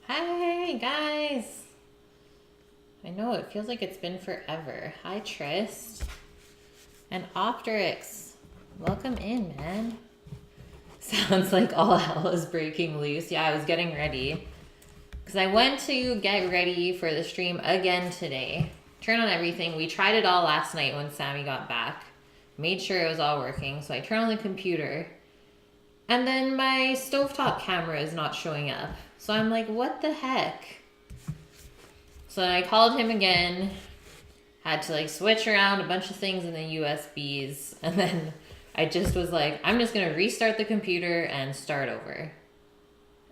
Hi, guys. I know, it feels like it's been forever. Hi, Trist. And Optrix. Welcome in, man. Sounds like all hell is breaking loose. Yeah, I was getting ready. Because I went to get ready for the stream again today. Turn on everything. We tried it all last night when Sammy got back. Made sure it was all working. So I turned on the computer. And then my stovetop camera is not showing up. So I'm like, what the heck? So then I called him again. Had to like switch around a bunch of things in the USBs. And then I just was like, I'm just going to restart the computer and start over.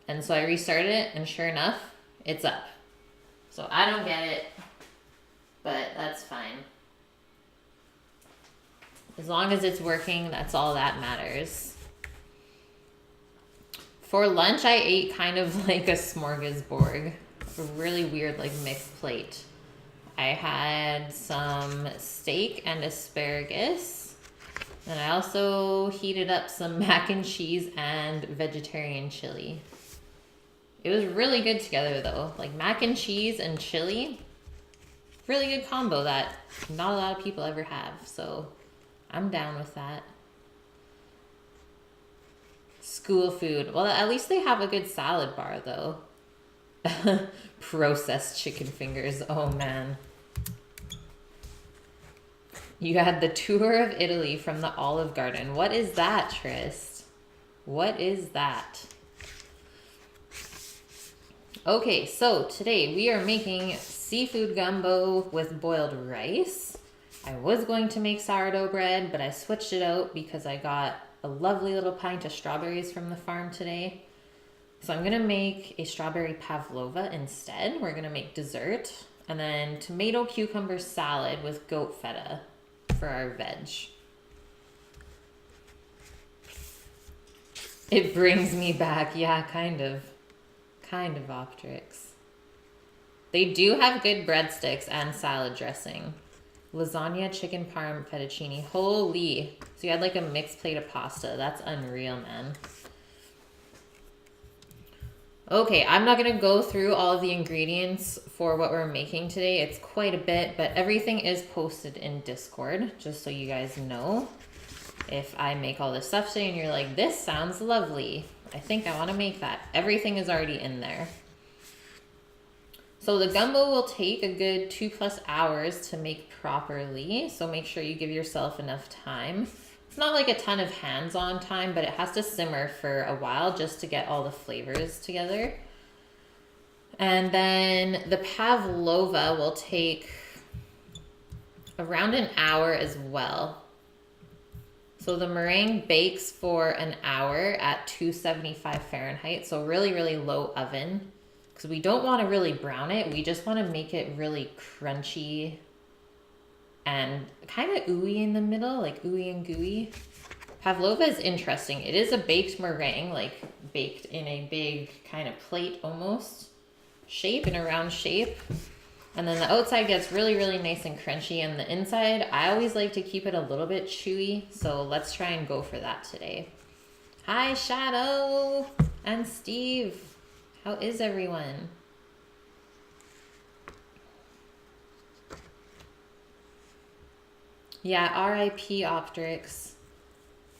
And so I restarted it, and sure enough, it's up. So I don't get it, but that's fine. As long as it's working, that's all that matters. For lunch, I ate kind of like a smorgasbord. A really weird like mixed plate. I had some steak and asparagus. And I also heated up some mac and cheese and vegetarian chili. It was really good together though. Like mac and cheese and chili. Really good combo that not a lot of people ever have. So I'm down with that. School food. Well, at least they have a good salad bar though. Processed chicken fingers. Oh man. You had the tour of Italy from the Olive Garden. What is that, Trist? What is that? Okay, so today we are making seafood gumbo with boiled rice. I was going to make sourdough bread, but I switched it out because I got a lovely little pint of strawberries from the farm today. So I'm gonna make a strawberry pavlova instead. We're gonna make dessert. And then tomato cucumber salad with goat feta for our veg. It brings me back, yeah, kind of Optrix. They do have good breadsticks and salad dressing. Lasagna, chicken parm, fettuccine. Holy. So you had like a mixed plate of pasta. That's unreal, man. Okay, I'm not going to go through all of the ingredients for what we're making today. It's quite a bit, but everything is posted in Discord, just so you guys know. If I make all this stuff today and you're like, this sounds lovely, I think I want to make that. Everything is already in there. So the gumbo will take a good 2+ hours to make properly, so make sure you give yourself enough time. It's not like a ton of hands-on time, but it has to simmer for a while just to get all the flavors together. And then the pavlova will take around an hour as well. So the meringue bakes for an hour at 275 Fahrenheit, so really, really low oven. Because we don't want to really brown it, we just want to make it really crunchy and kind of ooey in the middle, like ooey and gooey. Pavlova is interesting. It is a baked meringue, like baked in a big kind of plate almost shape, in a round shape. And then the outside gets really, really nice and crunchy, and the inside, I always like to keep it a little bit chewy, so let's try and go for that today. Hi, Shadow and Steve. How is everyone? Yeah, R.I.P. Optrix.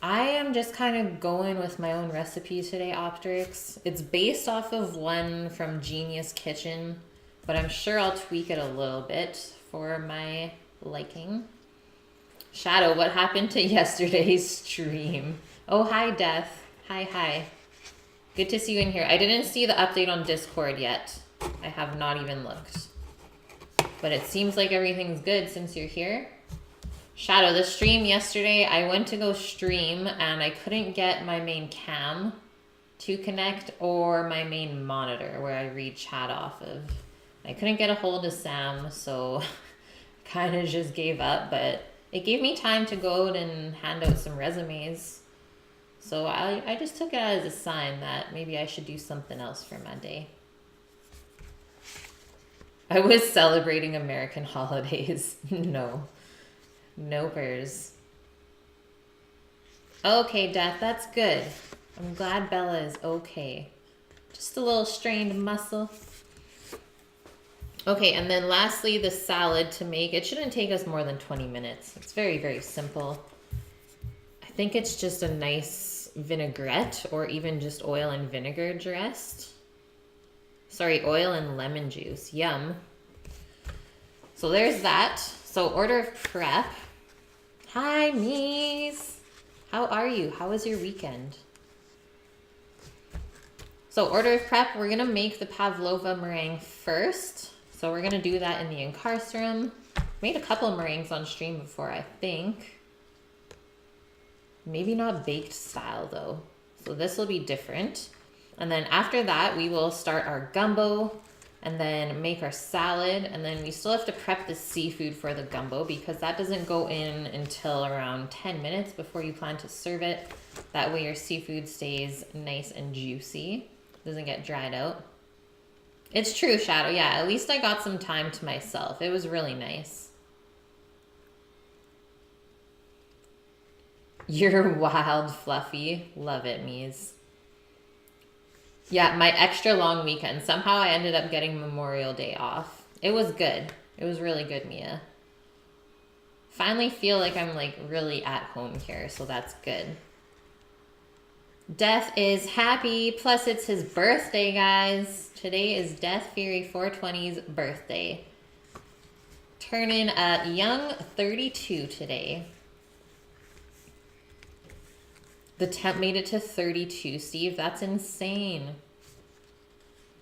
I am just kind of going with my own recipe today, Optrix. It's based off of one from Genius Kitchen, but I'm sure I'll tweak it a little bit for my liking. Shadow, what happened to yesterday's stream? Oh, hi, Death. Hi. Good to see you in here. I didn't see the update on Discord yet. I have not even looked. But it seems like everything's good since you're here. Shadow, the stream yesterday, I went to go stream and I couldn't get my main cam to connect or my main monitor where I read chat off of. I couldn't get a hold of Sam, so kind of just gave up, but it gave me time to go out and hand out some resumes. So I just took it as a sign that maybe I should do something else for my day. I was celebrating American holidays. No. Nopers. Okay, Death, that's good. I'm glad Bella is okay. Just a little strained muscle. Okay, and then lastly, the salad to make. It shouldn't take us more than 20 minutes. It's very, very simple. I think it's just a nice vinaigrette or even just oil and vinegar dressed. Sorry, oil and lemon juice. Yum. So there's that. So order of prep. Hi, Mies. How are you? How was your weekend? So order of prep, we're gonna make the Pavlova meringue first. So we're gonna do that in the incarcerum. Made a couple of meringues on stream before, I think. Maybe not baked style though. So this will be different. And then after that, we will start our gumbo and then make our salad. And then we still have to prep the seafood for the gumbo because that doesn't go in until around 10 minutes before you plan to serve it. That way your seafood stays nice and juicy, doesn't get dried out. It's true, Shadow. Yeah, at least I got some time to myself. It was really nice. You're wild, Fluffy. Love it, Mies. Yeah, my extra long weekend. Somehow I ended up getting Memorial Day off. It was good. It was really good, Mia. Finally feel like I'm like really at home here, so that's good. Death is happy, plus it's his birthday, guys. Today is Death Fury 420's birthday. Turning a young 32 today. The temp made it to 32, Steve. That's insane.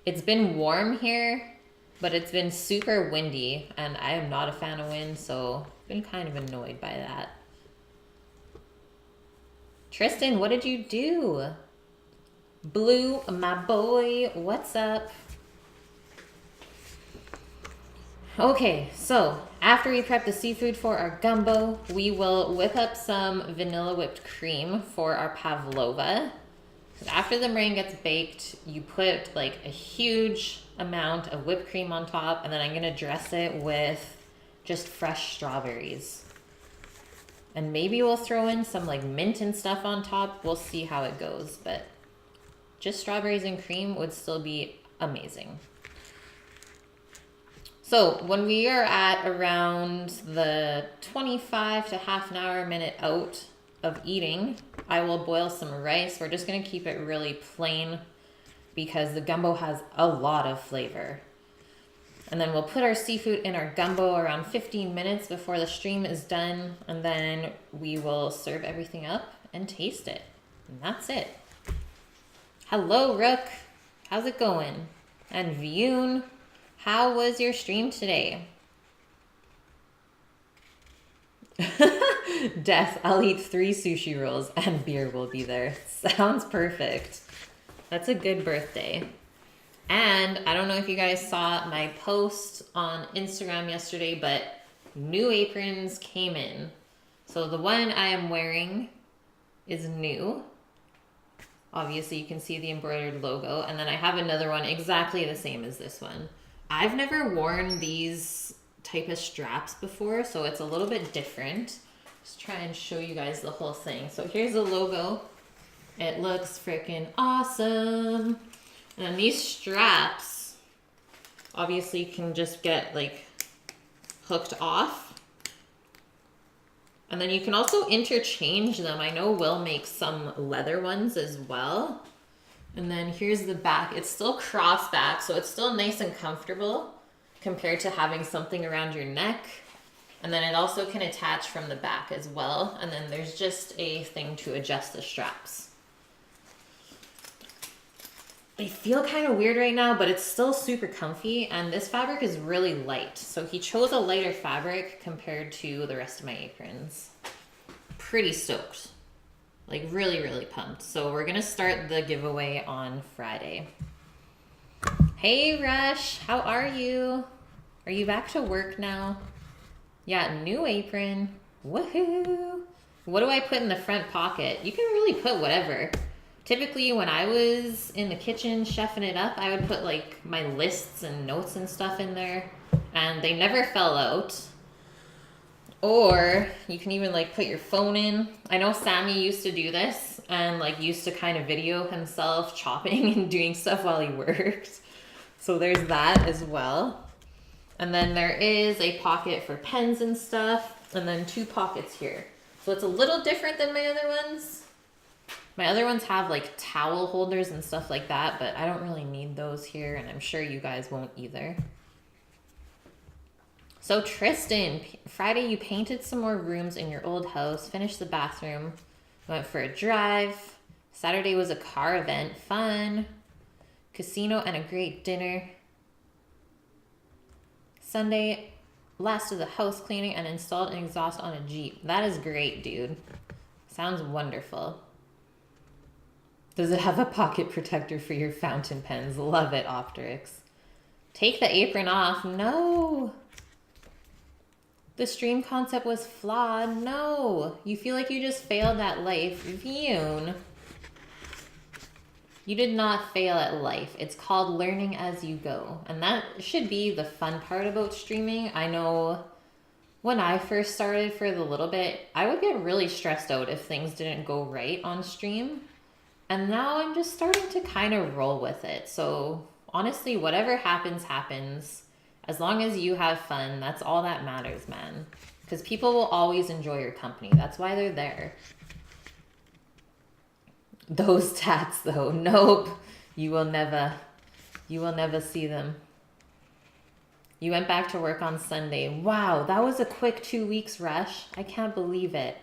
It's been warm here, but it's been super windy, and I am not a fan of wind, so I've been kind of annoyed by that. Tristan, what did you do? Blue, my boy, what's up? Okay, so after we prep the seafood for our gumbo, we will whip up some vanilla whipped cream for our pavlova. After the meringue gets baked, you put like a huge amount of whipped cream on top, and then I'm gonna dress it with just fresh strawberries. And maybe we'll throw in some like mint and stuff on top. We'll see how it goes, but just strawberries and cream would still be amazing. So when we are at around the 25 to half an hour minute out of eating, I will boil some rice. We're just gonna keep it really plain because the gumbo has a lot of flavor. And then we'll put our seafood in our gumbo around 15 minutes before the stream is done. And then we will serve everything up and taste it. And that's it. Hello, Rook. How's it going? And Vyun, how was your stream today? Death, I'll eat 3 sushi rolls and beer will be there. Sounds perfect. That's a good birthday. And I don't know if you guys saw my post on Instagram yesterday, but new aprons came in. So the one I am wearing is new. Obviously you can see the embroidered logo. And then I have another one exactly the same as this one. I've never worn these type of straps before, so it's a little bit different. Just try and show you guys the whole thing. So here's the logo. It looks freaking awesome. And then these straps obviously can just get like hooked off. And then you can also interchange them. I know Will make some leather ones as well. And then here's the back. It's still cross back, so it's still nice and comfortable compared to having something around your neck. And then it also can attach from the back as well. And then there's just a thing to adjust the straps. They feel kind of weird right now, but it's still super comfy. And this fabric is really light. So he chose a lighter fabric compared to the rest of my aprons. Pretty stoked. Like really, really pumped. So we're gonna start the giveaway on Friday. Hey Rush, how are you? Are you back to work now? Yeah, new apron. Woohoo! What do I put in the front pocket? You can really put whatever. Typically, when I was in the kitchen chefing it up, I would put like my lists and notes and stuff in there, and they never fell out. Or you can even like put your phone in. I know Sammy used to do this and like used to kind of video himself chopping and doing stuff while he worked. So there's that as well. And then there is a pocket for pens and stuff, and then 2 pockets here. So it's a little different than my other ones. My other ones have like towel holders and stuff like that, but I don't really need those here, and I'm sure you guys won't either. So Tristan, Friday you painted some more rooms in your old house, finished the bathroom, went for a drive. Saturday was a car event, fun. Casino and a great dinner. Sunday, last of the house cleaning and installed an exhaust on a Jeep. That is great, dude. Sounds wonderful. Does it have a pocket protector for your fountain pens? Love it, Optrix. Take the apron off. No. The stream concept was flawed. No. You feel like you just failed at life. Vune. You did not fail at life. It's called learning as you go. And that should be the fun part about streaming. I know when I first started for the little bit, I would get really stressed out if things didn't go right on stream. And now I'm just starting to kind of roll with it. So honestly, whatever happens, happens. As long as you have fun, that's all that matters, man. Because people will always enjoy your company. That's why they're there. Those tats, though. Nope. You will never see them. You went back to work on Sunday. Wow, that was a quick 2 weeks rush. I can't believe it.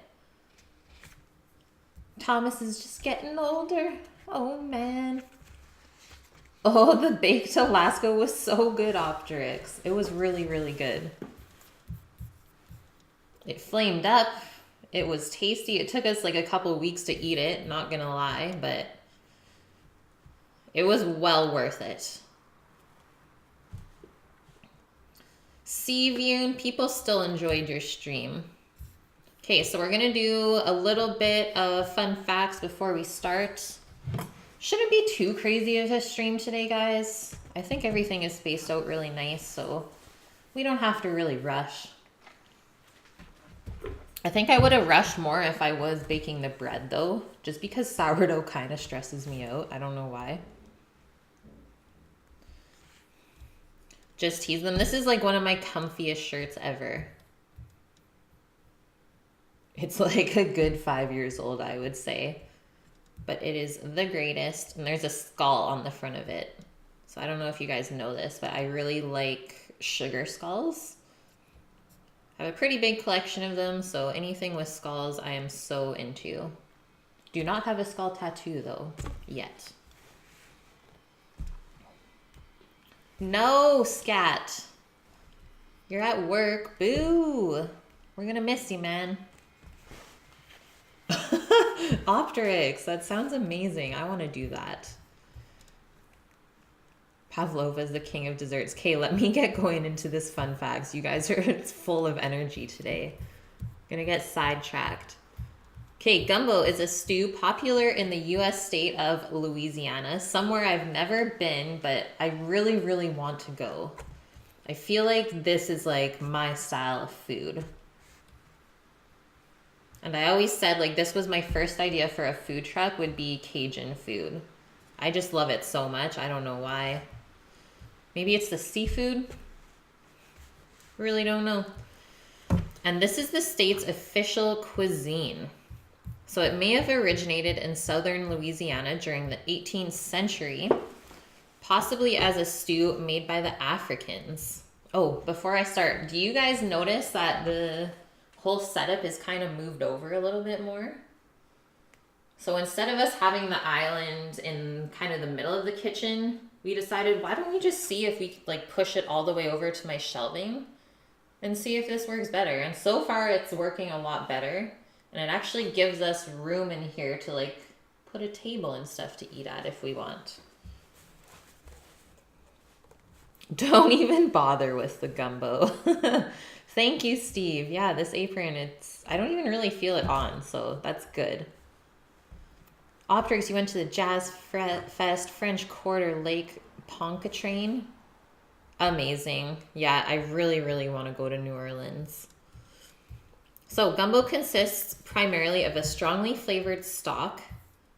Thomas is just getting older. Oh, man. Oh, the baked Alaska was so good, Optrix. It was really, really good. It flamed up. It was tasty. It took us like a couple weeks to eat it, not gonna lie, but it was well worth it. Seaview, people still enjoyed your stream. Okay, so we're gonna do a little bit of fun facts before we start. Shouldn't be too crazy of a stream today, guys. I think everything is spaced out really nice, so we don't have to really rush. I think I would have rushed more if I was baking the bread, though, just because sourdough kind of stresses me out. I don't know why. Just tease them. This is like one of my comfiest shirts ever. It's like a good 5 years old, I would say. But it is the greatest. And there's a skull on the front of it. So I don't know if you guys know this, but I really like sugar skulls. I have a pretty big collection of them, so anything with skulls I am so into. Do not have a skull tattoo, though, yet. No, Scat. You're at work. Boo. We're gonna miss you, man. Optrix, that sounds amazing. I want to do that. Pavlova is the king of desserts. Okay, let me get going into this fun facts. You guys are full of energy today. Gonna get sidetracked. Okay, gumbo is a stew popular in the U.S. state of Louisiana, somewhere I've never been, but I really, really want to go. I feel like this is like my style of food. And I always said like this was my first idea for a food truck would be Cajun food. I just love it so much. I don't know why. Maybe it's the seafood. Really don't know. And this is the state's official cuisine. So it may have originated in southern Louisiana during the 18th century, possibly as a stew made by the Africans. Oh, before I start, do you guys notice that the whole setup is kind of moved over a little bit more? So instead of us having the island in kind of the middle of the kitchen, we decided, why don't we just see if we could like push it all the way over to my shelving and see if this works better. And so far it's working a lot better. And it actually gives us room in here to like put a table and stuff to eat at if we want. Don't even bother with the gumbo. Thank you, Steve. Yeah, this apron, I don't even really feel it on, so that's good. Optrix, you went to the Jazz Fest French Quarter Lake Pontchartrain. Amazing. Yeah, I really, really want to go to New Orleans. So gumbo consists primarily of a strongly flavored stock,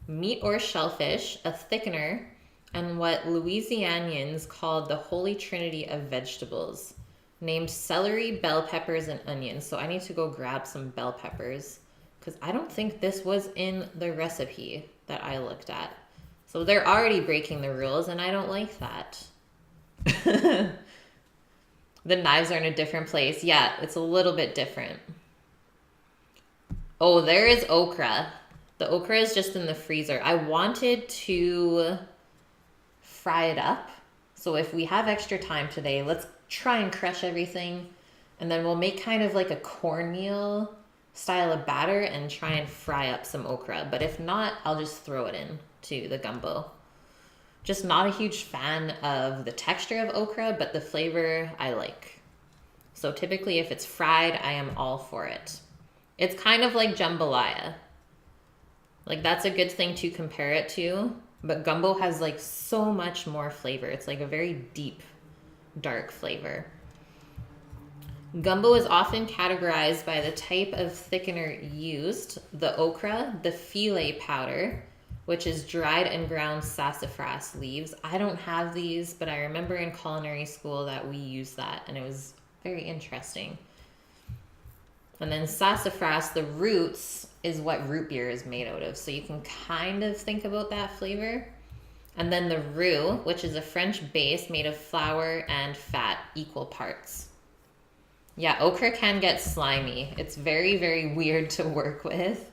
meat or shellfish, a thickener, and what Louisianians called the holy trinity of vegetables, named celery, bell peppers, and onions. So I need to go grab some bell peppers because I don't think this was in the recipe that I looked at. So they're already breaking the rules, and I don't like that. The knives are in a different place. Yeah, it's a little bit different. Oh, there is okra. The okra is just in the freezer. I wanted to fry it up. So if we have extra time today, let's try and crush everything. And then we'll make kind of like a cornmeal style of batter and try and fry up some okra. But if not, I'll just throw it in to the gumbo. Just not a huge fan of the texture of okra, but the flavor I like. So typically if it's fried, I am all for it. It's kind of like jambalaya. Like that's a good thing to compare it to, but gumbo has like so much more flavor. It's like a very deep, dark flavor. Gumbo is often categorized by the type of thickener used, the okra, the filet powder, which is dried and ground sassafras leaves. I don't have these, but I remember in culinary school that we used that, and it was very interesting. And then sassafras, the roots, is what root beer is made out of. So you can kind of think about that flavor. And then the roux, which is a French base made of flour and fat, equal parts. Yeah, okra can get slimy. It's very, very weird to work with.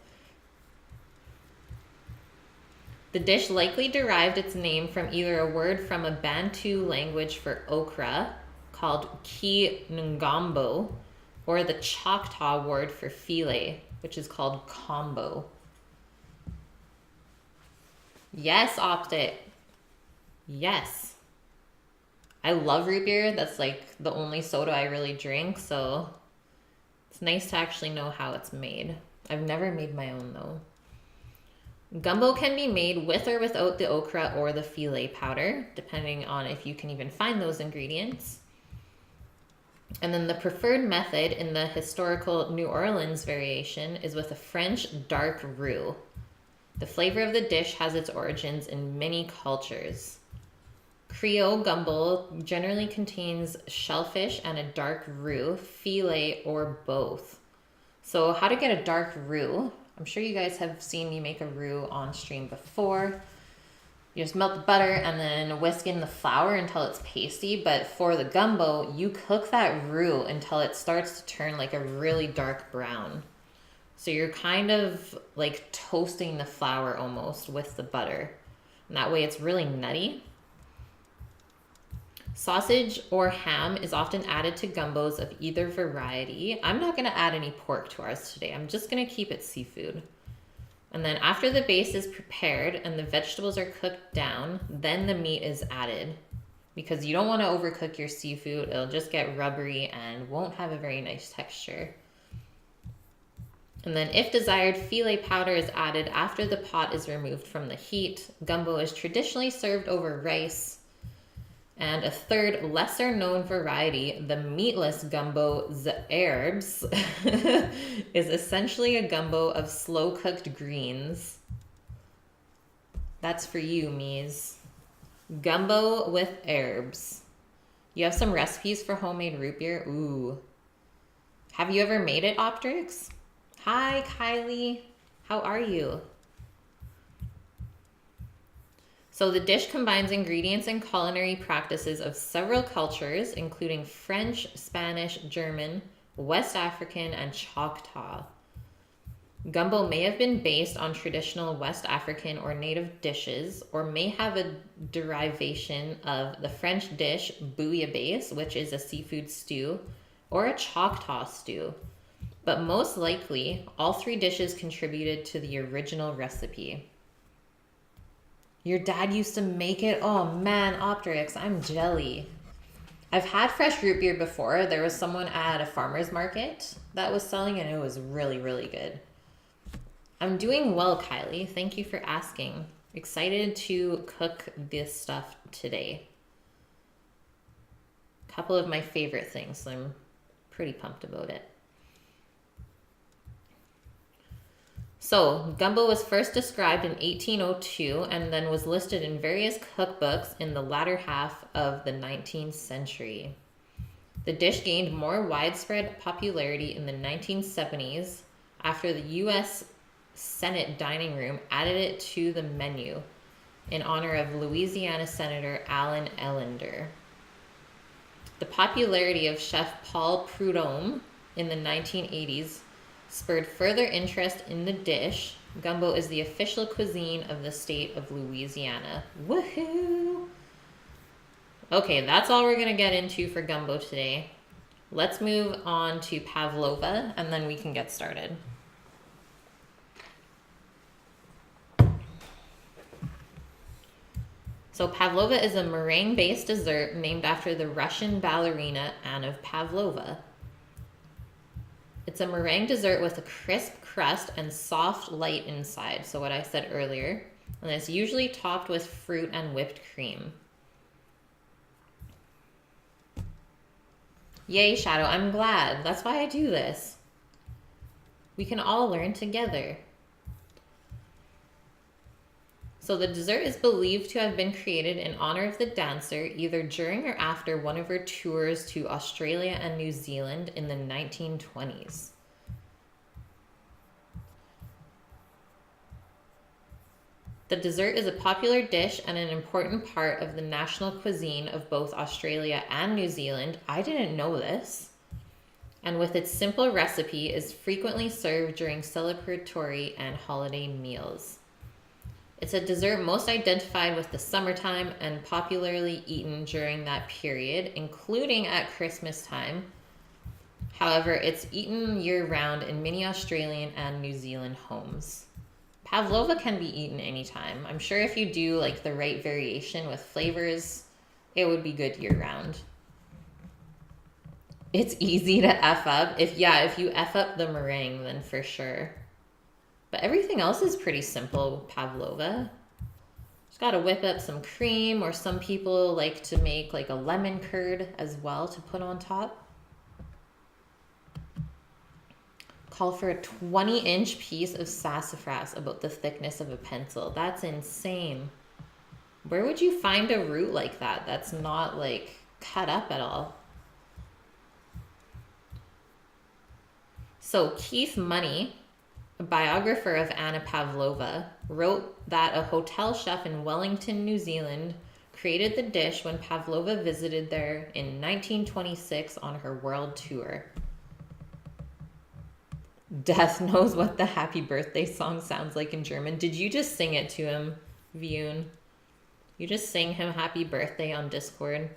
The dish likely derived its name from either a word from a Bantu language for okra, called ki ngombo, or the Choctaw word for filet, which is called combo. Yes, Optic. Yes. I love root beer. That's like the only soda I really drink, so it's nice to actually know how it's made. I've never made my own though. Gumbo can be made with or without the okra or the filet powder, depending on if you can even find those ingredients. And then the preferred method in the historical New Orleans variation is with a French dark roux. The flavor of the dish has its origins in many cultures. Creole gumbo generally contains shellfish and a dark roux, filet, or both. So how to get a dark roux? I'm sure you guys have seen me make a roux on stream before. You just melt the butter and then whisk in the flour until it's pasty. But for the gumbo, you cook that roux until it starts to turn like a really dark brown. So you're kind of like toasting the flour almost with the butter. And that way it's really nutty. Sausage or ham is often added to gumbos of either variety. I'm not going to add any pork to ours today. I'm just going to keep it seafood. And then after the base is prepared and the vegetables are cooked down, then the meat is added. Because you don't want to overcook your seafood. It'll just get rubbery and won't have a very nice texture. And then if desired, filet powder is added after the pot is removed from the heat. Gumbo is traditionally served over rice. And a third, lesser known variety, the meatless gumbo herbs, is essentially a gumbo of slow cooked greens. That's for you, Mies. Gumbo with herbs. You have some recipes for homemade root beer? Ooh. Have you ever made it, Optrix? Hi, Kylie. How are you? So the dish combines ingredients and culinary practices of several cultures, including French, Spanish, German, West African, and Choctaw. Gumbo may have been based on traditional West African or native dishes, or may have a derivation of the French dish bouillabaisse, which is a seafood stew, or a Choctaw stew. But most likely, all three dishes contributed to the original recipe. Your dad used to make it? Oh man, Optrix, I'm jelly. I've had fresh root beer before. There was someone at a farmer's market that was selling it, and it was really, really good. I'm doing well, Kylie. Thank you for asking. Excited to cook this stuff today. Couple of my favorite things, so I'm pretty pumped about it. So, gumbo was first described in 1802 and then was listed in various cookbooks in the latter half of the 19th century. The dish gained more widespread popularity in the 1970s after the U.S. Senate dining room added it to the menu in honor of Louisiana Senator Allen Ellender. The popularity of Chef Paul Prudhomme in the 1980s spurred further interest in the dish. Gumbo is the official cuisine of the state of Louisiana. Woohoo! Okay, that's all we're going to get into for gumbo today. Let's move on to Pavlova, and then we can get started. So Pavlova is a meringue-based dessert named after the Russian ballerina Anna Pavlova. It's a meringue dessert with a crisp crust and soft, light inside, so what I said earlier. And it's usually topped with fruit and whipped cream. Yay, Shadow, I'm glad. That's why I do this. We can all learn together. So the dessert is believed to have been created in honor of the dancer either during or after one of her tours to Australia and New Zealand in the 1920s. The dessert is a popular dish and an important part of the national cuisine of both Australia and New Zealand. I didn't know this. And with its simple recipe is frequently served during celebratory and holiday meals. It's a dessert most identified with the summertime and popularly eaten during that period, including at Christmas time. However, it's eaten year-round in many Australian and New Zealand homes. Pavlova can be eaten anytime. I'm sure if you do like the right variation with flavors, it would be good year-round. It's easy to F up. If you F up the meringue, then for sure. But everything else is pretty simple, Pavlova. Just gotta whip up some cream, or some people like to make like a lemon curd as well to put on top. Call for a 20-inch piece of sassafras about the thickness of a pencil. That's insane. Where would you find a root like that that's not like cut up at all? So Keith Money, a biographer of Anna Pavlova, wrote that a hotel chef in Wellington, New Zealand, created the dish when Pavlova visited there in 1926 on her world tour. Death knows what the happy birthday song sounds like in German. Did you just sing it to him, Vioon? You just sang him happy birthday on Discord?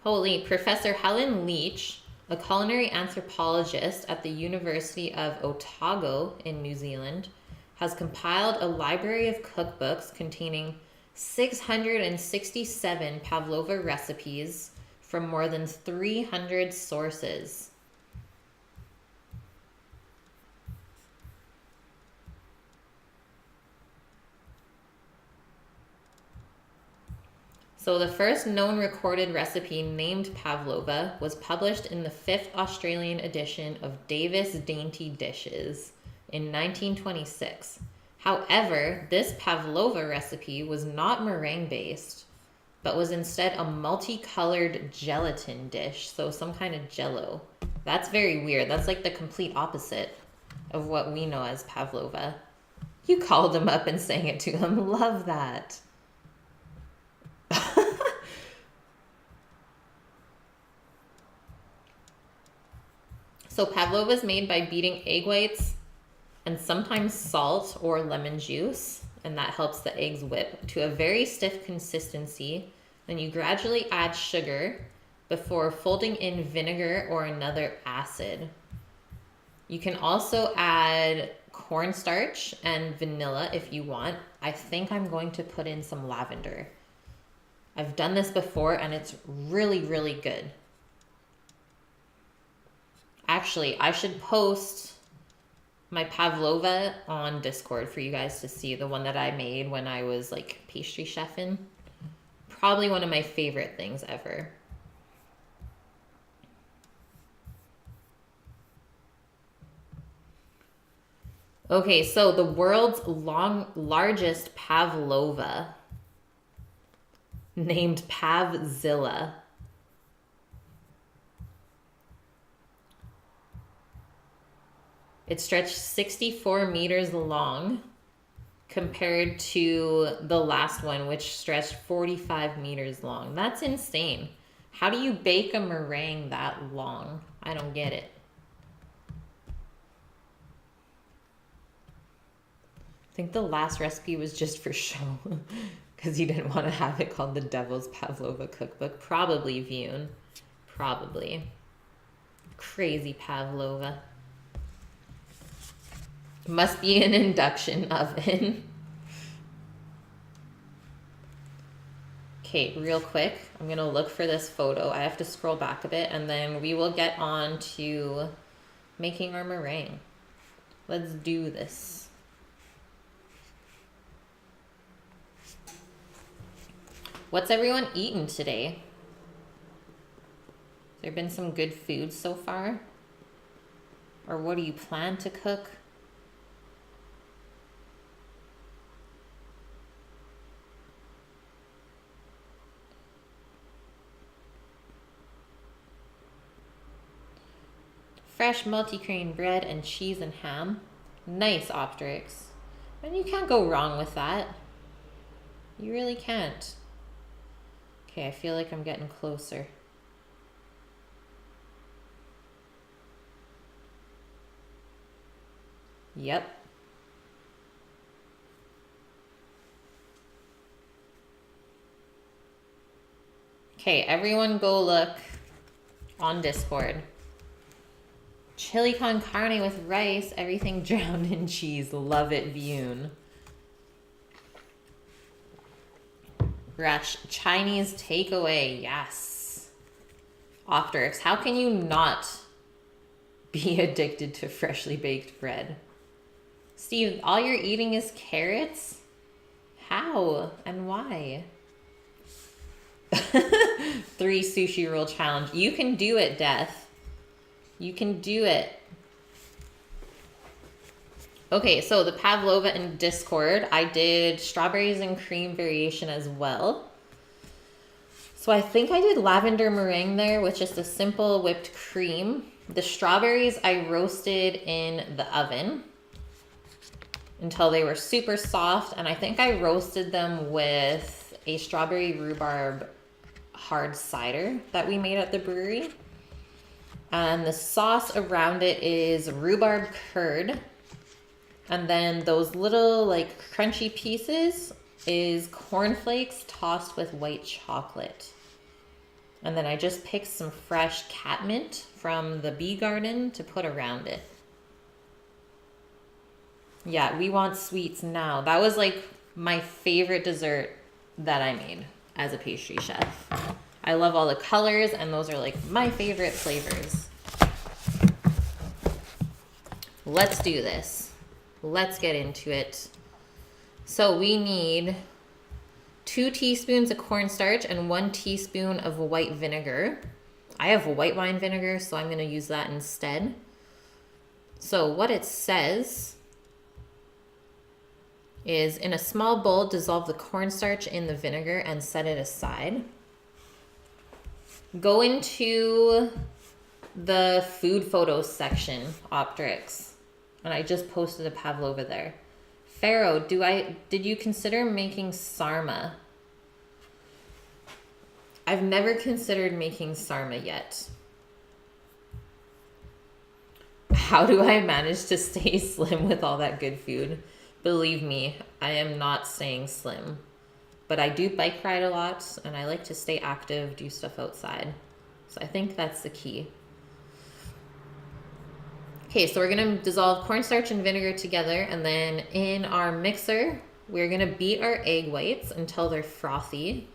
Holy, Professor Helen Leach, a culinary anthropologist at the University of Otago in New Zealand, has compiled a library of cookbooks containing 667 Pavlova recipes from more than 300 sources. So the first known recorded recipe named Pavlova was published in the 5th Australian edition of Davis Dainty Dishes in 1926. However, this Pavlova recipe was not meringue-based, but was instead a multicolored gelatin dish, so some kind of jello. That's very weird. That's like the complete opposite of what we know as Pavlova. You called him up and sang it to him. Love that. So Pavlova is made by beating egg whites and sometimes salt or lemon juice, and that helps the eggs whip to a very stiff consistency. Then you gradually add sugar before folding in vinegar or another acid. You can also add cornstarch and vanilla if you want. I think I'm going to put in some lavender. I've done this before and it's really, really good. Actually, I should post my Pavlova on Discord for you guys to see, the one that I made when I was like pastry chefing. Probably one of my favorite things ever. Okay, so the world's largest Pavlova, named Pavzilla. It stretched 64 meters long compared to the last one, which stretched 45 meters long. That's insane. How do you bake a meringue that long? I don't get it. I think the last recipe was just for show because he didn't want to have it called the Devil's Pavlova Cookbook. Probably Vune. Probably. Crazy Pavlova. Must be an induction oven. Okay, real quick, I'm going to look for this photo. I have to scroll back a bit, and then we will get on to making our meringue. Let's do this. What's everyone eating today? Has there been some good food so far? Or what do you plan to cook? Fresh multigrain bread and cheese and ham. Nice, Optrix. And you can't go wrong with that. You really can't. Okay, I feel like I'm getting closer. Yep. Okay, everyone go look on Discord. Chili con carne with rice, everything drowned in cheese. Love it, Vune. Rush, Chinese takeaway, yes. Optrix, how can you not be addicted to freshly baked bread? Steve, all you're eating is carrots? How and why? 3 sushi roll challenge. You can do it, Death. You can do it. Okay, so the Pavlova in Discord, I did strawberries and cream variation as well. So I think I did lavender meringue there with just a simple whipped cream. The strawberries I roasted in the oven until they were super soft, and I think I roasted them with a strawberry rhubarb hard cider that we made at the brewery. And the sauce around it is rhubarb curd. And then those little like crunchy pieces is cornflakes tossed with white chocolate. And then I just picked some fresh catmint from the bee garden to put around it. Yeah, we want sweets now. That was like my favorite dessert that I made as a pastry chef. I love all the colors, and those are like my favorite flavors. Let's do this. Let's get into it. So we need 2 teaspoons of cornstarch and 1 teaspoon of white vinegar. I have white wine vinegar, so I'm going to use that instead. So what it says is, in a small bowl, dissolve the cornstarch in the vinegar and set it aside. Go into the food photos section, Optrix. And I just posted a Pavlova there. Pharaoh, did you consider making sarma? I've never considered making sarma yet. How do I manage to stay slim with all that good food? Believe me, I am not staying slim. But I do bike ride a lot, and I like to stay active, do stuff outside. So I think that's the key. Okay, so we're going to dissolve cornstarch and vinegar together, and then in our mixer, we're going to beat our egg whites until they're frothy.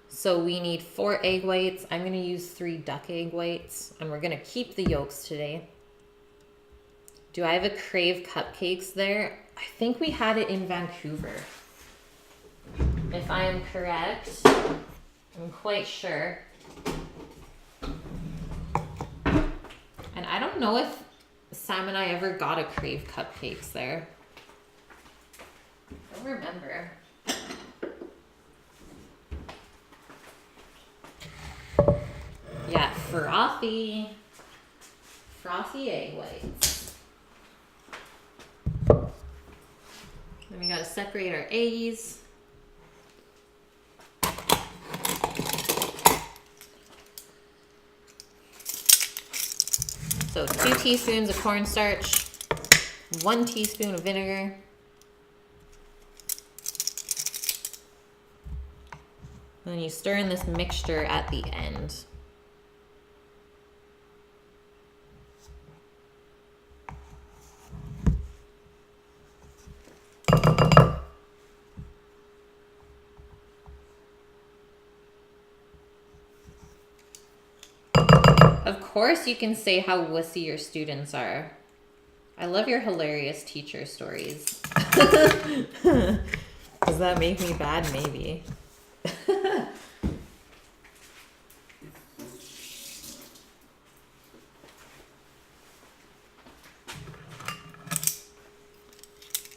So we need 4 egg whites. I'm going to use 3 duck egg whites, and we're going to keep the yolks today. Do I have a Crave Cupcakes there? I think we had it in Vancouver. If I am correct, I'm quite sure. And I don't know if Sam and I ever got a Crave Cupcakes there. I don't remember. Yeah, frothy egg whites. Then we gotta separate our eggies. So 2 teaspoons of cornstarch, 1 teaspoon of vinegar, and then you stir in this mixture at the end. Of course you can say how wussy your students are. I love your hilarious teacher stories. Does that make me bad? Maybe.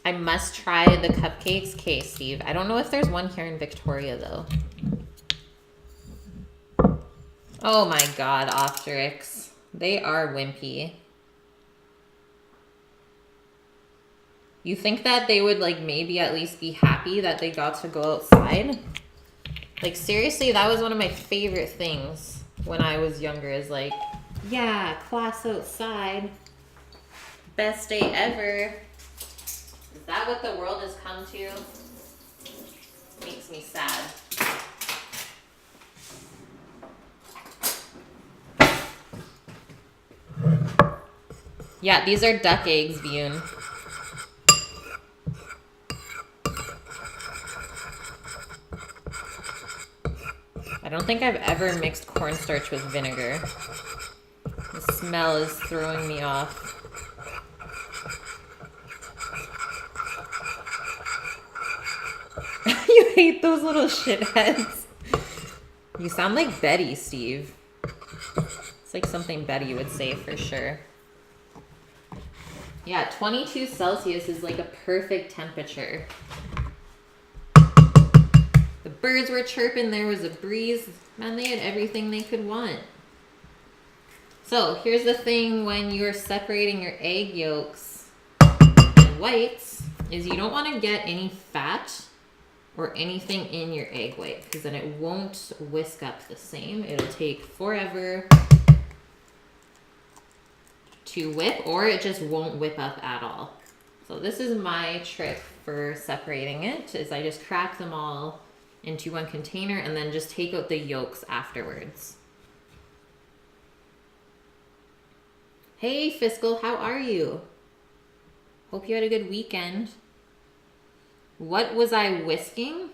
I must try the cupcakes. Okay, Steve. I don't know if there's one here in Victoria, though. Oh my god, Optrix. They are wimpy. You think that they would, like, maybe at least be happy that they got to go outside? Like, seriously, that was one of my favorite things when I was younger, is like, yeah, class outside. Best day ever. Is that what the world has come to? Makes me sad. Yeah, these are duck eggs, Bune. I don't think I've ever mixed cornstarch with vinegar. The smell is throwing me off. You hate those little shitheads. You sound like Betty, Steve. It's like something Betty would say for sure. Yeah, 22 Celsius is like a perfect temperature. The birds were chirping, there was a breeze. Man, they had everything they could want. So here's the thing when you're separating your egg yolks and whites, is you don't want to get any fat or anything in your egg white, because then it won't whisk up the same. It'll take forever to whip, or it just won't whip up at all. So this is my trick for separating it, is I just crack them all into one container and then just take out the yolks afterwards. Hey Fiscal, how are you? Hope you had a good weekend. What was I whisking?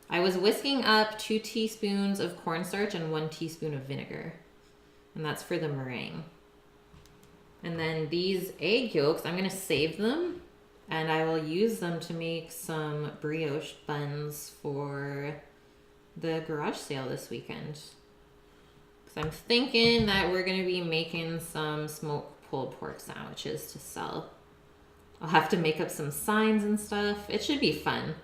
I was whisking up 2 teaspoons of cornstarch and 1 teaspoon of vinegar. And that's for the meringue. And then these egg yolks, I'm gonna save them and I will use them to make some brioche buns for the garage sale this weekend. Because I'm thinking that we're gonna be making some smoked pulled pork sandwiches to sell. I'll have to make up some signs and stuff. It should be fun.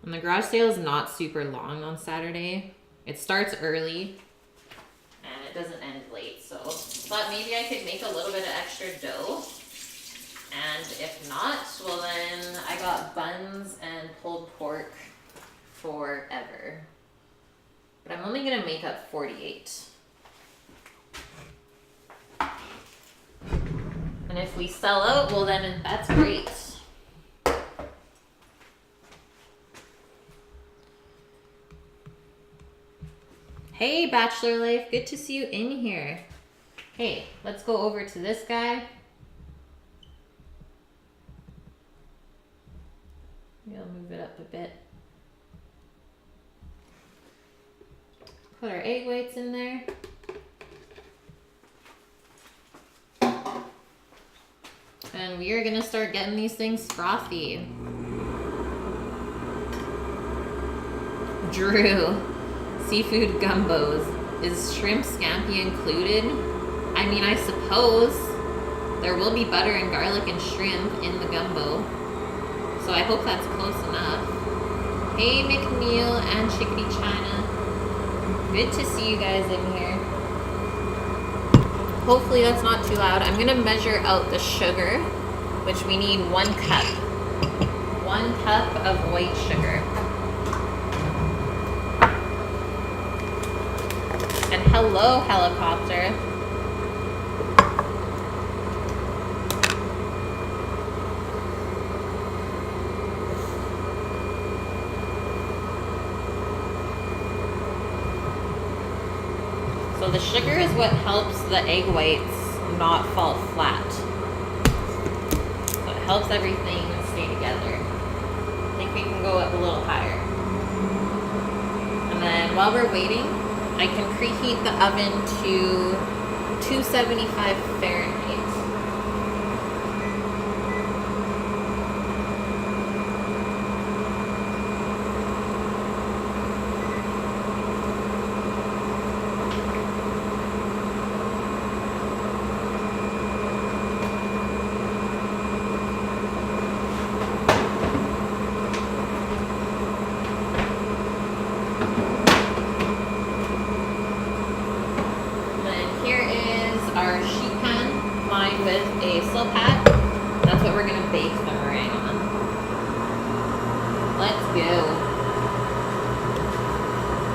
And the garage sale is not super long on Saturday. It starts early and it doesn't end late, so thought maybe I could make a little bit of extra dough. And if not, well then I got buns and pulled pork forever. But I'm only gonna make up 48. And if we sell out, well then that's great. Hey Bachelor Life, good to see you in here. Hey, let's go over to this guy. Maybe I'll move it up a bit. Put our egg whites in there. And we are gonna start getting these things frothy. Drew, seafood gumbos. Is shrimp scampi included? I mean, I suppose there will be butter and garlic and shrimp in the gumbo. So I hope that's close enough. Hey, McNeil and Chickadee China. Good to see you guys in here. Hopefully that's not too loud. I'm gonna measure out the sugar, which we need 1 cup. 1 cup of white sugar. And hello, helicopter. So the sugar is what helps the egg whites not fall flat. So it helps everything stay together. I think we can go up a little higher. And then while we're waiting, I can preheat the oven to 275 Fahrenheit.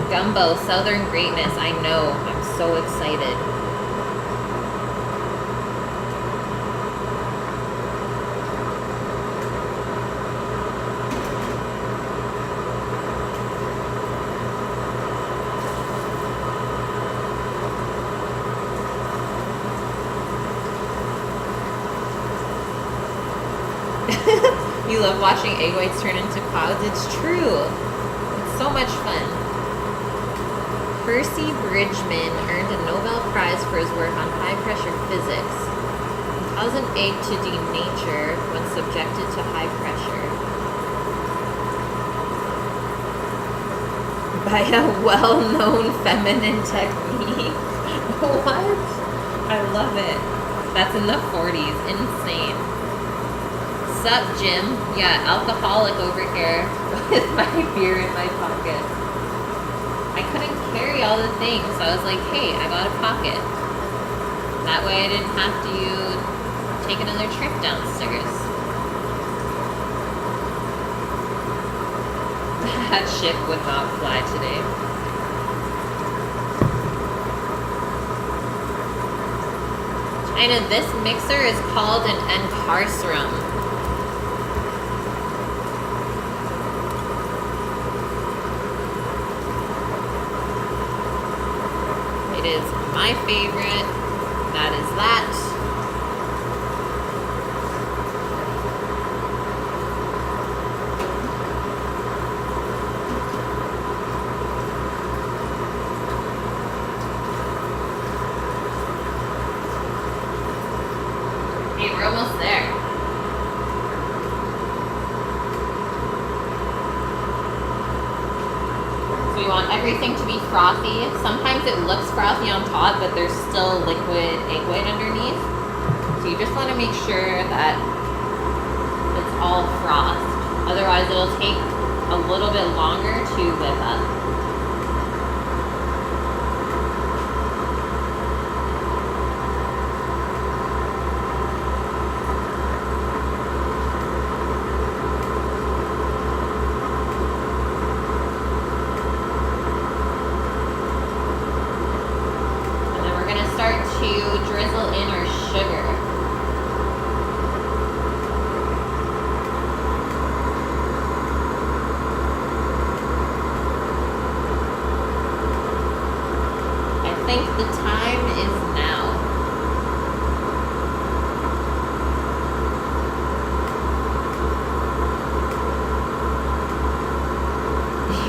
Gumbo, Southern Greatness. I know. I'm so excited. You love watching egg whites turn into clouds. It's true. It's so much fun. Percy Bridgman earned a Nobel Prize for his work on high-pressure physics. It causes an egg to denature when subjected to high pressure. By a well-known feminine technique. What? I love it. That's in the 40s. Insane. Sup, Jim? Yeah, alcoholic over here with my beer in my pocket. I couldn't carry all the things, so I was like, hey, I got a pocket. That way I didn't have to take another trip downstairs. That ship would not fly today. China, this mixer is called an encarcerum. Is my favorite. That is that. Hey, we're almost there. We want everything to be frothy. Sometimes it looks frothy on top, but there's still liquid egg white underneath. So you just want to make sure that it's all frothed. Otherwise, it'll take a little bit longer to whip up. Drizzle in our sugar. I think the time is now.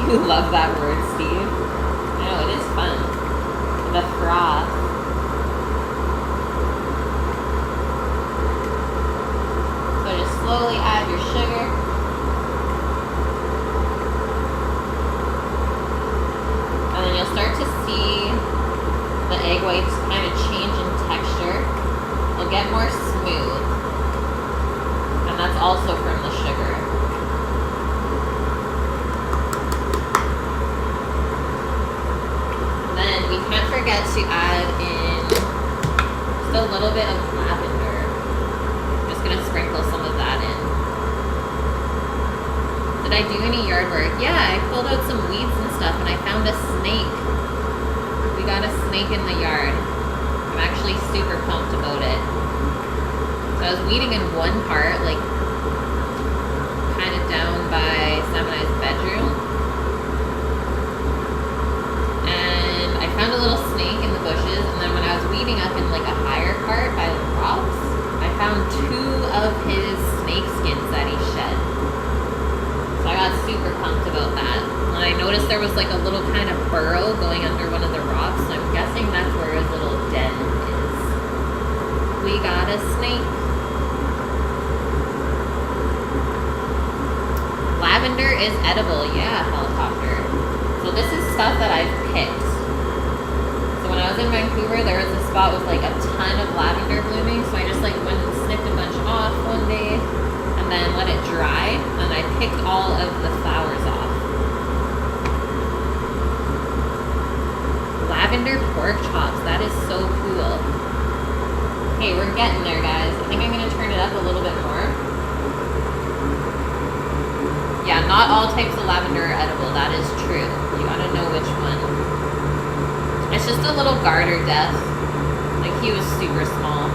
You love that word, Steve. I know, it is fun. egg whites kind of change in texture. They'll get more smooth. And that's also from the sugar. And then we can't forget to add in just a little bit of lavender. I'm just gonna sprinkle some of that in. Did I do any yard work? Yeah, I pulled out some weeds and stuff and I found a snake. We got a snake in the yard. I'm actually super pumped about it. So I was weeding in one part, like kind of down by Samanai's bedroom. And I found a little snake in the bushes, and then when I was weeding up in like a higher part by the rocks, I found 2 of his snake skins that he shed. So I got super pumped about that. And I noticed there was like a little kind of burrow going under one of the rocks, so I'm guessing that's where his little den is. We got a snake. Lavender is edible, yeah, helicopter. So this is stuff that I've picked. So when I was in Vancouver, there was a spot with like a ton of lavender blooming, so I just like went and snipped a bunch off one day and then let it dry, and I picked all of the flowers off. Lavender pork chops, that is so cool. Hey, we're getting there, guys. I think I'm gonna turn it up a little bit more. Yeah, not all types of lavender are edible, that is true. You gotta know which one. It's just a little garter death. Like, he was super small.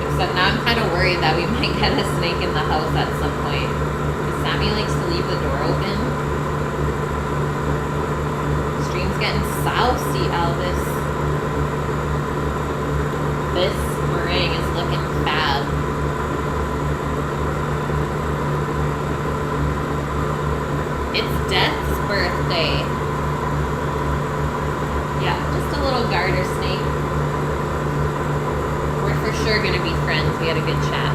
Except now I'm kind of worried that we might get a snake in the house at some point. Because Sammy likes to leave the door open. Stream's getting saucy, Elvis. This meringue is looking fab. It's Death's birthday. Yeah, just a little garter snake. We're for sure gonna be friends. We had a good chat.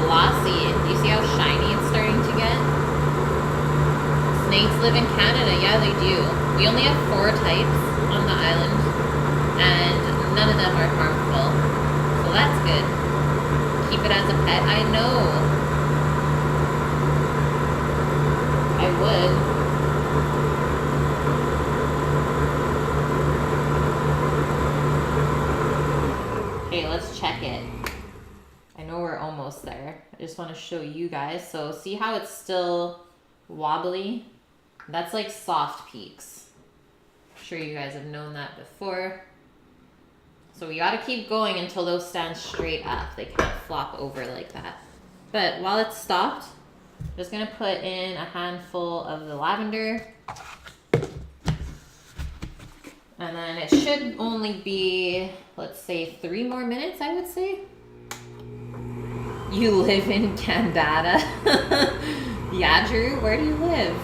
Glossy. Do you see how shiny it's starting to get? Snakes live in Canada. Yeah, they do. We only have 4 types on the island, and none of them are harmful. So that's good. Keep it as a pet. I know. I would. Okay, let's check it. I know we're almost there. I just want to show you guys. So see how it's still wobbly? That's like soft peaks. I'm sure you guys have known that before. So we got to keep going until those stand straight up. They can't flop over like that. But while it's stopped, I'm just going to put in a handful of the lavender. And then it should only be, let's say, 3 more minutes, I would say. You live in Canada? Yeah, Drew, where do you live?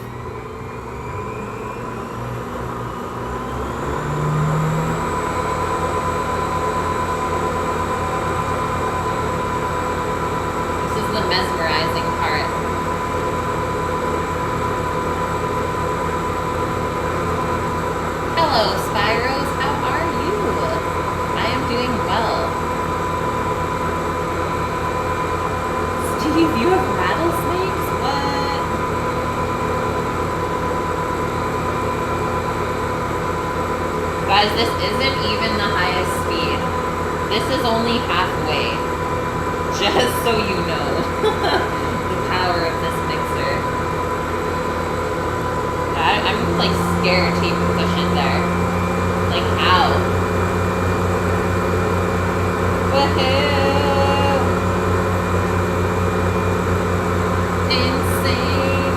This is the mesmerizing part. Hello, Spyros, how are you? I am doing well. Steve, you have rattlesnakes? What? Guys, this isn't even the highest speed. This is only halfway. Just so you know. The power of this mixer. I'm like scared to even push it there. Like how? Woohoo! Insane.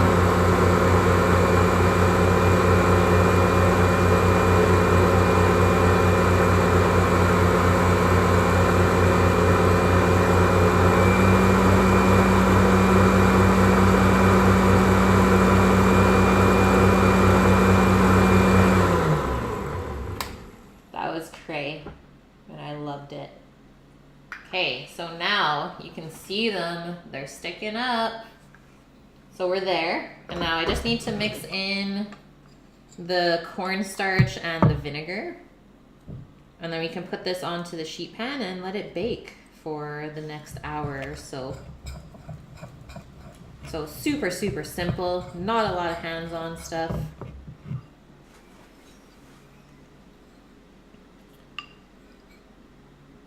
Okay, so now you can see them. They're sticking up. So we're there. And now I just need to mix in the cornstarch and the vinegar. And then we can put this onto the sheet pan and let it bake for the next hour or so. So super, super simple. Not a lot of hands-on stuff.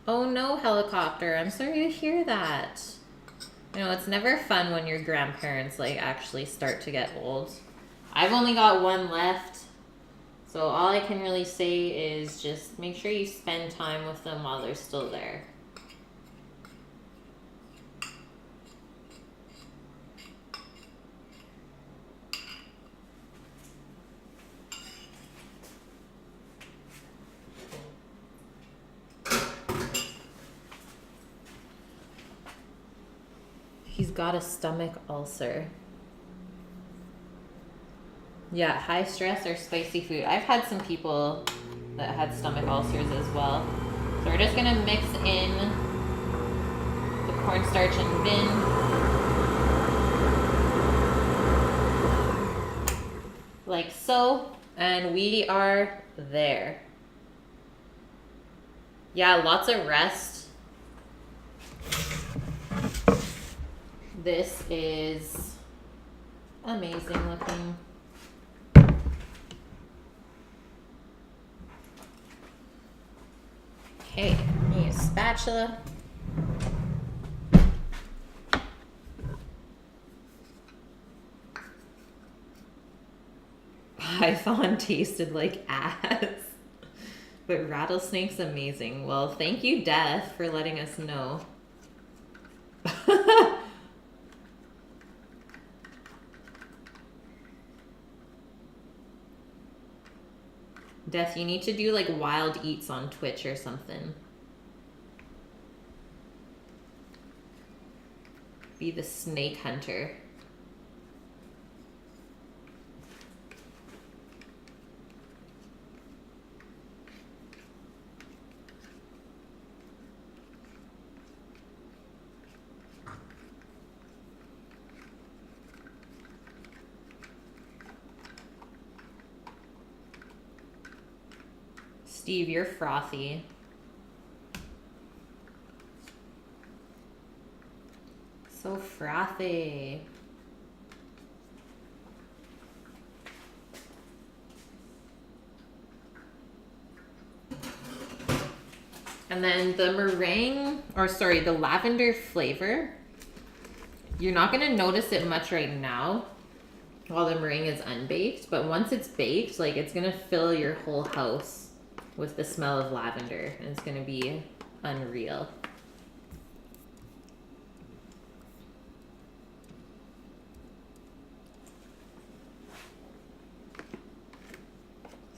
Oh no, helicopter. I'm sorry to hear that. You know, it's never fun when your grandparents like actually start to get old. I've only got one left. So all I can really say is just make sure you spend time with them while they're still there. He's got a stomach ulcer. Yeah, high stress or spicy food. I've had some people that had stomach ulcers as well. So we're just gonna mix in the cornstarch and vin. Like so, and we are there. Yeah, lots of rest. This is amazing looking. Okay, need a spatula. Python tasted like ass. But rattlesnake's amazing. Well, thank you, Death, for letting us know. Death, you need to do like wild eats on Twitch or something. Be the snake hunter. Steve, you're frothy. So frothy. And then the meringue, or sorry, the lavender flavor, you're not gonna notice it much right now while the meringue is unbaked, but once it's baked, like it's gonna fill your whole house with the smell of lavender, and it's gonna be unreal.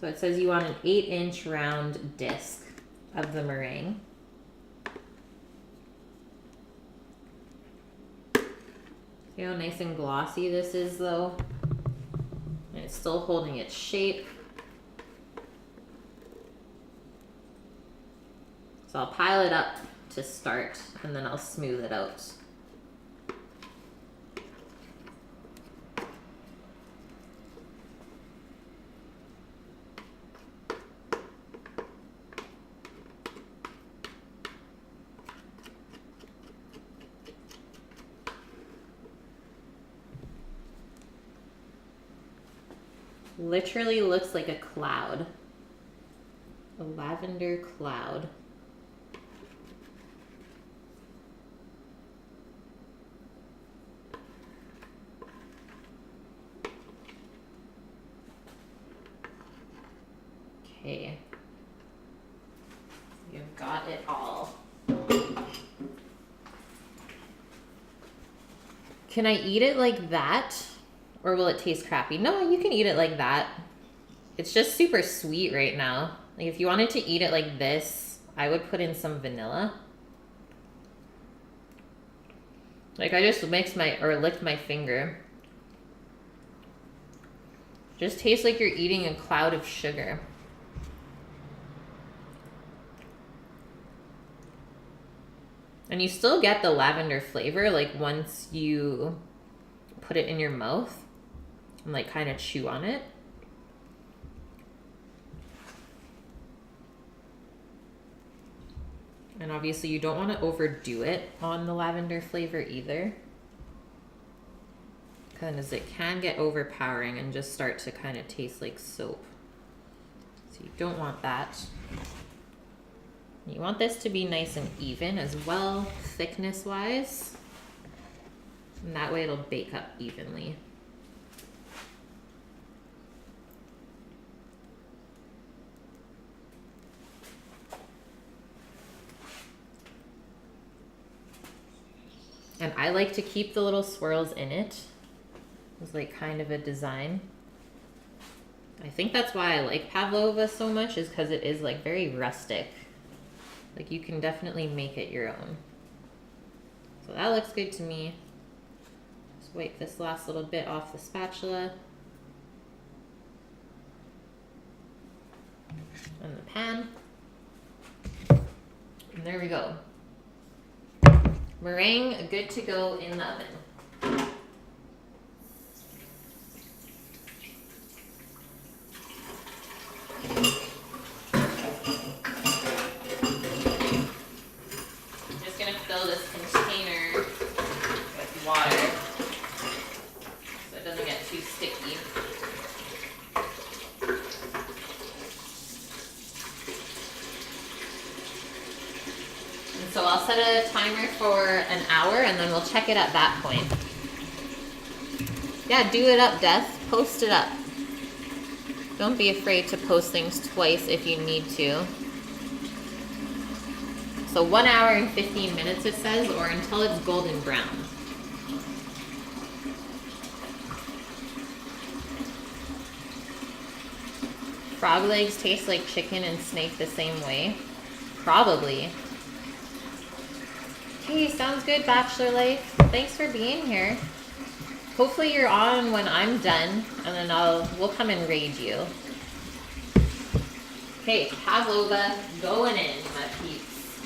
So it says you want an 8-inch round disc of the meringue. See how nice and glossy this is though? And it's still holding its shape. So I'll pile it up to start, and then I'll smooth it out. Literally looks like a cloud. A lavender cloud. Okay. You've got it all. Can I eat it like that? Or will it taste crappy? No, you can eat it like that. It's just super sweet right now. Like if you wanted to eat it like this, I would put in some vanilla. Like I just licked my finger. Just tastes like you're eating a cloud of sugar. And you still get the lavender flavor, like once you put it in your mouth and like kind of chew on it. And obviously you don't want to overdo it on the lavender flavor either, because it can get overpowering and just start to kind of taste like soap. So you don't want that. You want this to be nice and even as well, thickness wise. And that way it'll bake up evenly. And I like to keep the little swirls in it. It's like kind of a design. I think that's why I like Pavlova so much, is because it is like very rustic. Like you can definitely make it your own. So that looks good to me. Just wipe this last little bit off the spatula. And the pan. And there we go. Meringue good to go in the oven. I'm just gonna fill this container with water so it doesn't get too sticky. So I'll set a timer for an hour and then we'll check it at that point. Yeah, do it up, Death. Post it up. Don't be afraid to post things twice if you need to. So 1 hour and 15 minutes it says, or until it's golden brown. Frog legs taste like chicken and snake the same way? Probably. Hey, sounds good, Bachelor Life. Thanks for being here. Hopefully you're on when I'm done, and then we'll come and raid you. Okay, Pavlova going in, my peeps.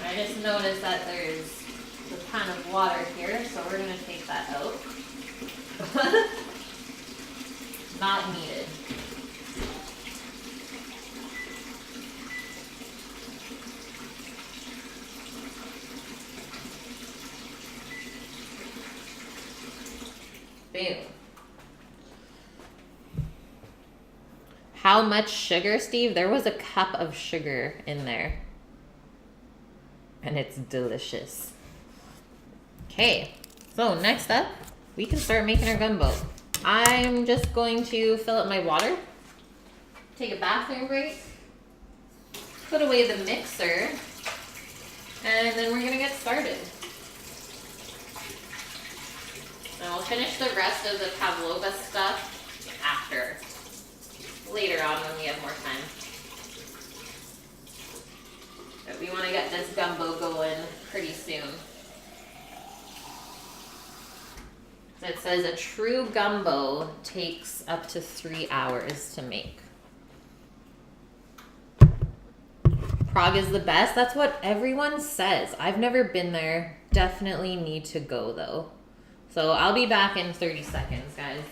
I just noticed that there's a ton of water here, so we're gonna take that out. Not needed. Boom. How much sugar, Steve? There was a cup of sugar in there. And it's delicious. Okay, so next up, we can start making our gumbo. I'm just going to fill up my water, take a bathroom break, put away the mixer, and then we're gonna get started. And we'll finish the rest of the Pavlova stuff after, later on when we have more time. But we want to get this gumbo going pretty soon. So it says a true gumbo takes up to 3 hours to make. Prague is the best. That's what everyone says. I've never been there. Definitely need to go though. So I'll be back in 30 seconds, guys.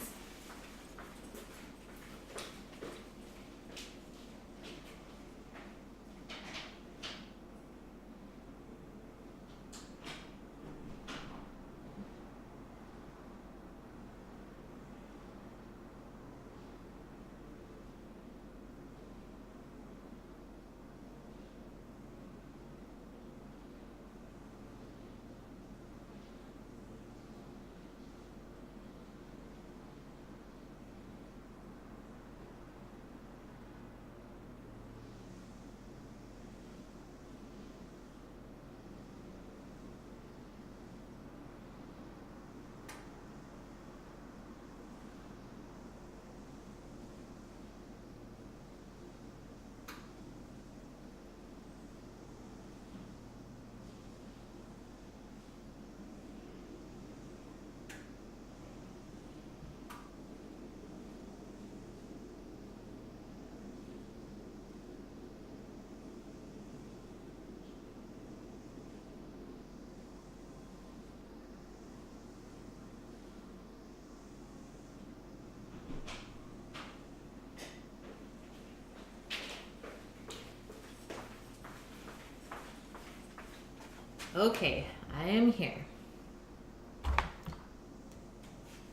Okay, I am here.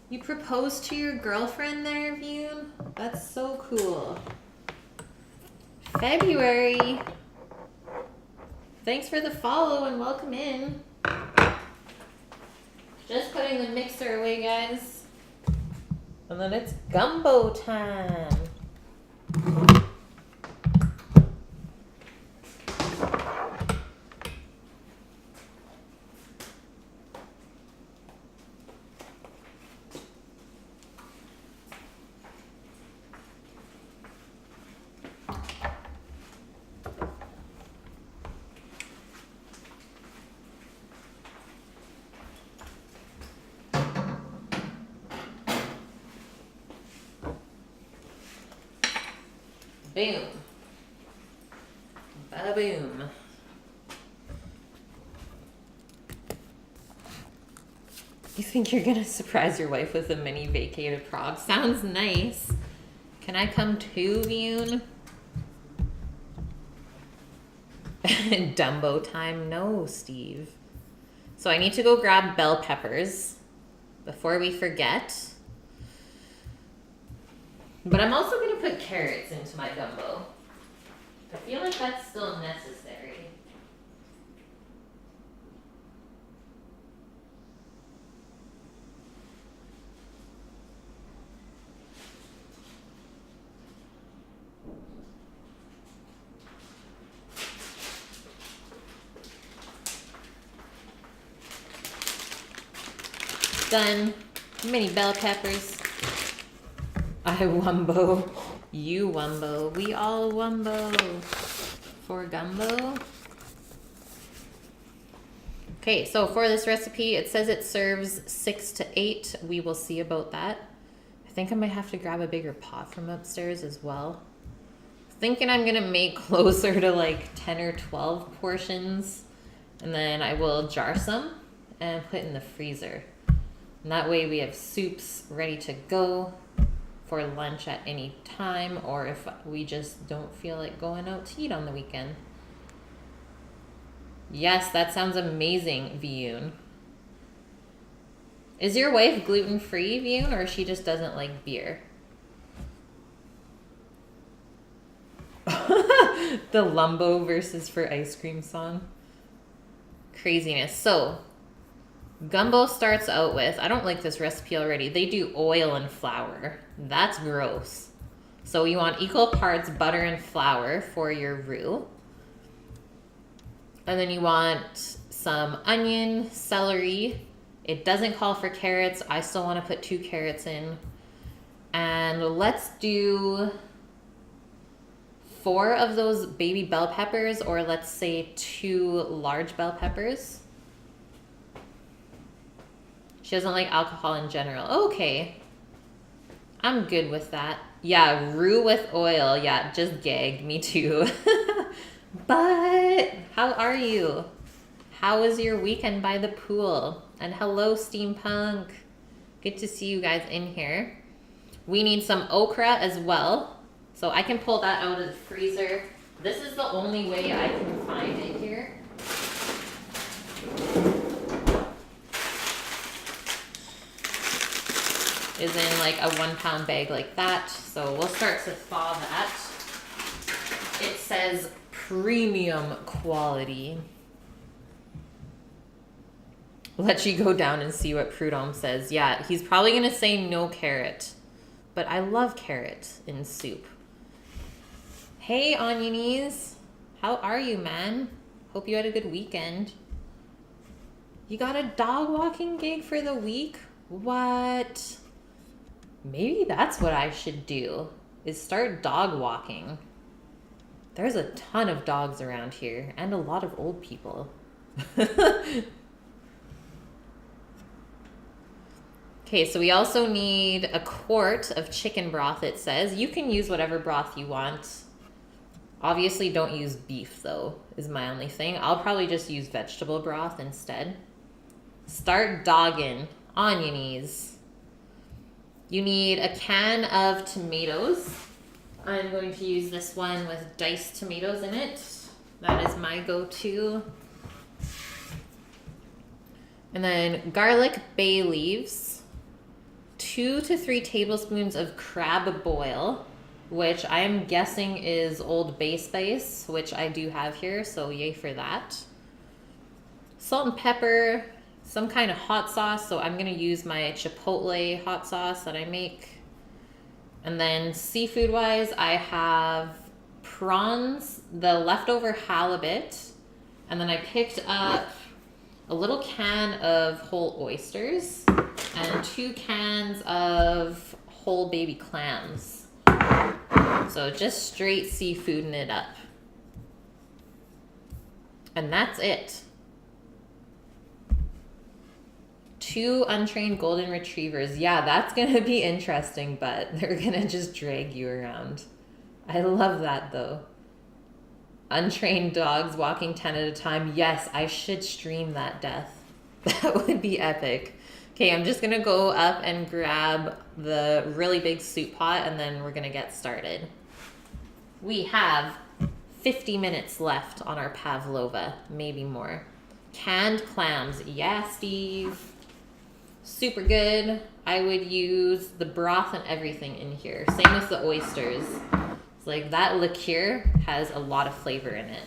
You proposed to your girlfriend there, Vune? That's so cool. February. Thanks for the follow and welcome in. Just putting the mixer away, guys. And then it's gumbo time. Boom. Bada boom. You think you're gonna surprise your wife with a mini vacay to Prague? Sounds nice. Can I come too, Vune? Dumbo time? No, Steve. So I need to go grab bell peppers before we forget. But I'm also going to put carrots into my gumbo. I feel like that's still necessary. Done. Mini bell peppers. I wumbo. You wumbo. We all wumbo. For gumbo. Okay, so for this recipe, it says it serves 6 to 8. We will see about that. I think I might have to grab a bigger pot from upstairs as well. Thinking I'm gonna make closer to like 10 or 12 portions. And then I will jar some and put in the freezer. And that way we have soups ready to go for lunch at any time, or if we just don't feel like going out to eat on the weekend. Yes, that sounds amazing, Vune. Is your wife gluten-free, Vune, or she just doesn't like beer? The Lumbo versus for ice cream song. Craziness. So, gumbo starts out with, I don't like this recipe already, they do oil and flour. That's gross. So you want equal parts butter and flour for your roux. And then you want some onion, celery. It doesn't call for carrots. I still want to put 2 carrots in. And let's do 4 of those baby bell peppers, or let's say 2 large bell peppers. She doesn't like alcohol in general. Okay. I'm good with that. Yeah, roux with oil. Yeah, just gagged. Me too. But how are you? How was your weekend by the pool? And hello, Steampunk. Good to see you guys in here. We need some okra as well. So I can pull that out of the freezer. This is the only way I can find it here. Is in like a 1 pound bag like that. So we'll start to thaw that. It says premium quality. Let you go down and see what Prudhomme says. Yeah, he's probably gonna say no carrot, but I love carrot in soup. Hey, Onionies, how are you, man? Hope you had a good weekend. You got a dog walking gig for the week? What? Maybe that's what I should do, is start dog walking. There's a ton of dogs around here, and a lot of old people. Okay, so we also need a quart of chicken broth, it says. You can use whatever broth you want. Obviously, don't use beef, though, is my only thing. I'll probably just use vegetable broth instead. Start dogging. Onionies. You need a can of tomatoes. I'm going to use this one with diced tomatoes in it. That is my go-to. And then garlic bay leaves, 2 to 3 tablespoons of crab boil, which I'm guessing is Old Bay spice, which I do have here, so yay for that. Salt and pepper, some kind of hot sauce, so I'm gonna use my Chipotle hot sauce that I make. And then seafood wise, I have prawns, the leftover halibut, and then I picked up a little can of whole oysters and 2 cans of whole baby clams. So just straight seafooding it up. And that's it. 2 untrained golden retrievers. Yeah, that's gonna be interesting, but they're gonna just drag you around. I love that though. Untrained dogs walking 10 at a time. Yes, I should stream that death. That would be epic. Okay, I'm just gonna go up and grab the really big soup pot and then we're gonna get started. We have 50 minutes left on our Pavlova, maybe more. Canned clams. Yeah, Steve. Super good. I would use the broth and everything in here. Same with the oysters. It's like that liqueur has a lot of flavor in it.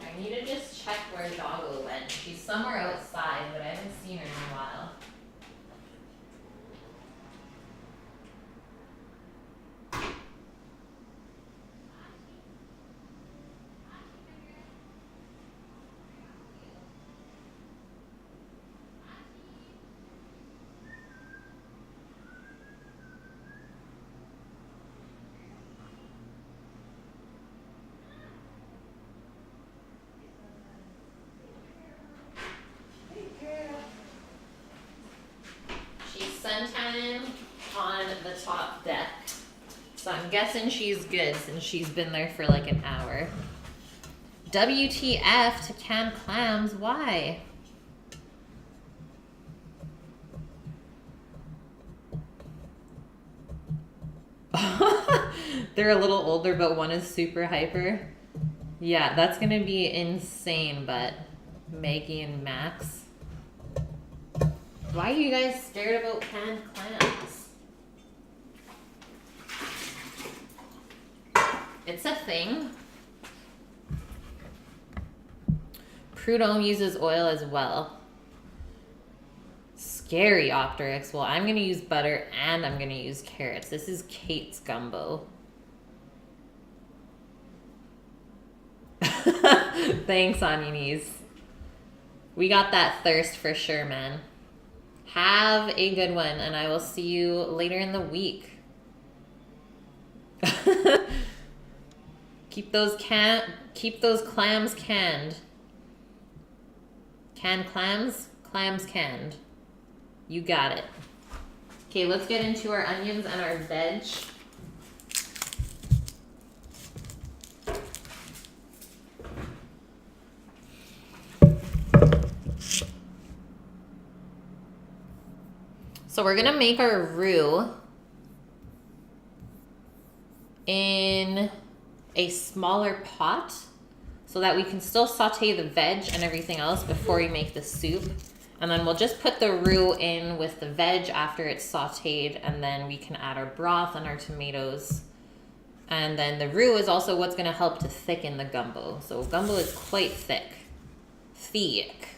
I need to just check where Doggo went. She's somewhere outside, but I haven't seen her in a while. On the top deck. So I'm guessing she's good since she's been there for like an hour. WTF to canned clams? Why? They're a little older, but one is super hyper. Yeah, that's gonna be insane, but Maggie and Max. Why are you guys scared about canned clams? It's a thing. Prudhomme uses oil as well. Scary, Optrix. Well, I'm going to use butter and I'm going to use carrots. This is Kate's gumbo. Thanks, on your knees. We got that thirst for sure, man. Have a good one, and I will see you later in the week. Keep those clams canned. Canned clams? Clams canned. You got it. Okay, let's get into our onions and our veg. So we're gonna make our roux in a smaller pot so that we can still saute the veg and everything else before we make the soup. And then we'll just put the roux in with the veg after it's sauteed, and then we can add our broth and our tomatoes. And then the roux is also what's gonna help to thicken the gumbo. So gumbo is quite thick. Thick.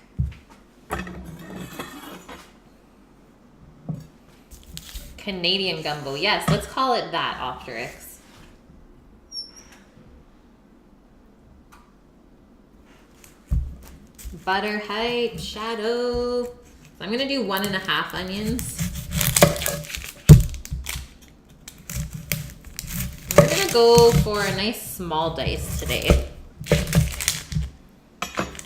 Canadian gumbo. Yes, let's call it that, Optrix. Butter hype, shadow. So I'm gonna do 1.5 onions. We're gonna go for a nice small dice today.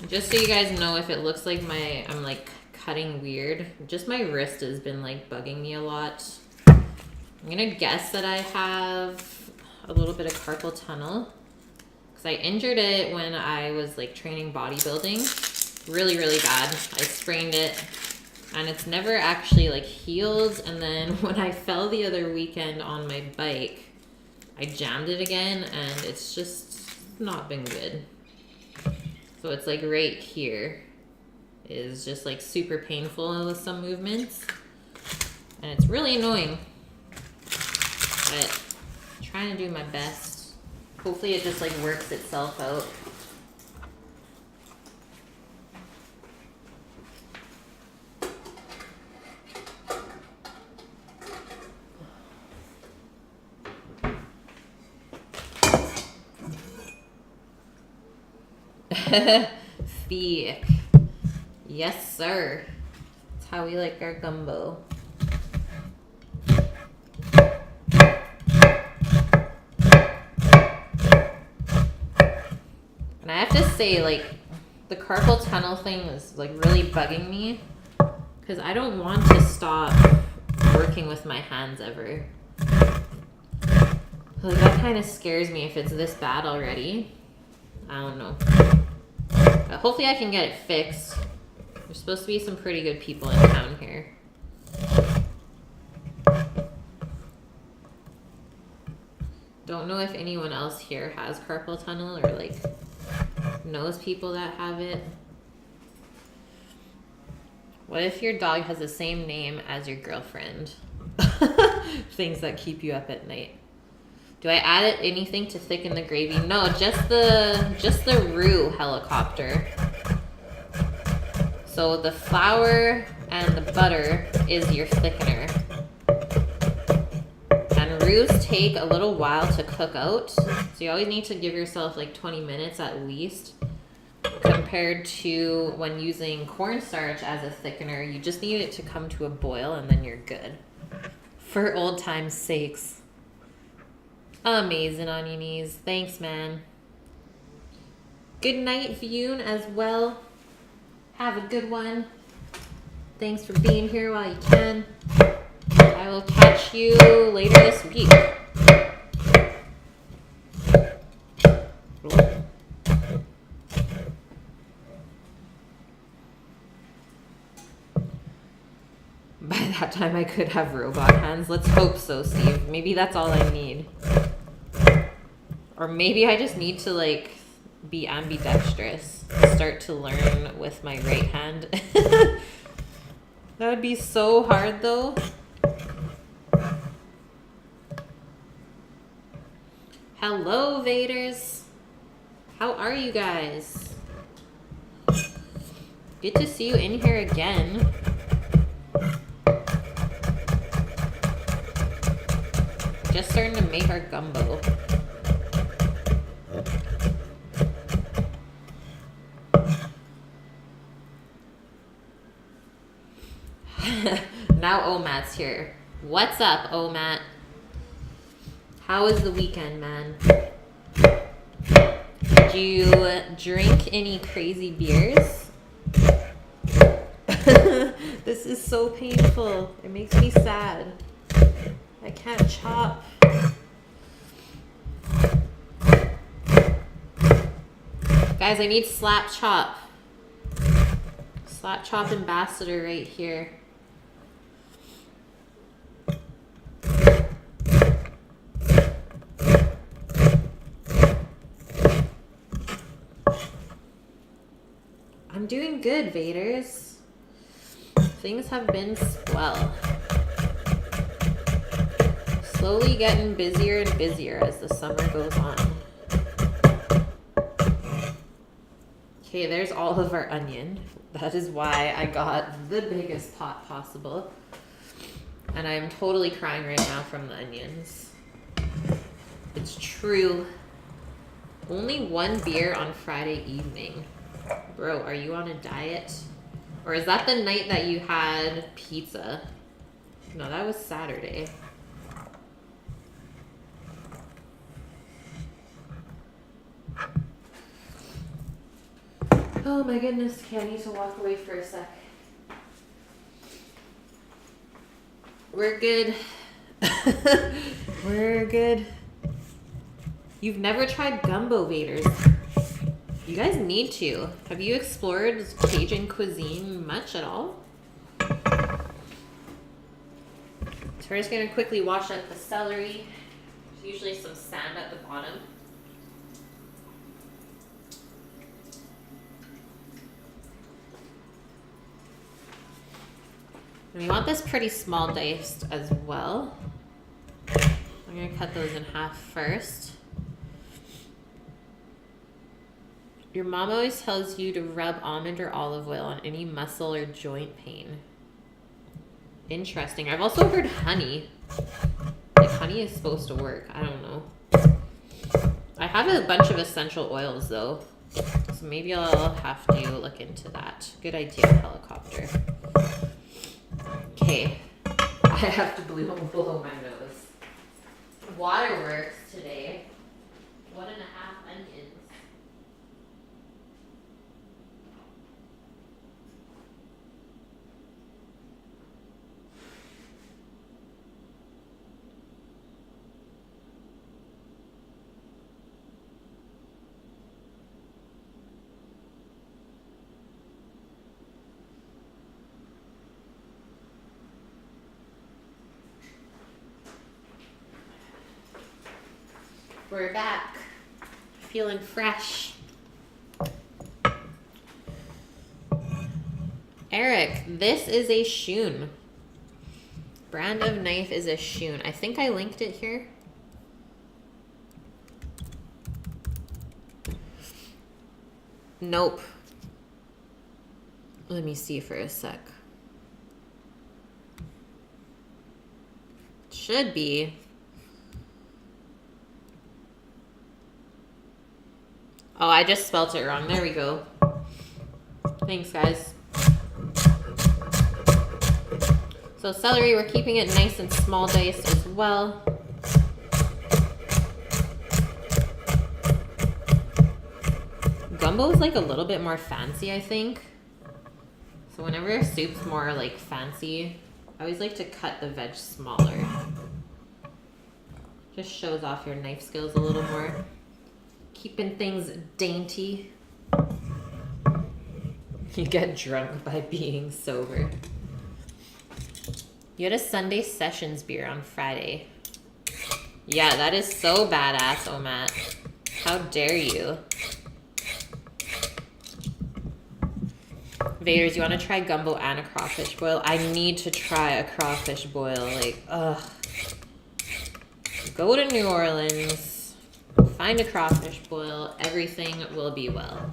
Just so you guys know, if it looks like I'm like cutting weird, just my wrist has been like bugging me a lot. I'm gonna guess that I have a little bit of carpal tunnel because I injured it when I was like training bodybuilding. Really, really bad. I sprained it and it's never actually like healed. And then when I fell the other weekend on my bike, I jammed it again and it's just not been good. So it's like right here is just like super painful with some movements. And it's really annoying. But I'm trying to do my best. Hopefully it just like works itself out. Thick. Yes, sir. That's how we like our gumbo. And I have to say, like, the carpal tunnel thing is like really bugging me because I don't want to stop working with my hands ever. Like, that kind of scares me if it's this bad already. I don't know. But hopefully I can get it fixed. There's supposed to be some pretty good people in town here. Don't know if anyone else here has carpal tunnel or like knows people that have it. What if your dog has the same name as your girlfriend? Things that keep you up at night. Do I add anything to thicken the gravy? No, just the roux helicopter. So the flour and the butter is your thickener. And roux take a little while to cook out. So you always need to give yourself like 20 minutes at least. Compared to when using cornstarch as a thickener, you just need it to come to a boil and then you're good. For old time's sakes. Amazing on your knees. Thanks, man. Good night, Vune, as well. Have a good one. Thanks for being here while you can. I will catch you later this week. By that time, I could have robot hands. Let's hope so, Steve. Maybe that's all I need. Or maybe I just need to, like, be ambidextrous. Start to learn with my right hand. That would be so hard, though. Hello, Vaders. How are you guys? Good to see you in here again. Just starting to make our gumbo. Now Omat's here. What's up, Omat? How was the weekend, man? Did you drink any crazy beers? This is so painful. It makes me sad. I can't chop. Guys, I need slap chop. Slap chop ambassador right here. I'm doing good, Vaders. Things have been swell. Slowly getting busier and busier as the summer goes on. Okay, there's all of our onion. That is why I got the biggest pot possible. And I'm totally crying right now from the onions. It's true. Only one beer on Friday evening. Bro, are you on a diet? Or is that the night that you had pizza? No, that was Saturday. Oh my goodness, okay, I need to walk away for a sec. We're good. We're good. You've never tried gumbo, Vaders. You guys need to. Have you explored Cajun cuisine much at all? So we're just gonna quickly wash up the celery. There's usually some sand at the bottom. And we want this pretty small diced as well. I'm gonna cut those in half first. Your mom always tells you to rub almond or olive oil on any muscle or joint pain. Interesting. I've also heard honey. Like honey is supposed to work. I don't know. I have a bunch of essential oils though. So maybe I'll have to look into that. Good idea, helicopter. Okay. I have to blow my nose. Waterworks today. 1.5 onions. We're back. Feeling fresh. Eric, this is a Shun. Brand of knife is a Shun. I think I linked it here. Nope. Let me see for a sec. Should be. Oh, I just spelt it wrong. There we go. Thanks, guys. So celery, we're keeping it nice and small diced as well. Gumbo is like a little bit more fancy, I think. So whenever a soup's more like fancy, I always like to cut the veg smaller. Just shows off your knife skills a little more. Keeping things dainty. You get drunk by being sober. You had a Sunday Sessions beer on Friday. Yeah, that is so badass, oh Matt. How dare you? Vaders, you want to try gumbo and a crawfish boil? I need to try a crawfish boil. Like, ugh. Go to New Orleans, find a crawfish boil, everything will be well.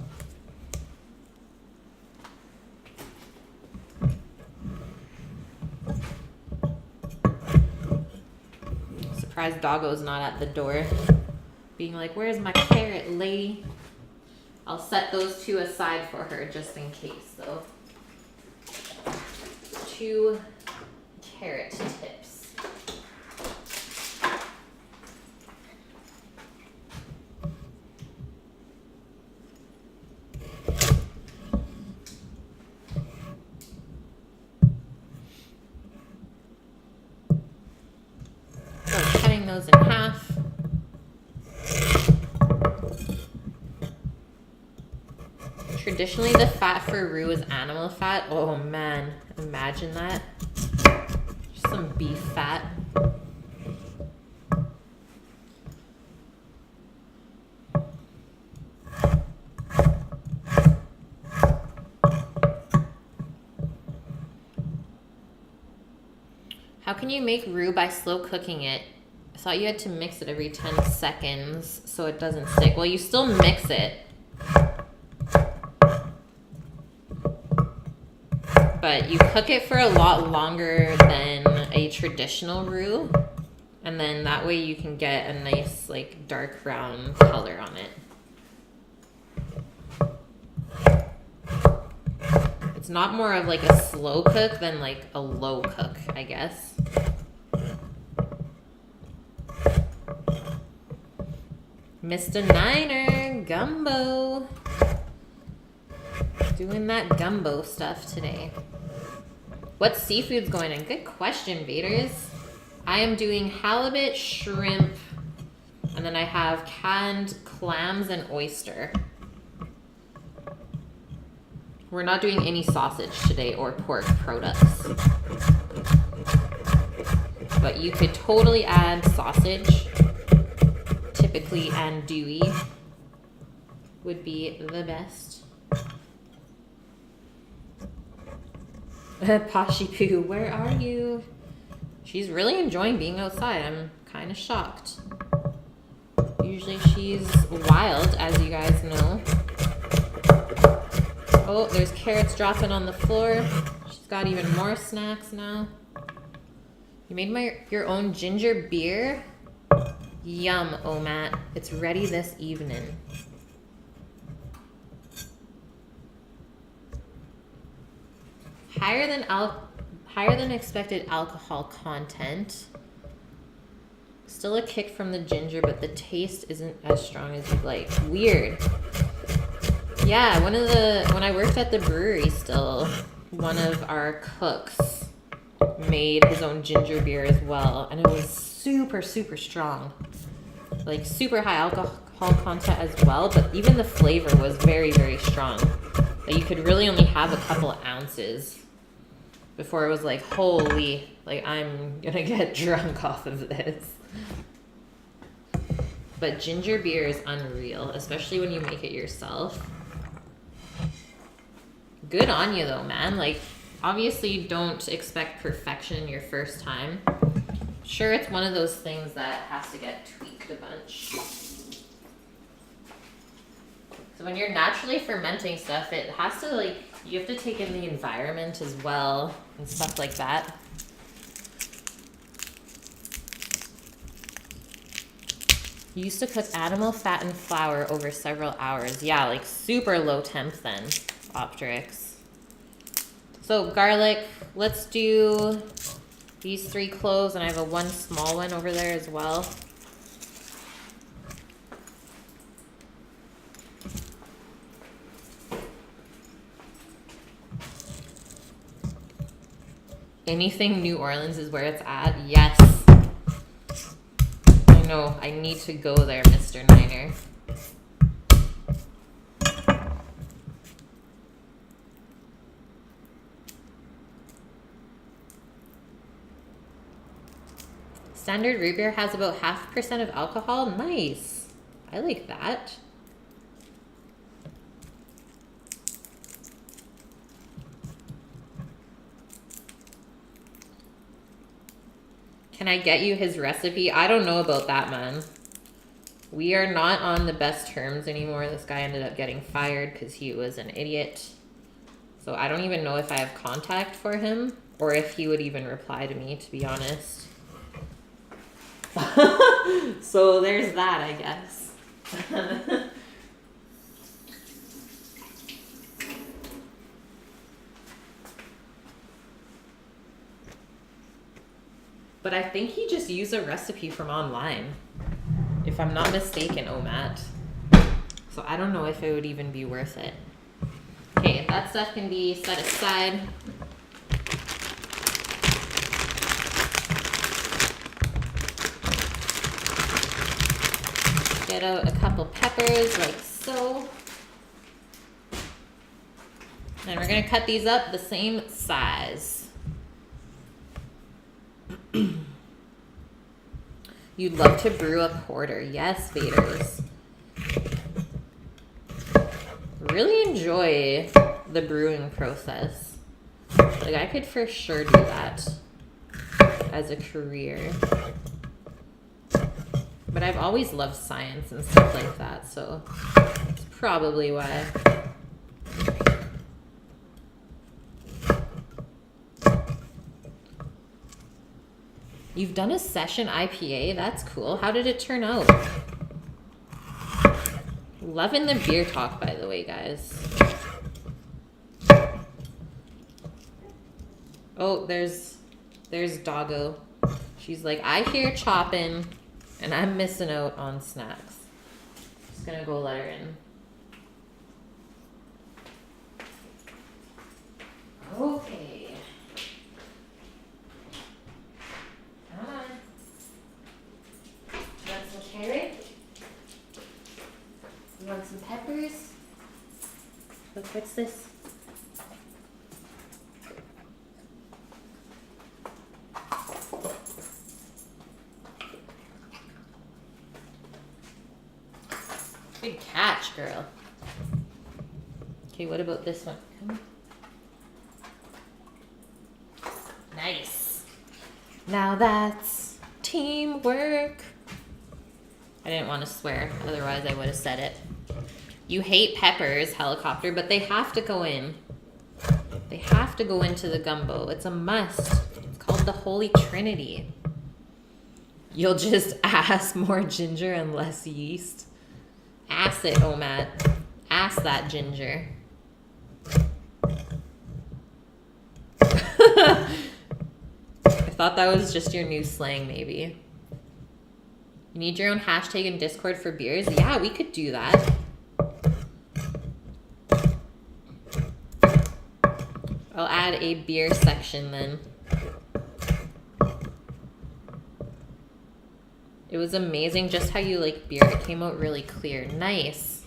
Surprised Doggo's not at the door. Being like, where's my carrot, lady? I'll set those two aside for her just in case, though. 2 carrot tips. So cutting those in half. Traditionally, the fat for roux is animal fat. Oh man, imagine that. Just some beef fat. How can you make roux by slow cooking it? I thought you had to mix it every 10 seconds so it doesn't stick. Well, you still mix it. But you cook it for a lot longer than a traditional roux. And then that way you can get a nice like dark brown color on it. It's not more of like a slow cook than like a low cook, I guess. Mr. Niner, gumbo. Doing that gumbo stuff today. What seafood's going in? Good question, Vaders. I am doing halibut, shrimp, and then I have canned clams and oyster. We're not doing any sausage today or pork products. But you could totally add sausage. Typically andouille would be the best. Pashi Poo, where are you? She's really enjoying being outside. I'm kind of shocked. Usually she's wild, as you guys know. Oh, there's carrots dropping on the floor. She's got even more snacks now. You made your own ginger beer? Yum, Omat. It's ready this evening. Higher than expected alcohol content. Still a kick from the ginger, but the taste isn't as strong as you'd like. Weird. Yeah, when I worked at the brewery still, one of our cooks made his own ginger beer as well, and it was super, super strong. Like super high alcohol content as well, but even the flavor was very, very strong. Like you could really only have a couple of ounces before it was like, holy, like I'm gonna get drunk off of this. But ginger beer is unreal, especially when you make it yourself. Good on you though, man. Like, obviously you don't expect perfection your first time. Sure, it's one of those things that has to get tweaked a bunch. So when you're naturally fermenting stuff, it has to like, you have to take in the environment as well and stuff like that. You used to cook animal fat and flour over several hours. Yeah, like super low temp then, Optrix. So garlic, let's do these 3 cloves, and I have one small one over there as well. Anything New Orleans is where it's at. Yes. I know. I need to go there, Mr. Niner. Standard root beer has about 0.5% of alcohol. Nice. I like that. Can I get you his recipe? I don't know about that, man. We are not on the best terms anymore. This guy ended up getting fired because he was an idiot. So I don't even know if I have contact for him or if he would even reply to me, to be honest. So there's that, I guess. But I think he just used a recipe from online, if I'm not mistaken, Omat. So I don't know if it would even be worth it. Okay, that stuff can be set aside. Get out a couple peppers like so. And we're gonna cut these up the same size. You'd love to brew a porter. Yes, Vaders. Really enjoy the brewing process. Like, I could for sure do that as a career. But I've always loved science and stuff like that, so that's probably why. You've done a session IPA? That's cool. How did it turn out? Loving the beer talk, by the way, guys. Oh, there's Doggo. She's like, I hear chopping, and I'm missing out on snacks. Just gonna go let her in. What's this? Good catch, girl. Okay, what about this one? Come. Nice. Now that's teamwork. I didn't want to swear, otherwise I would have said it. You hate peppers, helicopter, but they have to go in. They have to go into the gumbo. It's a must. It's called the Holy Trinity. You'll just ask more ginger and less yeast. Ass it, Omat. Ass that ginger. I thought that was just your new slang, maybe. You need your own hashtag in Discord for beers? Yeah, we could do that. I'll add a beer section then. It was amazing just how you like beer. It came out really clear. Nice.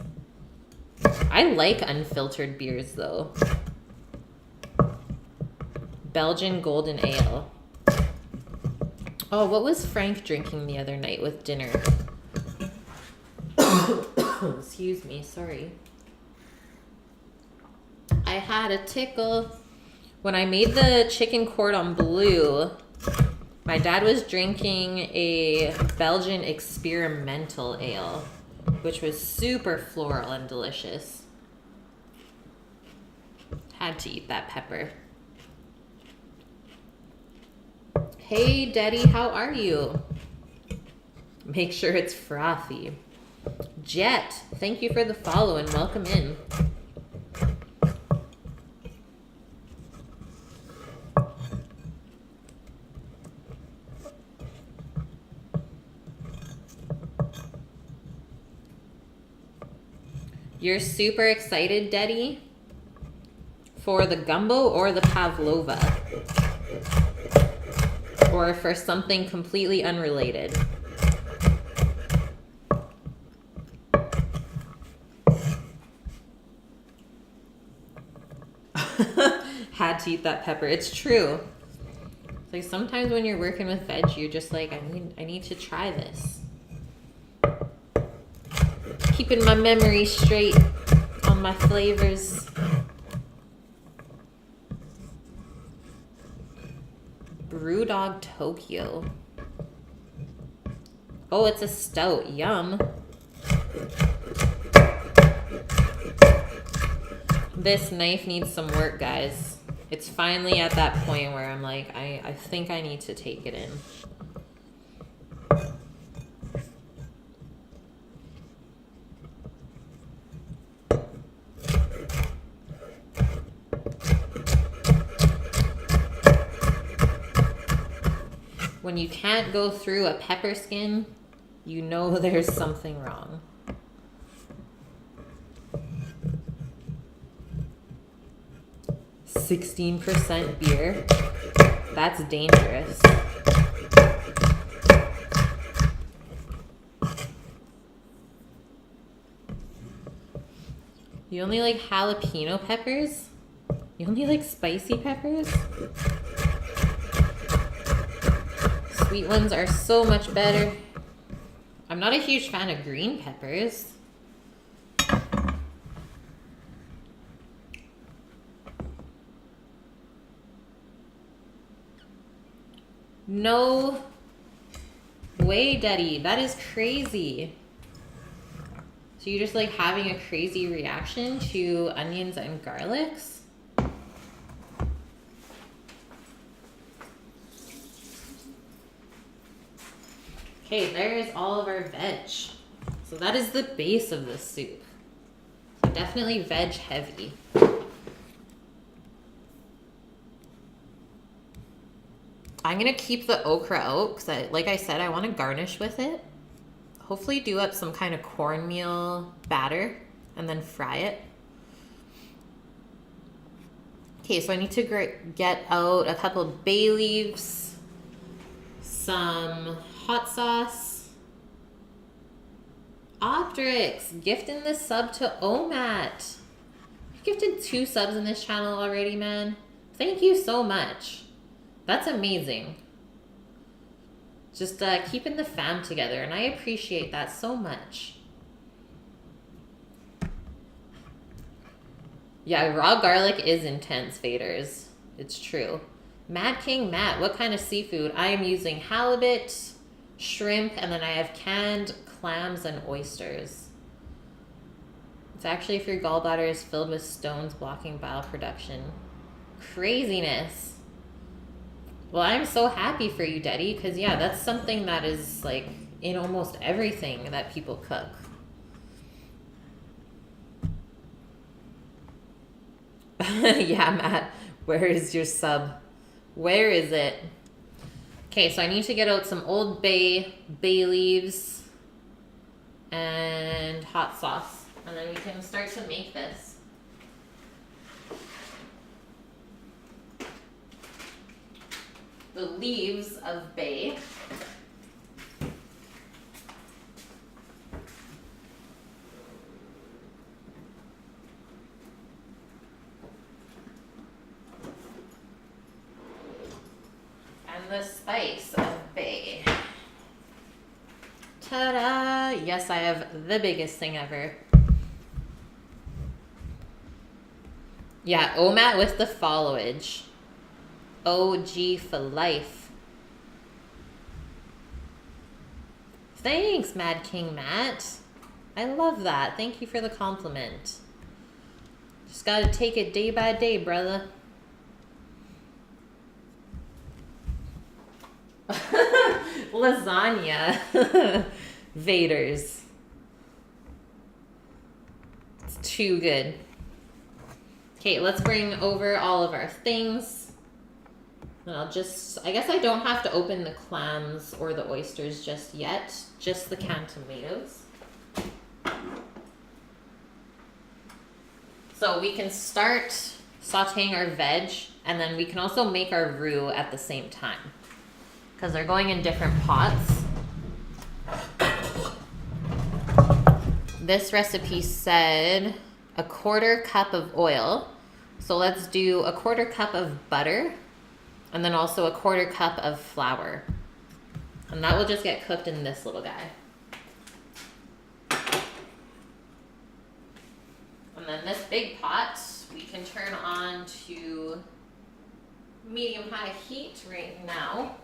I like unfiltered beers though. Belgian Golden Ale. Oh, what was Frank drinking the other night with dinner? Excuse me, sorry. I had a tickle. When I made the chicken cordon bleu, my dad was drinking a Belgian experimental ale, which was super floral and delicious. Had to eat that pepper. Hey, Daddy, how are you? Make sure it's frothy. Jet, thank you for the follow and welcome in. You're super excited, Daddy, for the gumbo or the Pavlova? Or for something completely unrelated? Had to eat that pepper. It's true. It's like sometimes when you're working with veg, you're just like, I need to try this. Keeping my memory straight on my flavors. Brewdog Tokyo. Oh, it's a stout. Yum. This knife needs some work, guys. It's finally at that point where I'm like, I think I need to take it in. When you can't go through a pepper skin, you know there's something wrong. %16 beer. That's dangerous. You only like jalapeno peppers? You only like spicy peppers? Sweet ones are so much better. I'm not a huge fan of green peppers. No way, Daddy. That is crazy. So you're just like having a crazy reaction to onions and garlics? Okay, there is all of our veg. So that is the base of this soup. So definitely veg heavy. I'm gonna keep the okra out because, like I said, I want to garnish with it. Hopefully do up some kind of cornmeal batter and then fry it. Okay, so I need to get out a couple bay leaves, some hot sauce. Optrix, gifting the sub to Omat. You're gifted 2 subs in this channel already, man. Thank you so much. That's amazing. Just keeping the fam together, and I appreciate that so much. Yeah, raw garlic is intense, faders. It's true. Mad King Matt, what kind of seafood? I am using halibut, shrimp, and then I have canned clams and oysters. It's actually if your gallbladder is filled with stones blocking bile production. Craziness. Well, I'm so happy for you, Daddy, because yeah, that's something that is like in almost everything that people cook. Yeah, Matt, where is your sub? Where is it? Okay, so I need to get out some Old Bay leaves and hot sauce, and then we can start to make this. The leaves of bay. And the spice of bay. Ta-da! Yes, I have the biggest thing ever. Yeah, OMAT with the followage. OG for life. Thanks, Mad King Matt. I love that. Thank you for the compliment. Just gotta take it day by day, brother. Lasagna. Vaders. It's too good. Okay, let's bring over all of our things. And I guess I don't have to open the clams or the oysters just yet. Just the canned tomatoes. So we can start sauteing our veg, and then we can also make our roux at the same time, because they're going in different pots. This recipe said a 1/4 cup of oil. So let's do a 1/4 cup of butter, and then also a 1/4 cup of flour. And that will just get cooked in this little guy. And then this big pot, we can turn on to medium-high heat right now.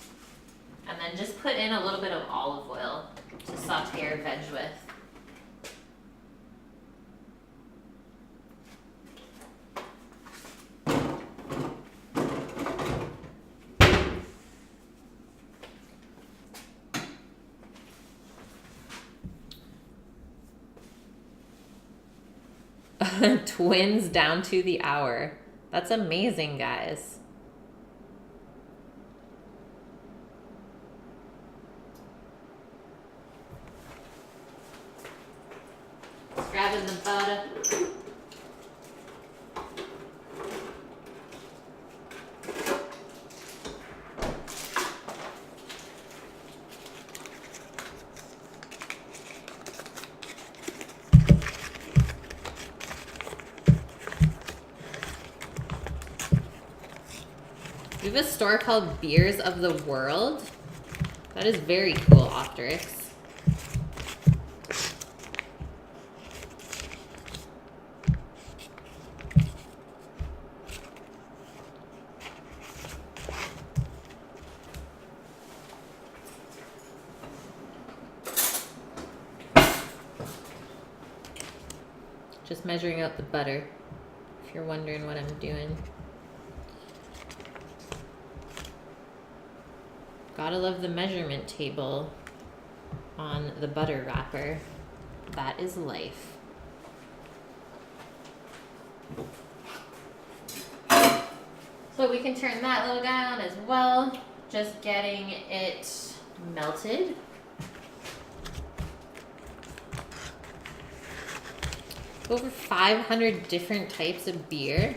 And then just put in a little bit of olive oil to saute our veg with. Twins down to the hour. That's amazing, guys. Just grabbing the butter. We have a store called Beers of the World. That is very cool, Optrix. Just measuring out the butter, if you're wondering what I'm doing. Gotta love the measurement table on the butter wrapper. That is life. So we can turn that little guy on as well. Just getting it melted. Over 500 different types of beer.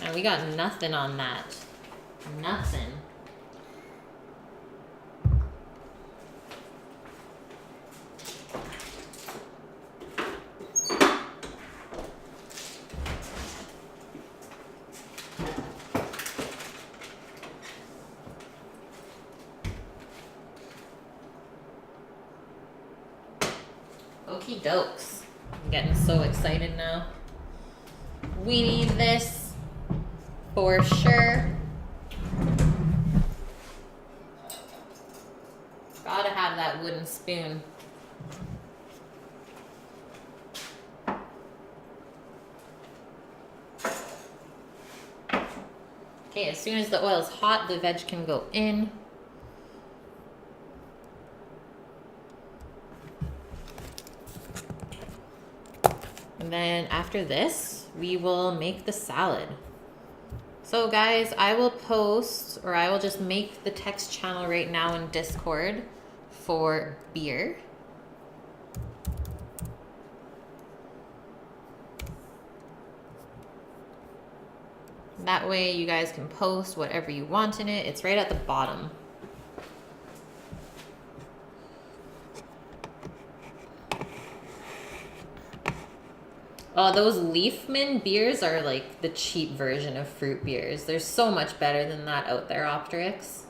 And we got nothing on that. Nothing. Okie dokes. I'm getting so excited now. We need this for sure. Gotta have that wooden spoon. Okay, as soon as the oil's hot, the veg can go in. And then after this, we will make the salad. So guys, I will post, or I will just make the text channel right now in Discord for beer. That way you guys can post whatever you want in it. It's right at the bottom. Oh, those Leafman beers are like the cheap version of fruit beers. There's so much better than that out there, Optrix.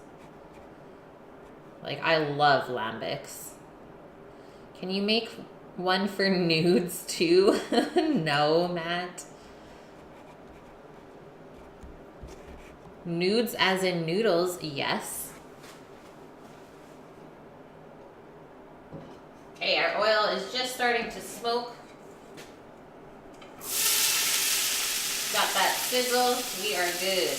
Like, I love lambics. Can you make one for nudes too? No, Matt. Nudes as in noodles, yes. Okay, our oil is just starting to smoke. Got that sizzle, we are good.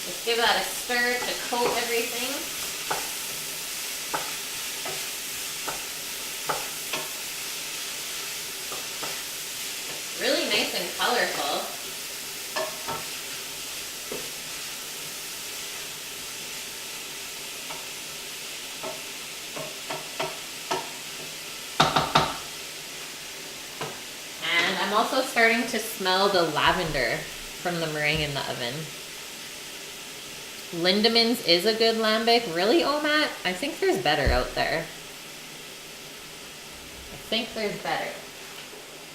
Just give that a stir to coat everything. Really nice and colorful. And I'm also starting to smell the lavender from the meringue in the oven. Lindemann's is a good lambic. Really, Omat? I think there's better out there. I think there's better.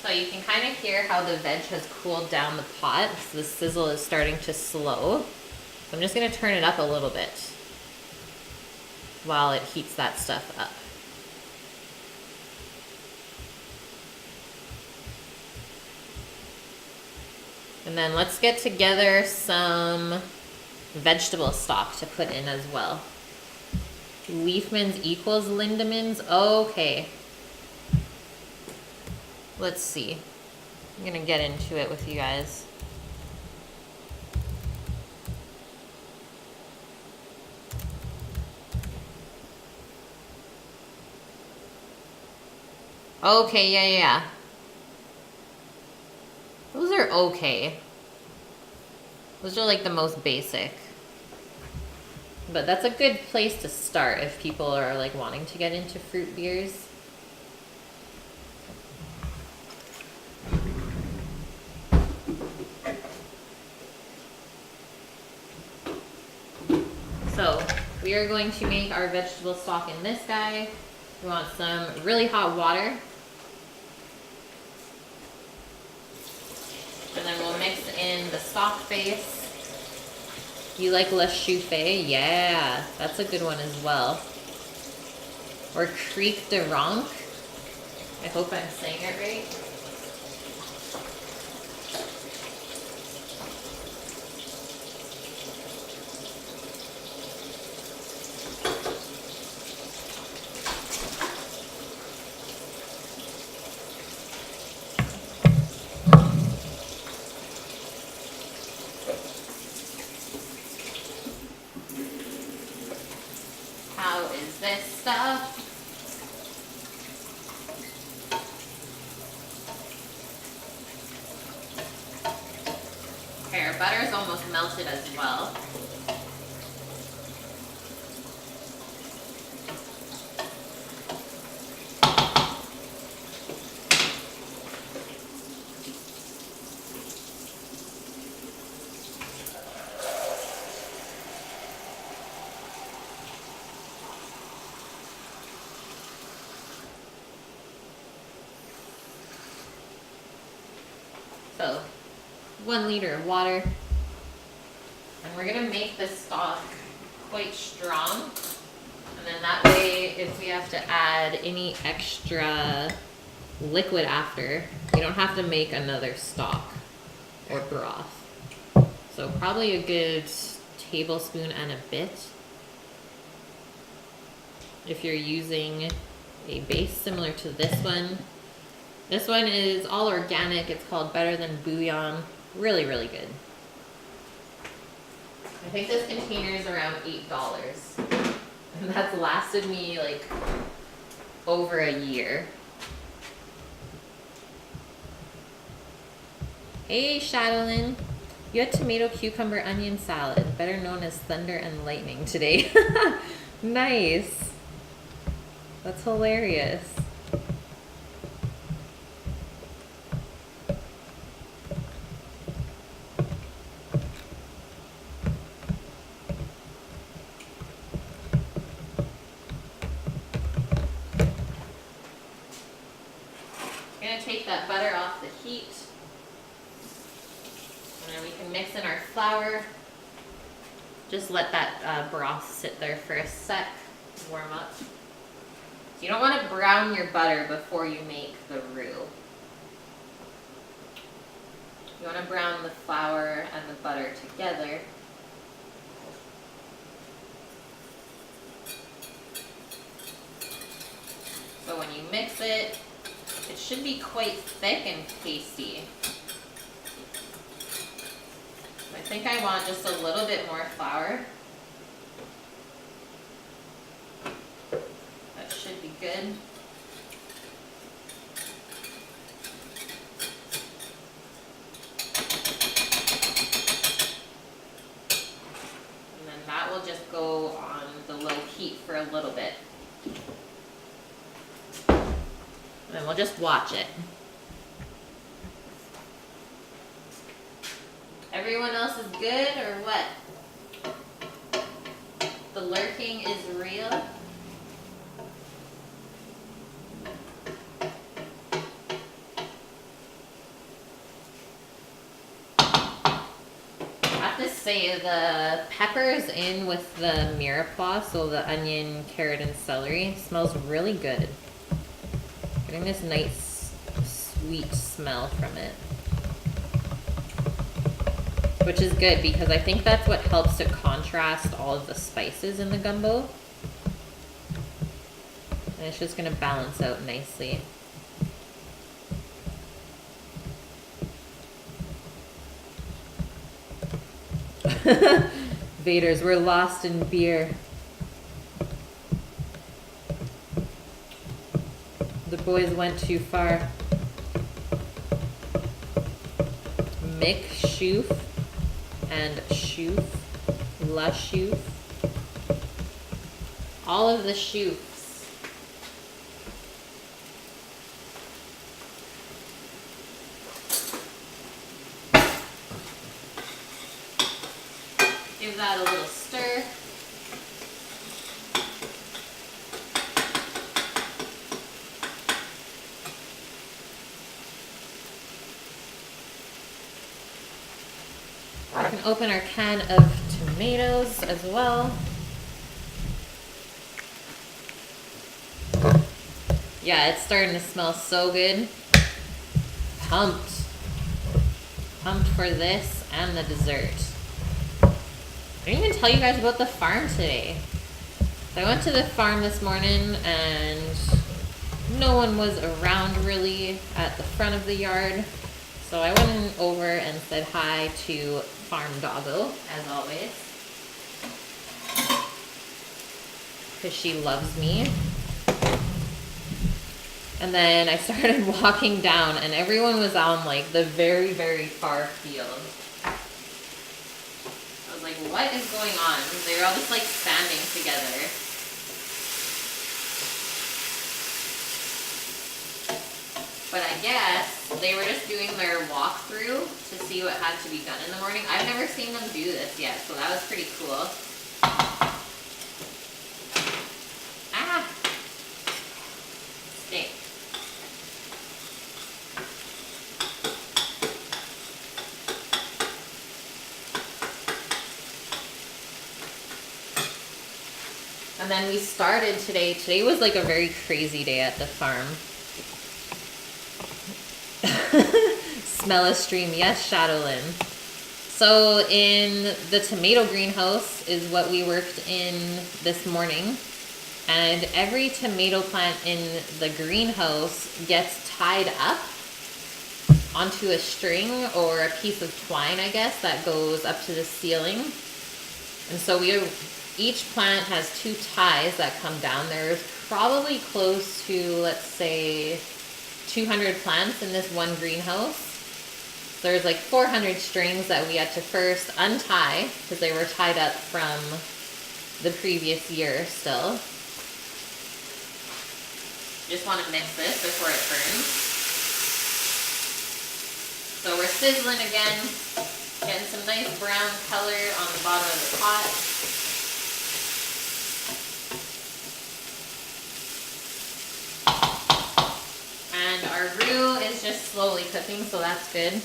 So you can kind of hear how the veg has cooled down the pot. So the sizzle is starting to slow. So I'm just going to turn it up a little bit while it heats that stuff up. And then let's get together some vegetable stock to put in as well. Leafman's equals Lindemann's. Okay. Let's see. I'm gonna get into it with you guys. Okay, yeah. Those are okay. Those are like the most basic. But that's a good place to start if people are like wanting to get into fruit beers. So we are going to make our vegetable stock in this guy. We want some really hot water. And then we'll mix in the stock base. You like Le Chauffé? Yeah, that's a good one as well. Or Crique de Ranc. I hope I'm saying it right. How is this stuff? Okay, our butter is almost melted as well. So So 1 liter of water. And we're gonna make the stock quite strong. And then that way, if we have to add any extra liquid after, you don't have to make another stock or broth. So probably a good tablespoon and a bit. If you're using a base similar to this one. This one is all organic. It's called Better Than Bouillon. Really, really good. I think this container is around $8. And that's lasted me like over a year. Hey, Shadowlyn. You had tomato, cucumber, onion salad, better known as thunder and lightning today. Nice. That's hilarious. I'm gonna take that butter off the heat. And then we can mix in our flour. Just let that broth sit there for a sec, warm up. So you don't want to brown your butter before you make the roux. You want to brown the flour and the butter together. So when you mix it, it should be quite thick and pasty. I think I want just a little bit more flour. That should be good. And then that will just go on the low heat for a little bit. And we'll just watch it. Everyone else is good or what? The lurking is real. I have to say the peppers in with the mirepoix, so the onion, carrot, and celery, smells really good. Getting this nice sweet smell from it. Which is good because I think that's what helps to contrast all of the spices in the gumbo. And it's just gonna balance out nicely. Vaders, we're lost in beer. The boys went too far. Mick Shoof and Shoof, La Shoof. All of the Shoofs. Give that a little stir. We can open our can of tomatoes as well. Yeah, it's starting to smell so good. Pumped. Pumped for this and the dessert. I didn't even tell you guys about the farm today. So I went to the farm this morning and no one was around really at the front of the yard. So I went over and said hi to Farm Doggo, as always. Because she loves me. And then I started walking down and everyone was on like the very, very far field. I was like, what is going on? They were all just like standing together. But I guess they were just doing their walkthrough to see what had to be done in the morning. I've never seen them do this yet, so that was pretty cool. Ah! Steak. And then we started today. Today was like a very crazy day at the farm. Smell a stream. Yes, Shadowlyn. So in the tomato greenhouse is what we worked in this morning. And every tomato plant in the greenhouse gets tied up onto a string or a piece of twine, I guess, that goes up to the ceiling. And so each plant has 2 ties that come down. There's probably close to, let's say, 200 plants in this one greenhouse. So there's like 400 strings that we had to first untie because they were tied up from the previous year still. Just want to mix this before it burns. So we're sizzling again, getting some nice brown color on the bottom of the pot. And our roux is just slowly cooking, so that's good.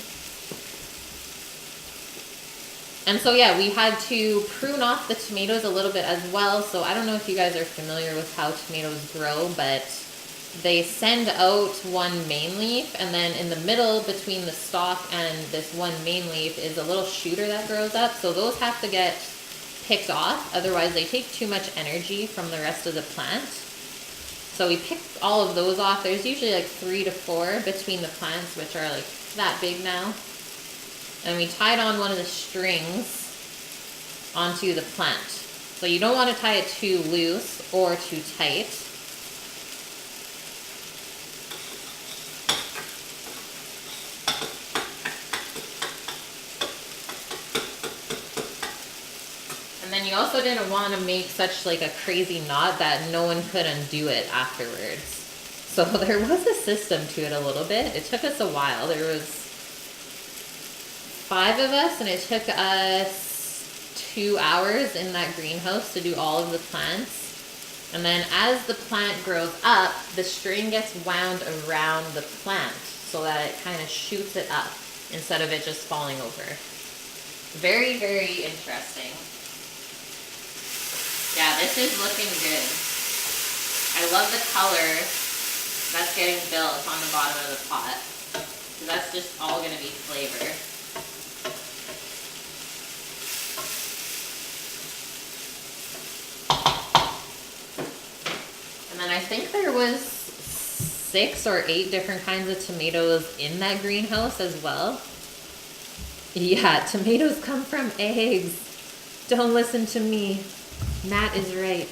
And so yeah, we had to prune off the tomatoes a little bit as well. So I don't know if you guys are familiar with how tomatoes grow, but they send out one main leaf, and then in the middle between the stalk and this one main leaf is a little shooter that grows up. So those have to get picked off, otherwise they take too much energy from the rest of the plant. So we picked all of those off. There's usually like 3 to 4 between the plants, which are like that big now. And we tied on one of the strings onto the plant. So you don't want to tie it too loose or too tight. And then you also didn't want to make such like a crazy knot that no one could undo it afterwards. So there was a system to it a little bit. It took us a while. There was 5 of us, and it took us 2 hours in that greenhouse to do all of the plants. And then as the plant grows up, the string gets wound around the plant so that it kind of shoots it up instead of it just falling over. Very, very interesting. Yeah, this is looking good. I love the color that's getting built on the bottom of the pot. So that's just all going to be flavor. And then I think there was 6 or 8 different kinds of tomatoes in that greenhouse as well. Yeah, tomatoes come from eggs. Don't listen to me. Matt is right.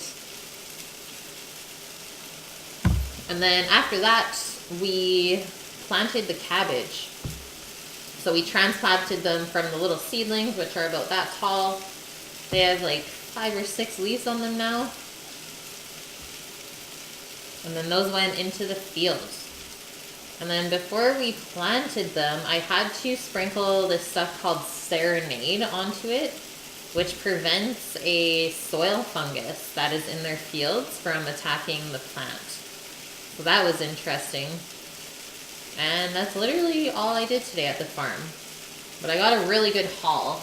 And then after that, we planted the cabbage. So we transplanted them from the little seedlings, which are about that tall. They have like 5 or 6 leaves on them now. And then those went into the field. And then before we planted them, I had to sprinkle this stuff called Serenade onto it, which prevents a soil fungus that is in their fields from attacking the plant. So that was interesting. And that's literally all I did today at the farm. But I got a really good haul.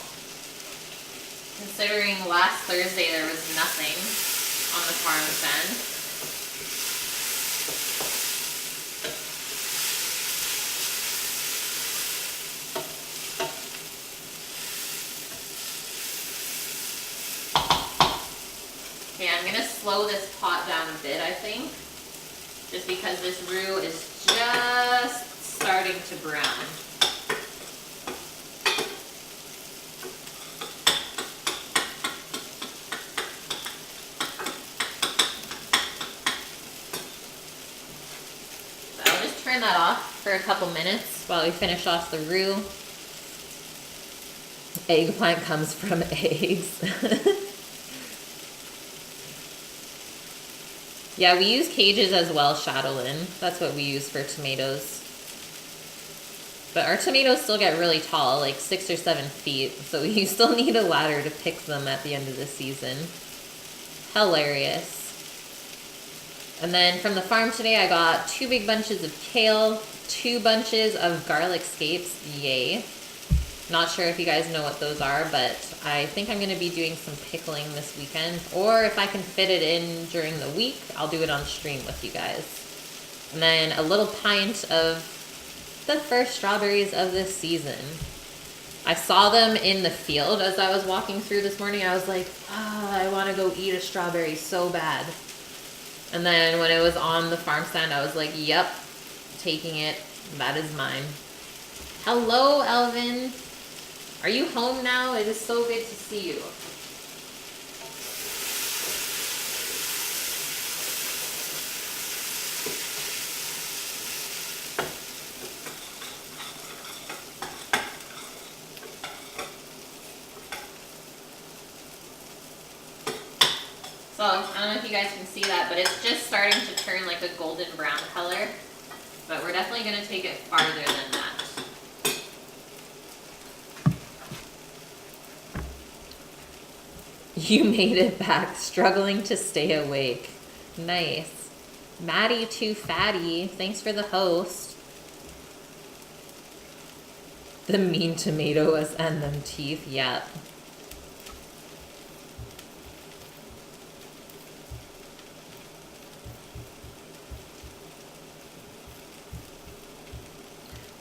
Considering last Thursday there was nothing on the farm stand. Okay, I'm going to slow this pot down a bit, I think, just because this roux is just starting to brown. So I'll just turn that off for a couple minutes while we finish off the roux. Eggplant comes from eggs. Yeah, we use cages as well, Shadowlyn. That's what we use for tomatoes. But our tomatoes still get really tall, like 6 or 7 feet. So you still need a ladder to pick them at the end of the season. Hilarious. And then from the farm today, I got 2 big bunches of kale, 2 bunches of garlic scapes, yay. Not sure if you guys know what those are, but I think I'm going to be doing some pickling this weekend. Or if I can fit it in during the week, I'll do it on stream with you guys. And then a little pint of the first strawberries of this season. I saw them in the field as I was walking through this morning. I was like, I want to go eat a strawberry so bad. And then when it was on the farm stand, I was like, yep, taking it. That is mine. Hello, Elvin. Are you home now? It is so good to see you. So, I don't know if you guys can see that, but it's just starting to turn like a golden brown color. But we're definitely going to take it farther than that. You made it back, struggling to stay awake. Nice. Maddie Too Fatty, thanks for the host. The mean tomatoes and them teeth, yep.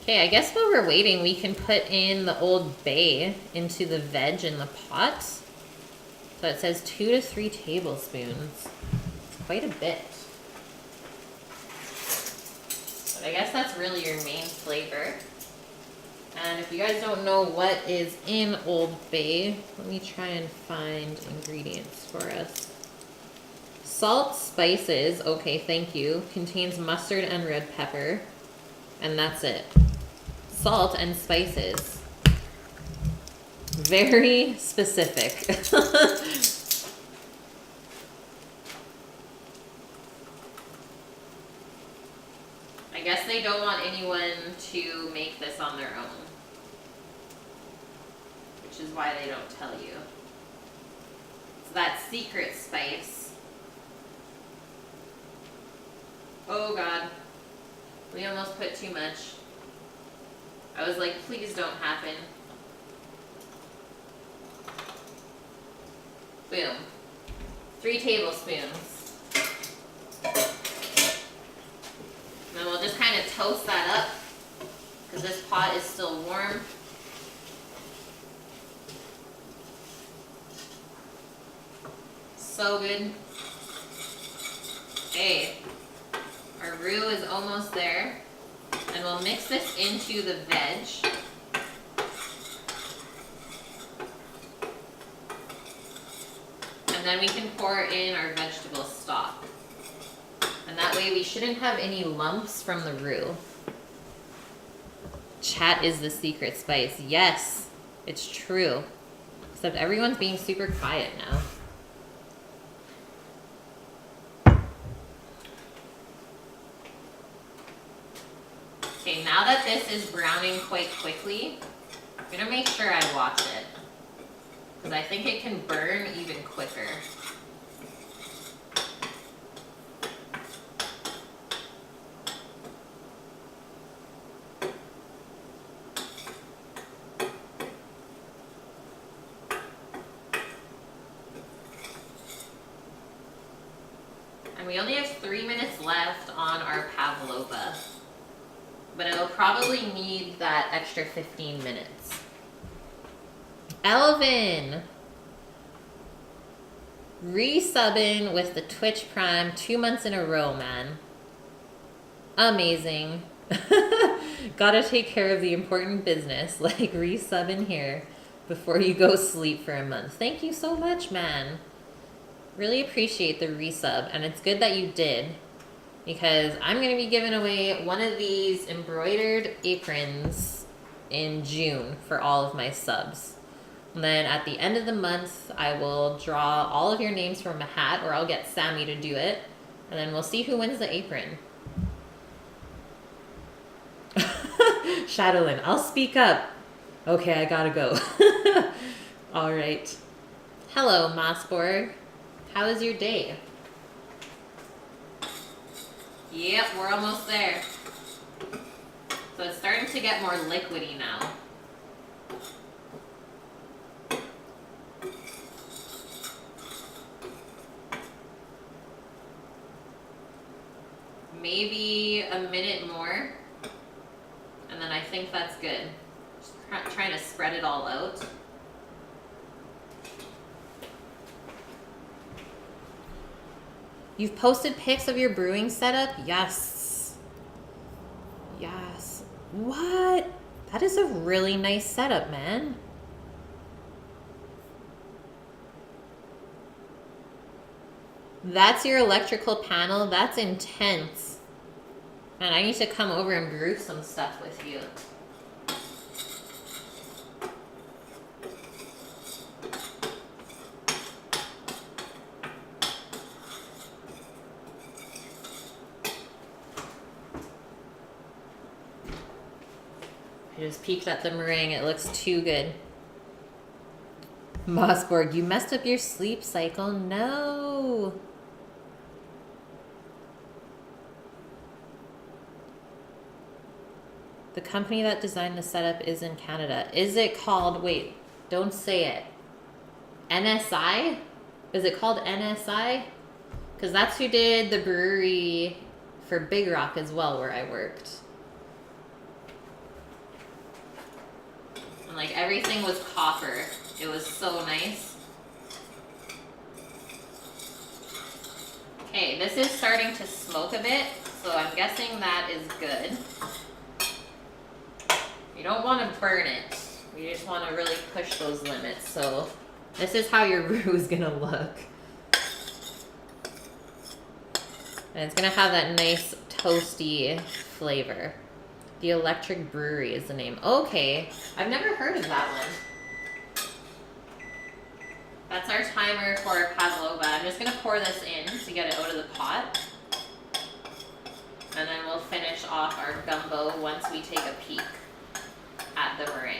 Okay, I guess while we're waiting, we can put in the Old Bay into the veg in the pot. So it says 2 to 3 tablespoons. It's quite a bit. But I guess that's really your main flavor. And if you guys don't know what is in Old Bay, let me try and find ingredients for us. Salt, spices, okay, thank you. Contains mustard and red pepper. And that's it. Salt and spices. Very specific. I guess they don't want anyone to make this on their own. Which is why they don't tell you. It's that secret spice. Oh God. We almost put too much. I was like, please don't happen. Boom. 3 tablespoons. And we'll just kind of toast that up because this pot is still warm. So good. Hey, our roux is almost there. And we'll mix this into the veg. And then we can pour in our vegetable stock. And that way we shouldn't have any lumps from the roux. Chat is the secret spice. Yes, it's true. Except everyone's being super quiet now. Okay, now that this is browning quite quickly, I'm gonna make sure I watch it. Because I think it can burn even quicker. And we only have 3 minutes left on our Pavlova. But it'll probably need that extra 15 minutes. Elvin! Resubbing with the Twitch Prime 2 months in a row, man. Amazing. Gotta take care of the important business, like resubbing here before you go sleep for a month. Thank you so much, man. Really appreciate the resub, and it's good that you did. Because I'm going to be giving away one of these embroidered aprons in June for all of my subs. And then at the end of the month, I will draw all of your names from a hat, or I'll get Sammy to do it. And then we'll see who wins the apron. Shadowlyn, I'll speak up. Okay, I gotta go. All right. Hello, Mossborg. How is your day? Yep, we're almost there. So it's starting to get more liquidy now. maybe a minute more, and then I think that's good. Just trying to spread it all out. You've posted pics of your brewing setup? Yes. Yes. What? That is a really nice setup, man. That's your electrical panel? That's intense. Man, I need to come over and brew some stuff with you. I just peeked at the meringue. It looks too good. Mossborg, you messed up your sleep cycle. No. The company that designed the setup is in Canada. Is it called, wait, don't say it. NSI? Is it called NSI? Because that's who did the brewery for Big Rock as well, where I worked. And like everything was copper. It was so nice. Okay, this is starting to smoke a bit, so I'm guessing that is good. You don't want to burn it. You just want to really push those limits. So this is how your brew is going to look. And it's going to have that nice toasty flavor. The Electric Brewery is the name. Okay, I've never heard of that one. That's our timer for Pavlova. I'm just going to pour this in to get it out of the pot. And then we'll finish off our gumbo once we take a peek at the meringue.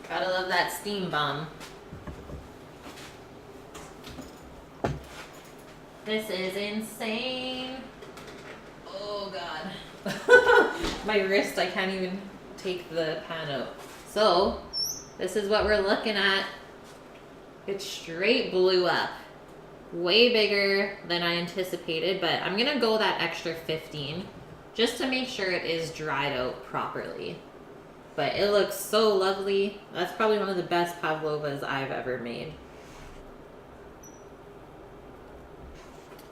Gotta love that steam bomb. This is insane. Oh God. My wrist, I can't even take the pan out. So, this is what we're looking at. It straight blew up. Way bigger than I anticipated, but I'm gonna go that extra 15 just to make sure it is dried out properly. But it looks so lovely. That's probably one of the best Pavlovas I've ever made.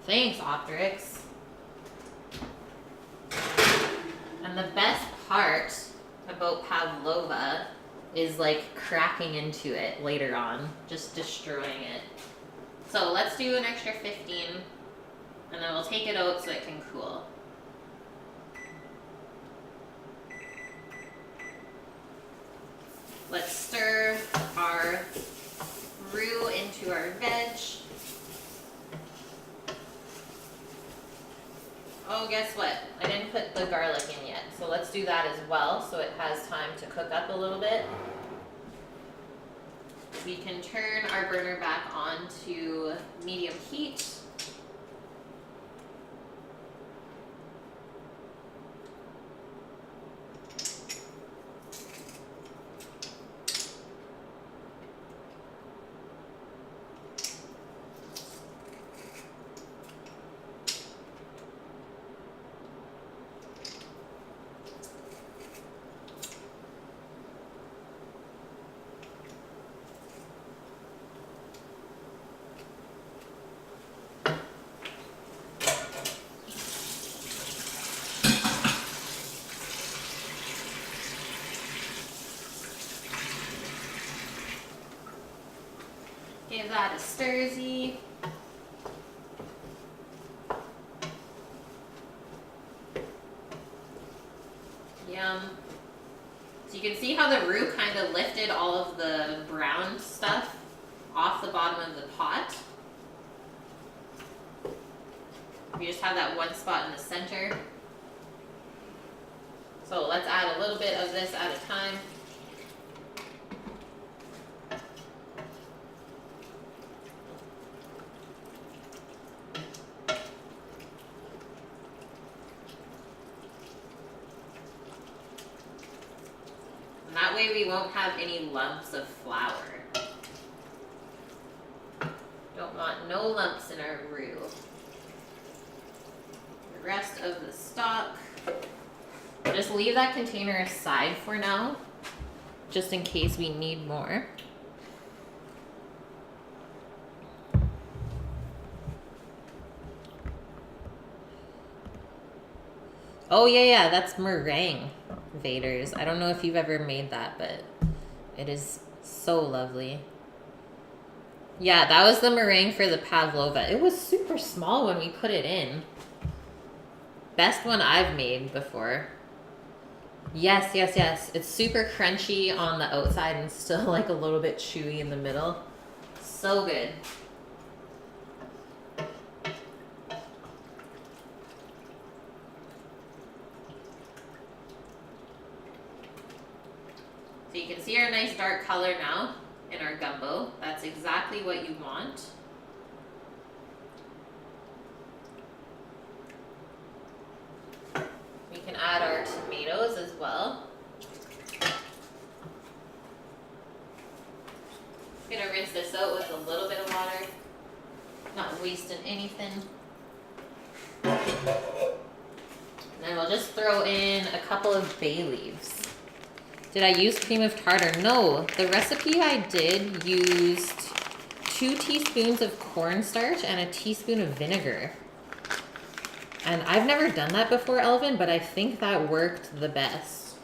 Thanks, Optrix. And the best part about Pavlova is like cracking into it later on, just destroying it. So let's do an extra 15 and then we'll take it out so it can cool. Let's stir our roux into our veg. Oh, guess what? I didn't put the garlic in yet, so let's do that as well so it has time to cook up a little bit. We can turn our burner back on to medium heat. Give that a stir-zy. Yum. So you can see how the roux kind of lifted all of the brown stuff off the bottom of the pot. You just have that one spot in the center. So let's add a little bit of this at a time. way we won't have any lumps of flour. Don't want no lumps in our roux. The rest of the stock, just leave that container aside for now, just in case we need more. Oh yeah, that's meringue Vaders. I don't know if you've ever made that, but it is so lovely. Yeah, that was the meringue for the Pavlova. It was super small when we put it in. Best one I've made before. Yes. It's super crunchy on the outside and still like a little bit chewy in the middle. So good. So you can see our nice dark color now in our gumbo. That's exactly what you want. We can add our tomatoes as well. I'm gonna rinse this out with a little bit of water, not wasting anything. And then we'll just throw in a couple of bay leaves. Did I use cream of tartar? No, the recipe I did used 2 teaspoons of cornstarch and a teaspoon of vinegar. And I've never done that before, Elvin, but I think that worked the best.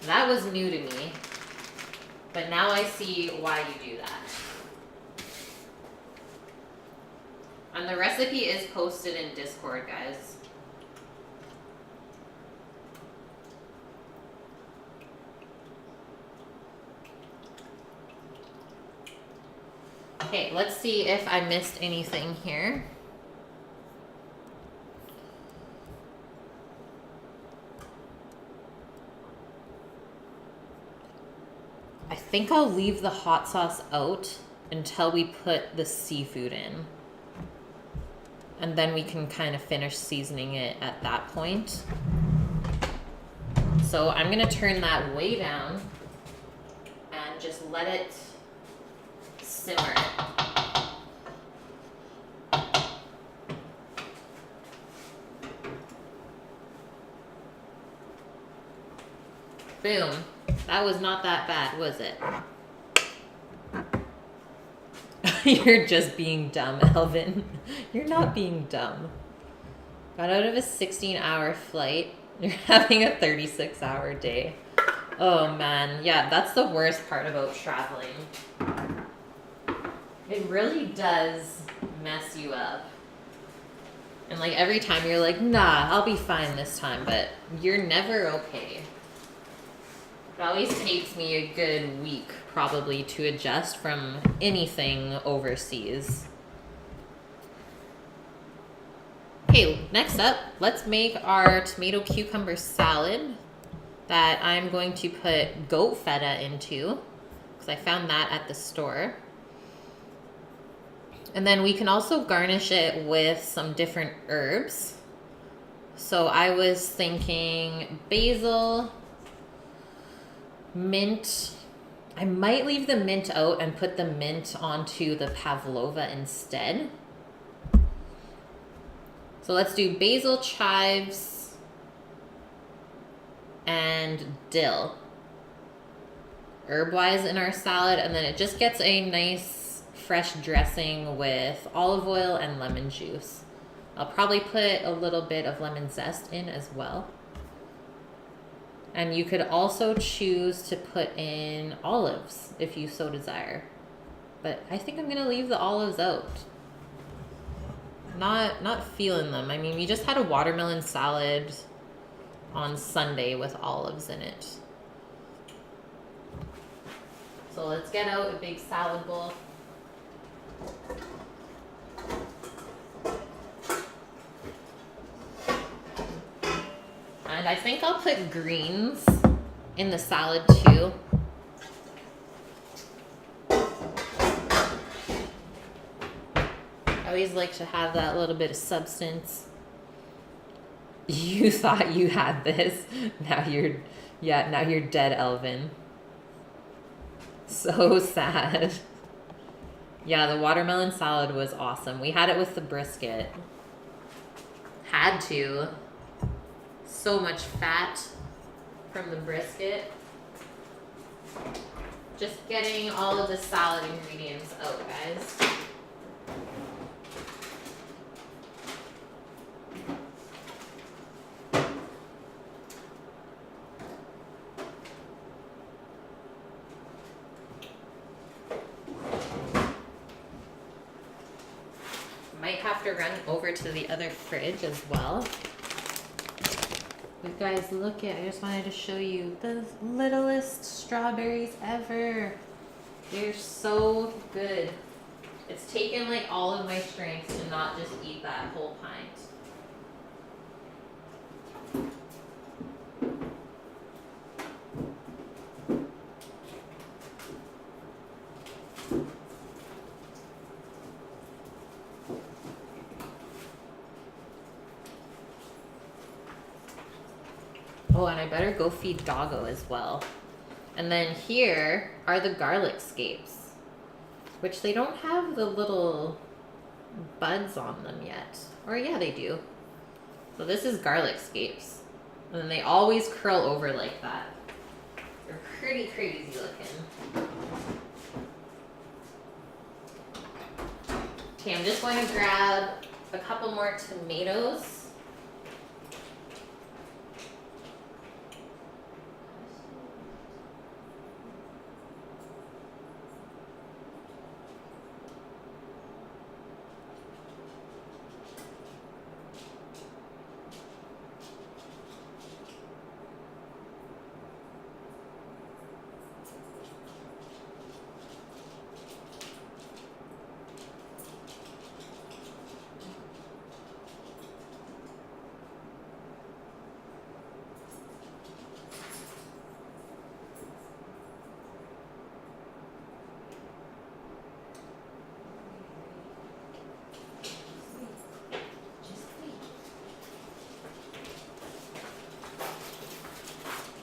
That was new to me, but now I see why you do that. And the recipe is posted in Discord, guys. Okay, let's see if I missed anything here. I think I'll leave the hot sauce out until we put the seafood in. And then we can kind of finish seasoning it at that point. So I'm gonna turn that way down and just let it simmer. Boom. That was not that bad, was it? You're just being dumb, Elvin. You're not being dumb. Got out of a 16-hour flight. You're having a 36-hour day. Oh man, yeah, that's the worst part about traveling. It really does mess you up. And like every time you're like, nah, I'll be fine this time, but you're never okay. It always takes me a good week probably to adjust from anything overseas. Okay, next up, let's make our tomato cucumber salad that I'm going to put goat feta into because I found that at the store. And then we can also garnish it with some different herbs. So I was thinking basil, mint. I might leave the mint out and put the mint onto the Pavlova instead. So let's do basil, chives, and dill herb-wise in our salad, and then it just gets a nice fresh dressing with olive oil and lemon juice. I'll probably put a little bit of lemon zest in as well. And you could also choose to put in olives if you so desire. But I think I'm gonna leave the olives out. Not feeling them. I mean, we just had a watermelon salad on Sunday with olives in it. So let's get out a big salad bowl. And I think I'll put greens in the salad too. I always like to have that little bit of substance. You thought you had this. Now you're Yeah, now you're dead, Elvin. So sad. Yeah, the watermelon salad was awesome. We had it with the brisket. Had to. So much fat from the brisket. Just getting all of the salad ingredients out, guys. Might have to run over to the other fridge as well. You guys, look at, I just wanted to show you the littlest strawberries ever. They're so good. It's taken like all of my strength to not just eat that whole pint. Oh, and I better go feed Doggo as well. And then here are the garlic scapes, which they don't have the little buds on them yet. Or yeah, they do. So this is garlic scapes. And then they always curl over like that. They're pretty crazy looking. Okay, I'm just going to grab a couple more tomatoes.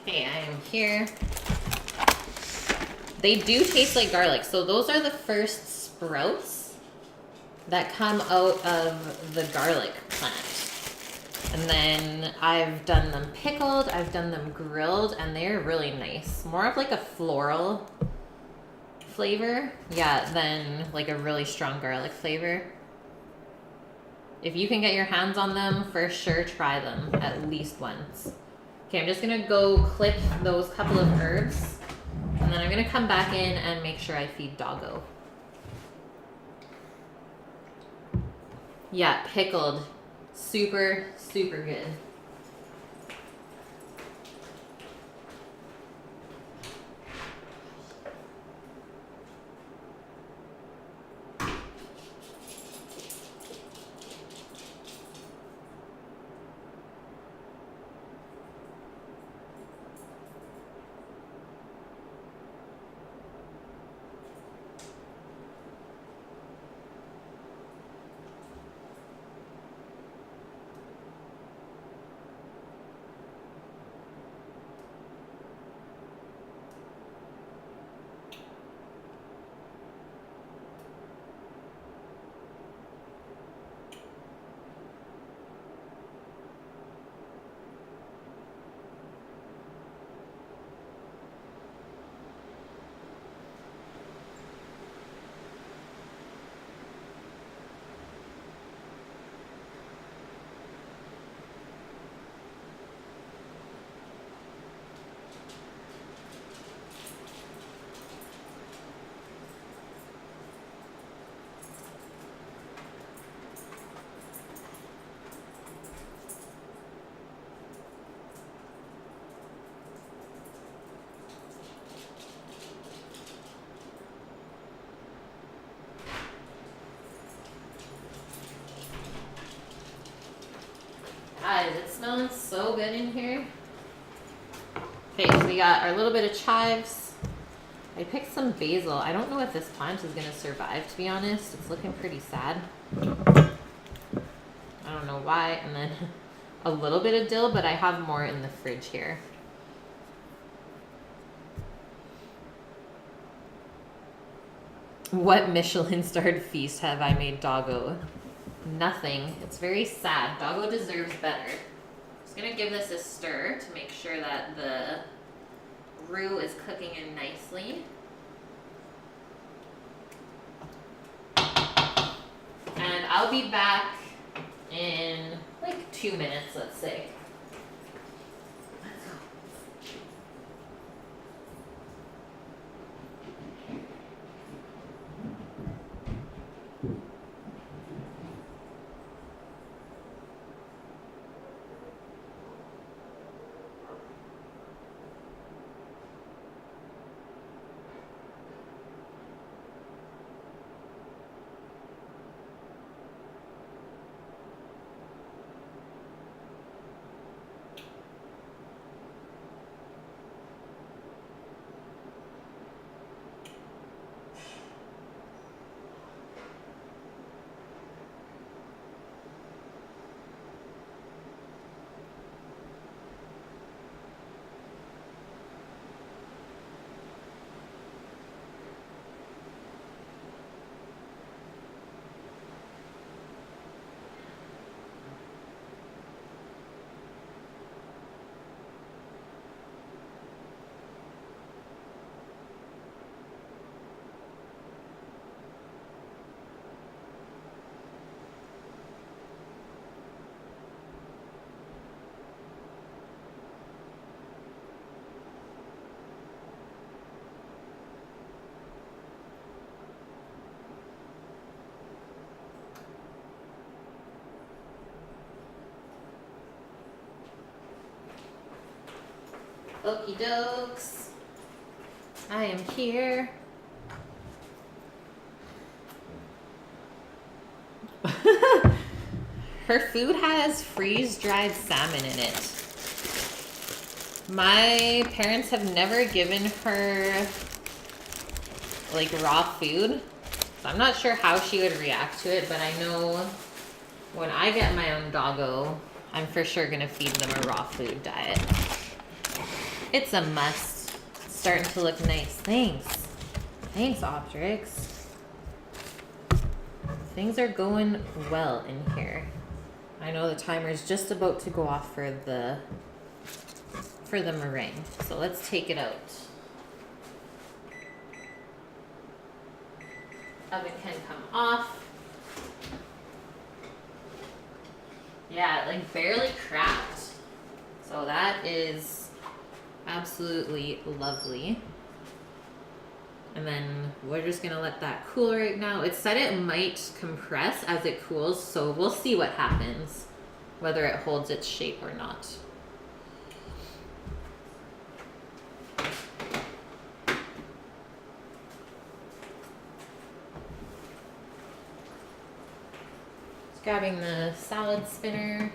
Okay, I am here. They do taste like garlic. So those are the first sprouts that come out of the garlic plant. And then I've done them pickled, I've done them grilled, and they're really nice. More of like a floral flavor, yeah, than like a really strong garlic flavor. If you can get your hands on them, for sure try them at least once. Okay, I'm just gonna go clip those couple of herbs, and then I'm gonna come back in and make sure I feed Doggo. Yeah, pickled. Super, super good. Guys, it smells so good in here. Okay, so we got our little bit of chives. I picked some basil. I don't know if this plant is gonna survive, to be honest. It's looking pretty sad. I don't know why. And then a little bit of dill, but I have more in the fridge here. What Michelin-starred feast have I made Doggo? Nothing. It's very sad. Doggo deserves better. Just gonna give this a stir to make sure that the roux is cooking in nicely. And I'll be back in like 2 minutes, let's say. Okie dokes. I am here. Her food has freeze-dried salmon in it. My parents have never given her like raw food, so I'm not sure how she would react to it, but I know when I get my own doggo, I'm for sure gonna feed them a raw food diet. It's a must. It's starting to look nice. Thanks. Thanks, Optrix. Things are going well in here. I know the timer's just about to go off for the meringue. So let's take it out. Oven can come off. Yeah, it like barely cracked. So that is absolutely lovely. And then we're just gonna let that cool right now. It said it might compress as it cools, so we'll see what happens, whether it holds its shape or not. Just grabbing the salad spinner.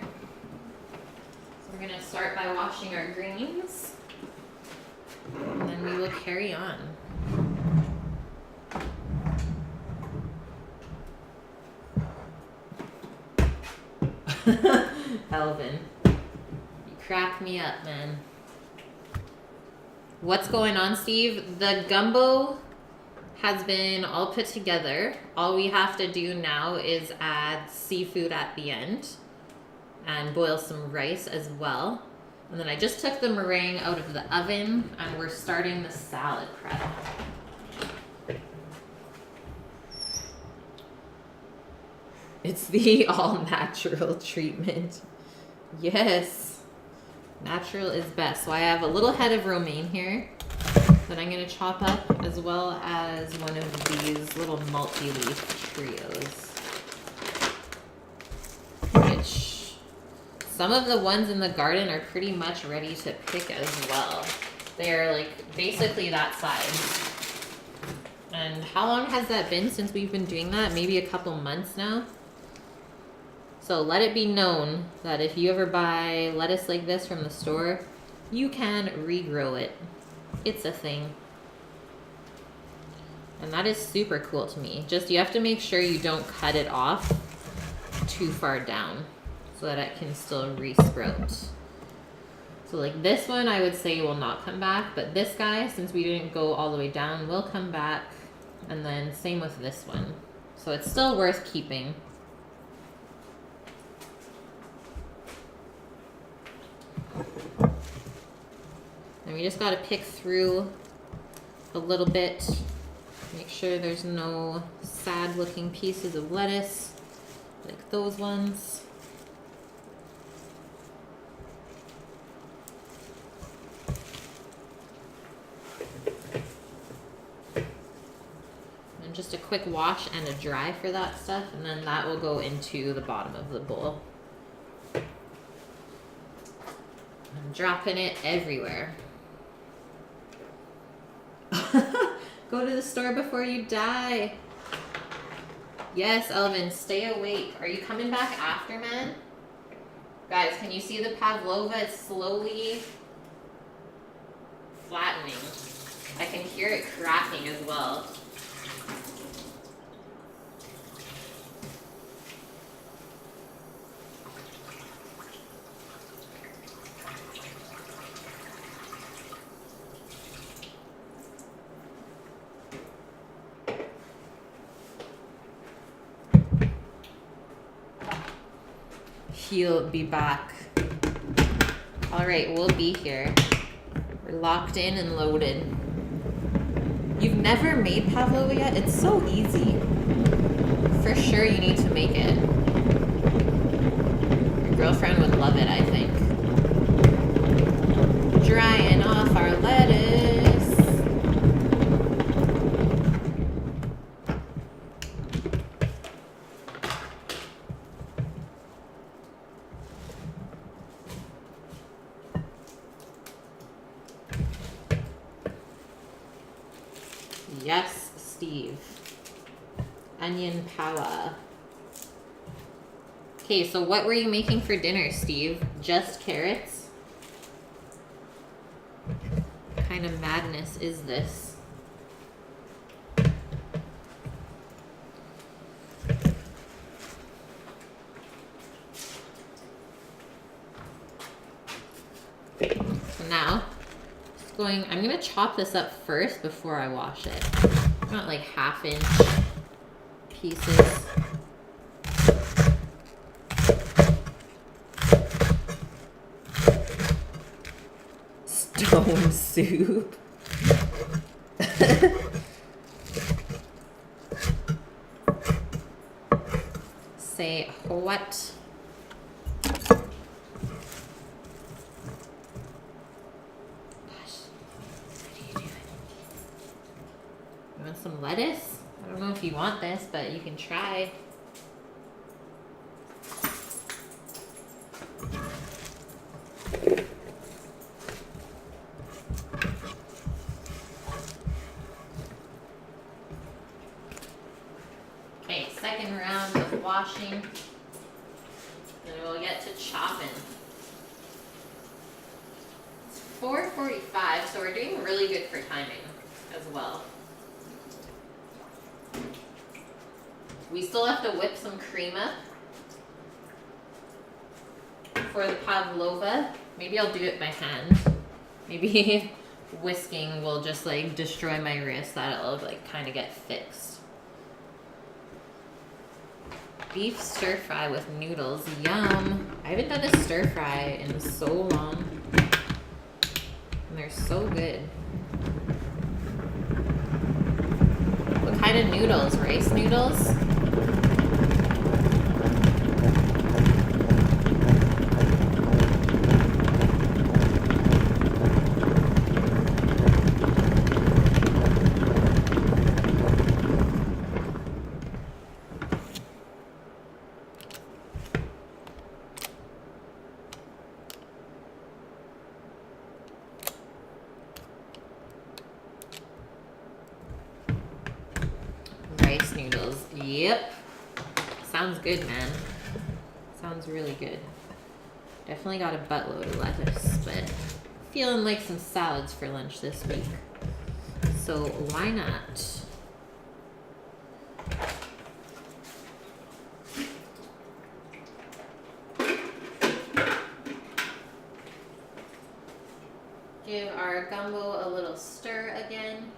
So we're gonna start by washing our greens, and then we will carry on. Elvin, you crack me up, man. What's going on, Steve? The gumbo has been all put together. All we have to do now is add seafood at the end and boil some rice as well. And then I just took the meringue out of the oven and we're starting the salad prep. It's the all-natural treatment. Yes. Natural is best. So I have a little head of romaine here that I'm going to chop up, as well as one of these little multi-leaf trios. Which some of the ones in the garden are pretty much ready to pick as well. They're like basically that size. And how long has that been since we've been doing that? Maybe a couple months now. So let it be known that if you ever buy lettuce like this from the store, you can regrow it. It's a thing. And that is super cool to me. Just you have to make sure you don't cut it off too far down so that it can still re-sprout. So like this one I would say will not come back, but this guy, since we didn't go all the way down, will come back. And then same with this one. So it's still worth keeping. And we just gotta pick through a little bit. Make sure there's no sad looking pieces of lettuce like those ones. And just a quick wash and a dry for that stuff, and then that will go into the bottom of the bowl. I'm dropping it everywhere. Go to the store before you die. Yes, Elvin, stay awake. Are you coming back after, man? Guys, can you see the Pavlova? It's slowly flattening. I can hear it cracking as well. He'll be back. All right, we'll be here. We're locked in and loaded. You've never made Pavlova yet? It's so easy. For sure you need to make it. Your girlfriend would love it, I think. Drying off our lettuce. Yes, Steve. Onion power. Okay, so what were you making for dinner, Steve? Just carrots? What kind of madness is this? So now, I'm gonna chop this up first before I wash it. Not like 1/2 inch pieces. Stone soup. Say what? Some lettuce? I don't know if you want this, but you can try. Okay, second round of washing. Then we'll get to chopping. It's 4:45, so we're doing really good for timing as well. We still have to whip some cream up for the Pavlova. Maybe I'll do it by hand. Maybe whisking will just like destroy my wrist. That'll like kind of get fixed. Beef stir fry with noodles. Yum. I haven't done a stir fry in so long. And they're so good. What kind of noodles? Rice noodles? Noodles. Yep. Sounds good, man. Sounds really good. Definitely got a buttload of lettuce, but feeling like some salads for lunch this week. So why not? Give our gumbo a little stir again.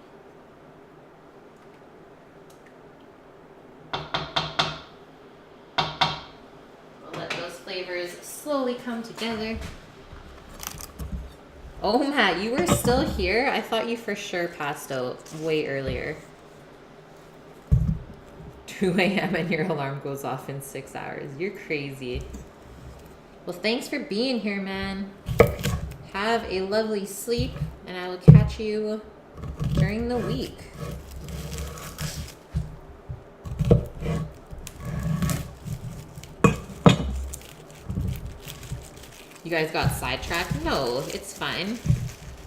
slowly come together. Oh, Matt, you were still here? I thought you for sure passed out way earlier. 2 a.m. and your alarm goes off in 6 hours. You're crazy. Well, thanks for being here, man. Have a lovely sleep, and I will catch you during the week. You guys got sidetracked? No, it's fine.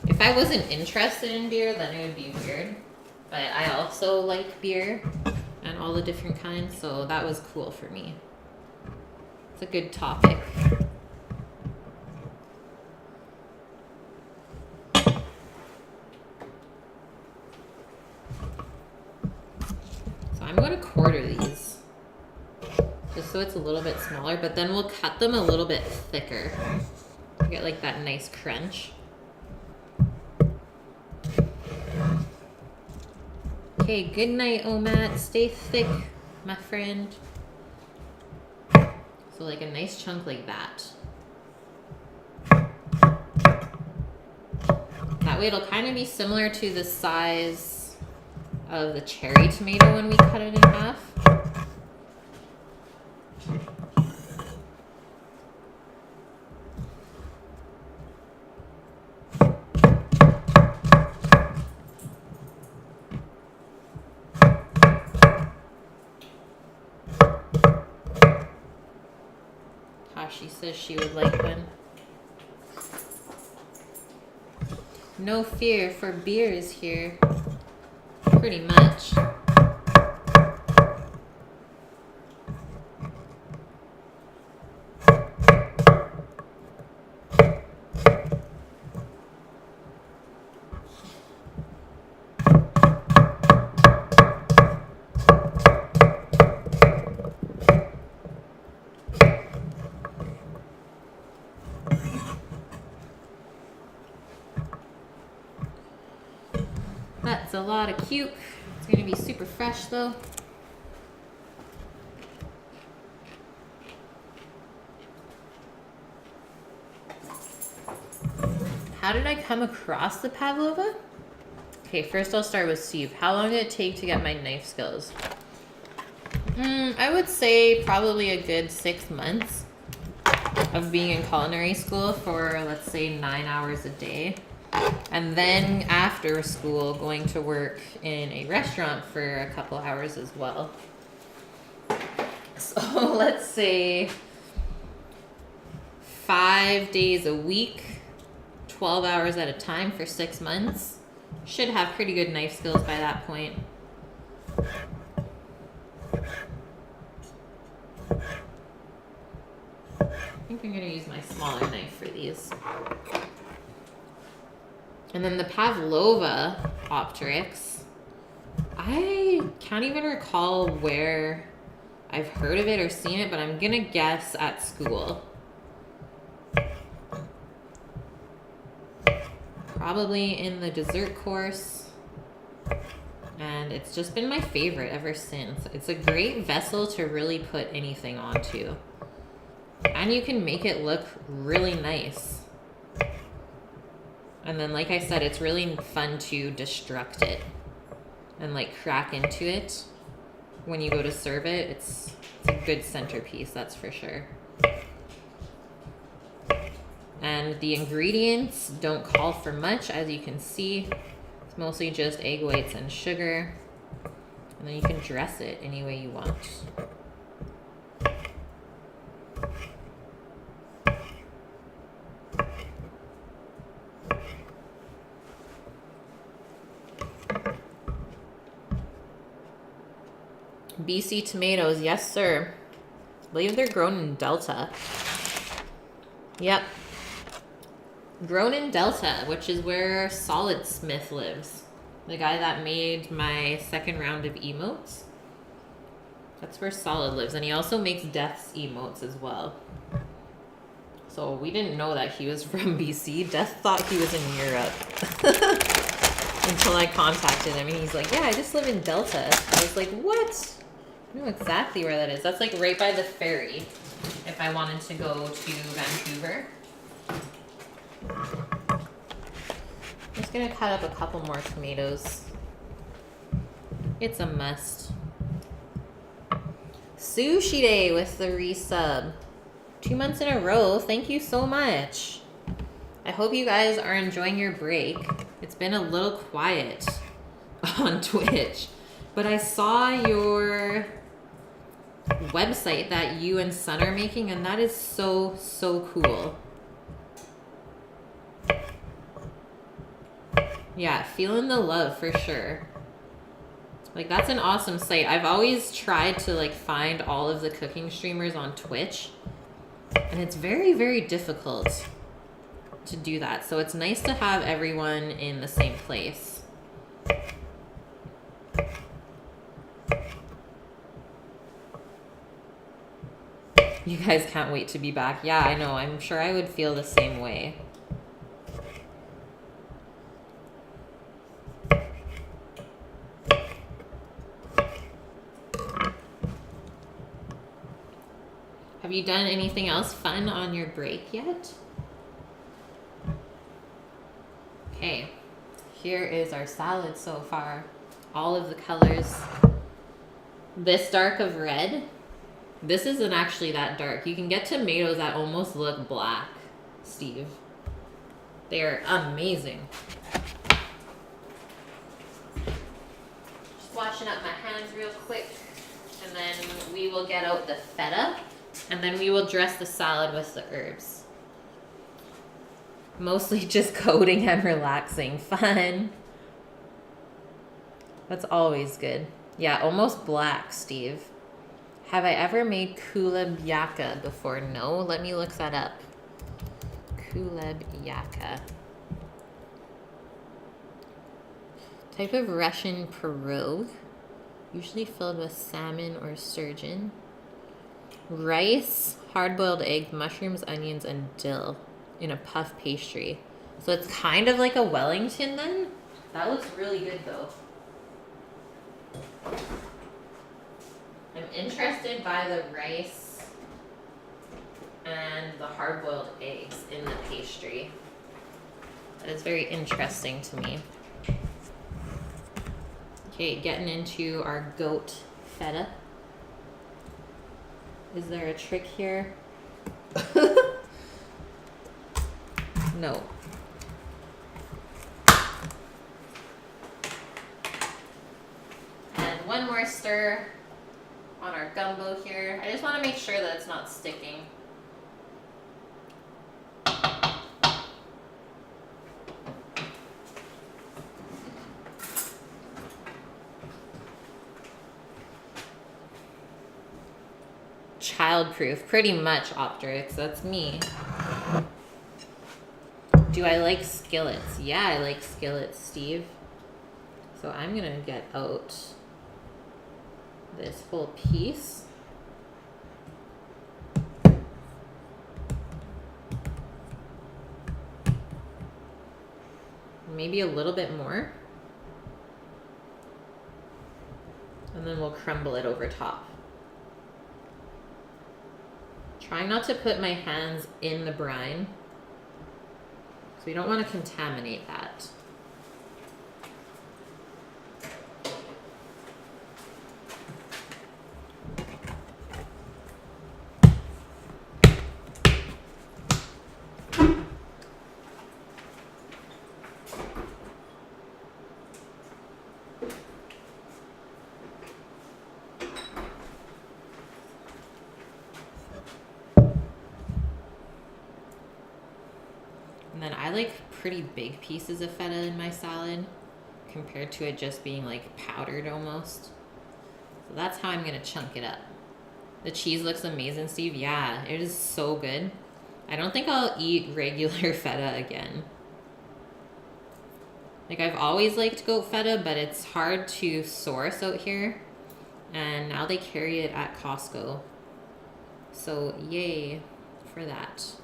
If I wasn't interested in beer, then it would be weird. But I also like beer and all the different kinds, so that was cool for me. It's a good topic. So I'm going to quarter these, just so it's a little bit smaller, but then we'll cut them a little bit thicker to get like that nice crunch. Okay, good night, Omat. Stay thick, my friend. So like a nice chunk like that. That way it'll kind of be similar to the size of the cherry tomato when we cut it in half. She says she would like one. No fear for beers here. Pretty much. That's a lot of cuke. It's gonna be super fresh though. How did I come across the Pavlova? Okay, first I'll start with Steve. How long did it take to get my knife skills? I would say probably a good 6 months of being in culinary school for, let's say, 9 hours a day. And then after school, going to work in a restaurant for a couple hours as well. So let's say 5 days a week, 12 hours at a time for 6 months. Should have pretty good knife skills by that point. I think I'm going to use my smaller knife for these. And then the Pavlova Optrix, I can't even recall where I've heard of it or seen it, but I'm going to guess at school. Probably in the dessert course. And it's just been my favorite ever since. It's a great vessel to really put anything onto. And you can make it look really nice. And then, like I said, it's really fun to destruct it and like crack into it when you go to serve it. It's a good centerpiece, that's for sure. And the ingredients don't call for much, as you can see. It's mostly just egg whites and sugar. And then you can dress it any way you want. BC tomatoes, yes sir. I believe they're grown in Delta. Yep. Grown in Delta, which is where Solid Smith lives. The guy that made my second round of emotes. That's where Solid lives. And he also makes Death's emotes as well. So we didn't know that he was from BC. Death thought he was in Europe. Until I contacted him and he's like, yeah, I just live in Delta. I was like, what? I know exactly where that is. That's like right by the ferry. if I wanted to go to Vancouver. I'm just gonna cut up a couple more tomatoes. It's a must. Sushi Day with the resub. 2 months in a row. Thank you so much. I hope you guys are enjoying your break. It's been a little quiet on Twitch, but I saw your website that you and Son are making, and that is so, so cool. Yeah, feeling the love for sure. Like, that's an awesome site. I've always tried to like find all of the cooking streamers on Twitch, and it's very, very difficult to do that. So it's nice to have everyone in the same place. You guys can't wait to be back. Yeah, I know. I'm sure I would feel the same way. Have you done anything else fun on your break yet? Okay, here is our salad so far. All of the colors. This dark of red. This isn't actually that dark. You can get tomatoes that almost look black, Steve. They're amazing. Just washing up my hands real quick, and then we will get out the feta, and then we will dress the salad with the herbs. Mostly just coding and relaxing. Fun. That's always good. Yeah, almost black, Steve. Have I ever made kulebyaka before? No. Let me look that up. Kulebyaka. Type of Russian pierogi, usually filled with salmon or sturgeon. Rice, hard-boiled eggs, mushrooms, onions, and dill in a puff pastry. So it's kind of like a Wellington then? That looks really good though. I'm interested by the rice and the hard-boiled eggs in the pastry. That is very interesting to me. Okay, getting into our goat feta. Is there a trick here? No. And one more stir on our gumbo here. I just want to make sure that it's not sticking. Childproof, pretty much, Optrix. That's me. Do I like skillets? Yeah, I like skillets, Steve. So I'm gonna get out this whole piece. Maybe a little bit more. And then we'll crumble it over top. Trying not to put my hands in the brine, so we don't want to contaminate that. And then I like pretty big pieces of feta in my salad compared to it just being like powdered almost. So that's how I'm gonna chunk it up. The cheese looks amazing, Steve. Yeah, it is so good. I don't think I'll eat regular feta again. Like, I've always liked goat feta, but it's hard to source out here. And now they carry it at Costco. So yay for that.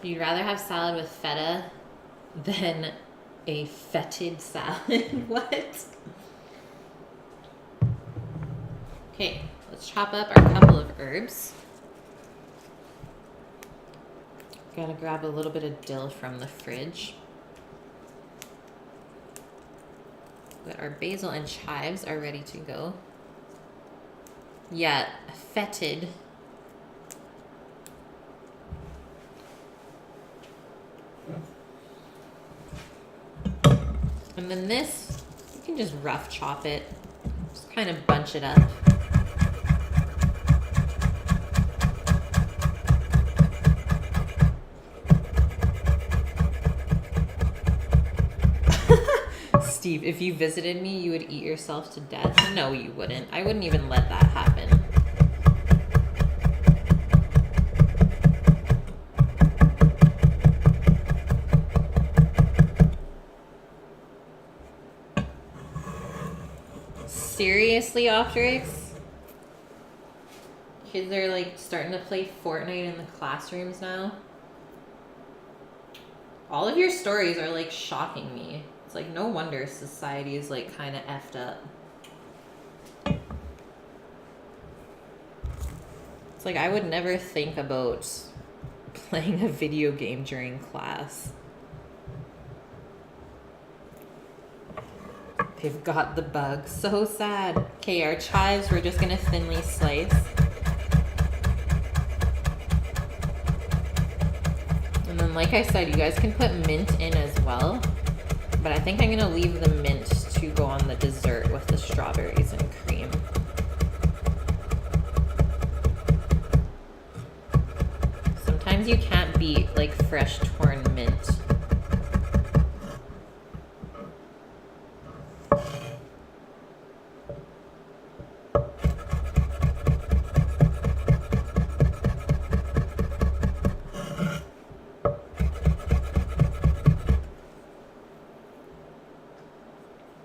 You'd rather have salad with feta than a fetid salad. What? Okay, let's chop up our couple of herbs. Gotta grab a little bit of dill from the fridge. But our basil and chives are ready to go. Yeah, fetid. And then this, you can just rough chop it. Just kind of bunch it up. Steve, if you visited me, you would eat yourself to death. No, you wouldn't. I wouldn't even let that happen. Seriously, Optrix? Kids are like starting to play Fortnite in the classrooms now. All of your stories are like shocking me. It's like no wonder society is like kind of effed up. It's like I would never think about playing a video game during class. They've got the bug. So sad. Okay, our chives we're just gonna thinly slice. And then like I said, you guys can put mint in as well. But I think I'm gonna leave the mint to go on the dessert with the strawberries and cream. Sometimes you can't beat like fresh torn mint.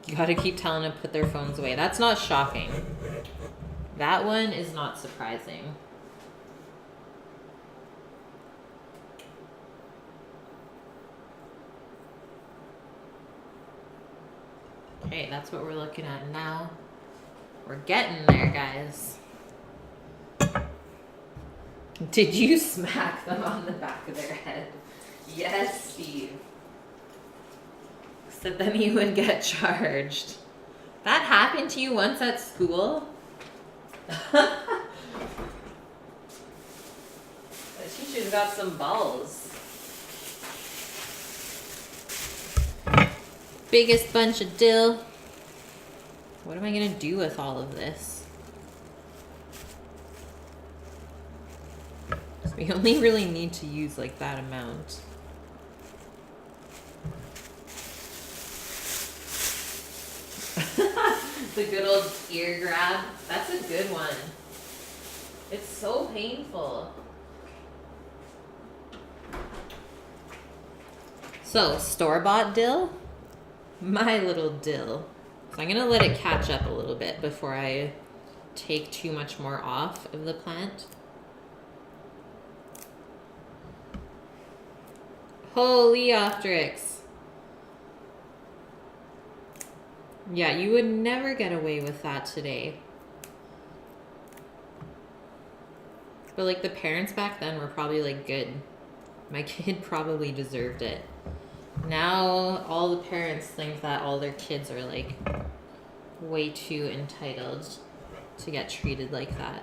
You gotta keep telling them to put their phones away. That's not shocking. That one is not surprising. Okay, that's what we're looking at now. We're getting there, guys. Did you smack them on the back of their head? Yes, Steve. Except then you would get charged. That happened to you once at school? The teacher's got some balls. Biggest bunch of dill. What am I gonna do with all of this? So we only really need to use like that amount. The good old ear grab. That's a good one. It's so painful. So, store-bought dill. My little dill. So I'm going to let it catch up a little bit before I take too much more off of the plant. Holy Optrix. Yeah, you would never get away with that today. But like the parents back then were probably like, good. My kid probably deserved it. Now all the parents think that all their kids are like way too entitled to get treated like that.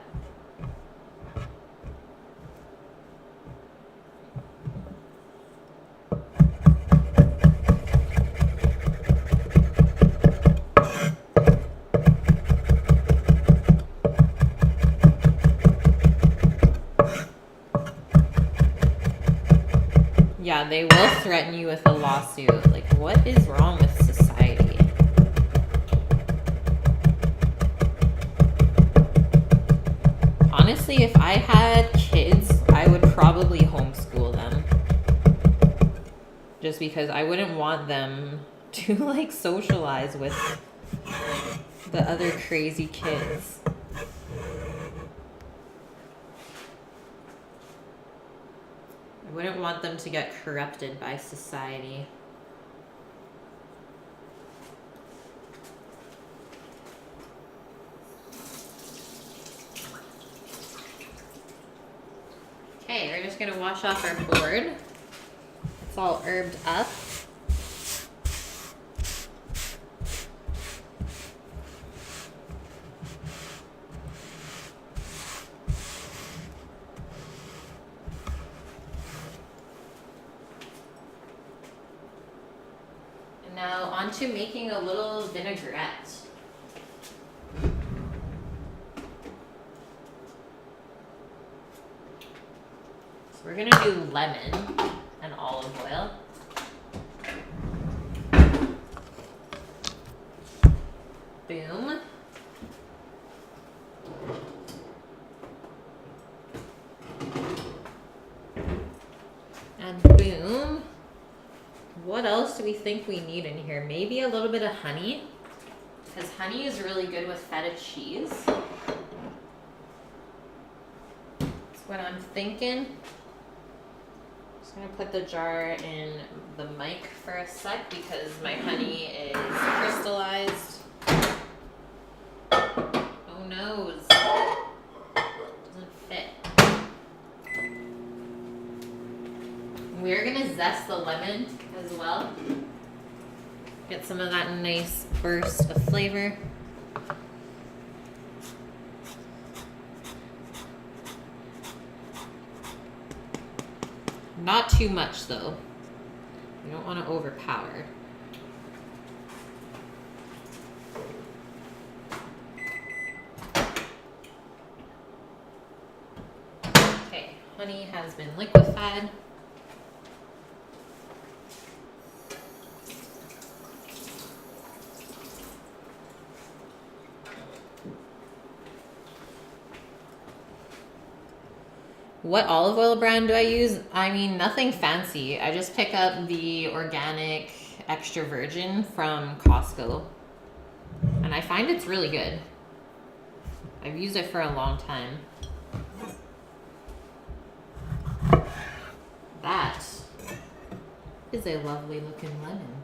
Yeah, they will threaten you with a lawsuit. Like, what is wrong with society? Honestly, if I had kids, I would probably homeschool them. Just because I wouldn't want them to, like, socialize with the other crazy kids. I wouldn't want them to get corrupted by society. Okay, we're just gonna wash off our board. It's all herbed up. And now on to making a little vinaigrette. We're gonna do lemon and olive oil. Boom. And boom. What else do we think we need in here? Maybe a little bit of honey, because honey is really good with feta cheese. That's what I'm thinking. I'm gonna put the jar in the mic for a sec because my honey is crystallized. Oh no, doesn't fit. We're gonna zest the lemon as well. Get some of that nice burst of flavor. Not too much though. You don't want to overpower. Okay, honey has been liquefied. What olive oil brand do I use? I mean, nothing fancy. I just pick up the organic extra virgin from Costco. And I find it's really good. I've used it for a long time. That is a lovely looking lemon.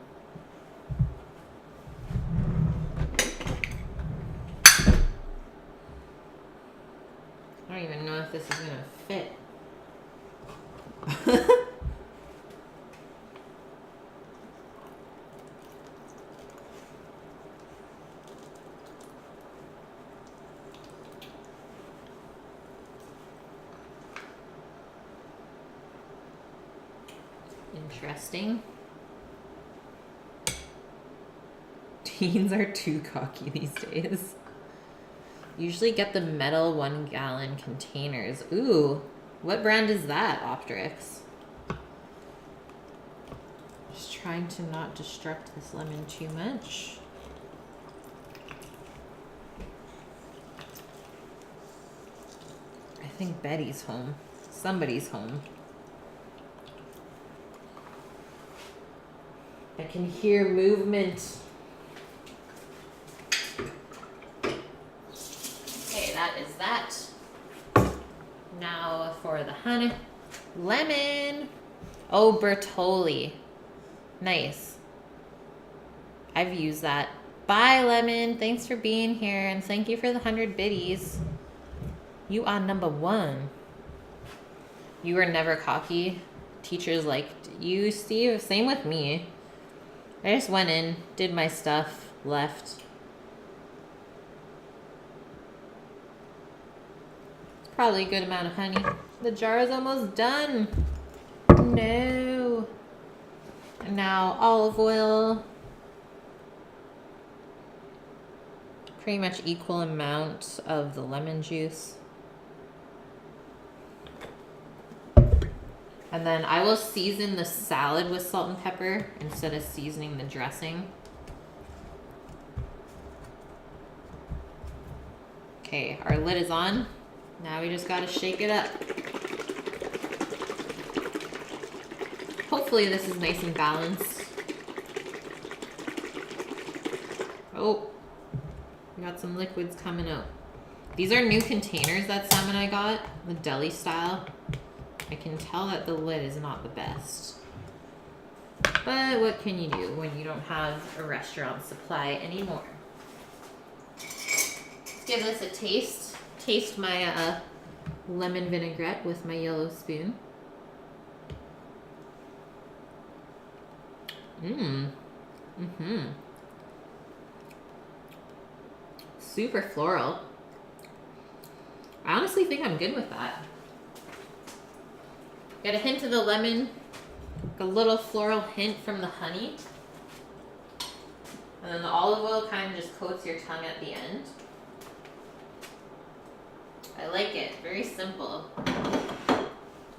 I don't even know if this is gonna fit. Interesting. Teens are too cocky these days. Usually get the metal 1 gallon containers. Ooh, what brand is that, Optrix? Just trying to not destruct this lemon too much. I think Betty's home. Somebody's home. I can hear movement. That is that. Now for the honey. Lemon. Oh, Bertolli. Nice. I've used that. Bye, Lemon. Thanks for being here, and thank you for the 100 biddies. You are number 1. You were never cocky. Teachers liked you, Steve. Same with me. I just went in, did my stuff, left. Probably a good amount of honey. The jar is almost done. No. And now olive oil. Pretty much equal amount of the lemon juice. And then I will season the salad with salt and pepper instead of seasoning the dressing. Okay, our lid is on. Now we just gotta shake it up. Hopefully this is nice and balanced. Oh, we got some liquids coming out. These are new containers that Sam and I got, the deli style. I can tell that the lid is not the best. But what can you do when you don't have a restaurant supply anymore? Let's give this a taste. Taste my lemon vinaigrette with my yellow spoon. Super floral. I honestly think I'm good with that. Get a hint of the lemon, a little floral hint from the honey. And then the olive oil kind of just coats your tongue at the end. I like it. Very simple.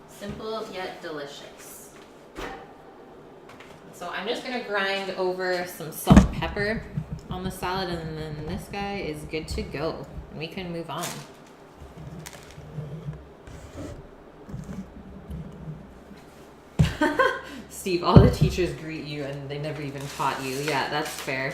Simple yet delicious. So I'm just gonna grind over some salt and pepper on the salad, and then this guy is good to go. And we can move on. Steve, all the teachers greet you and they never even taught you. Yeah, that's fair.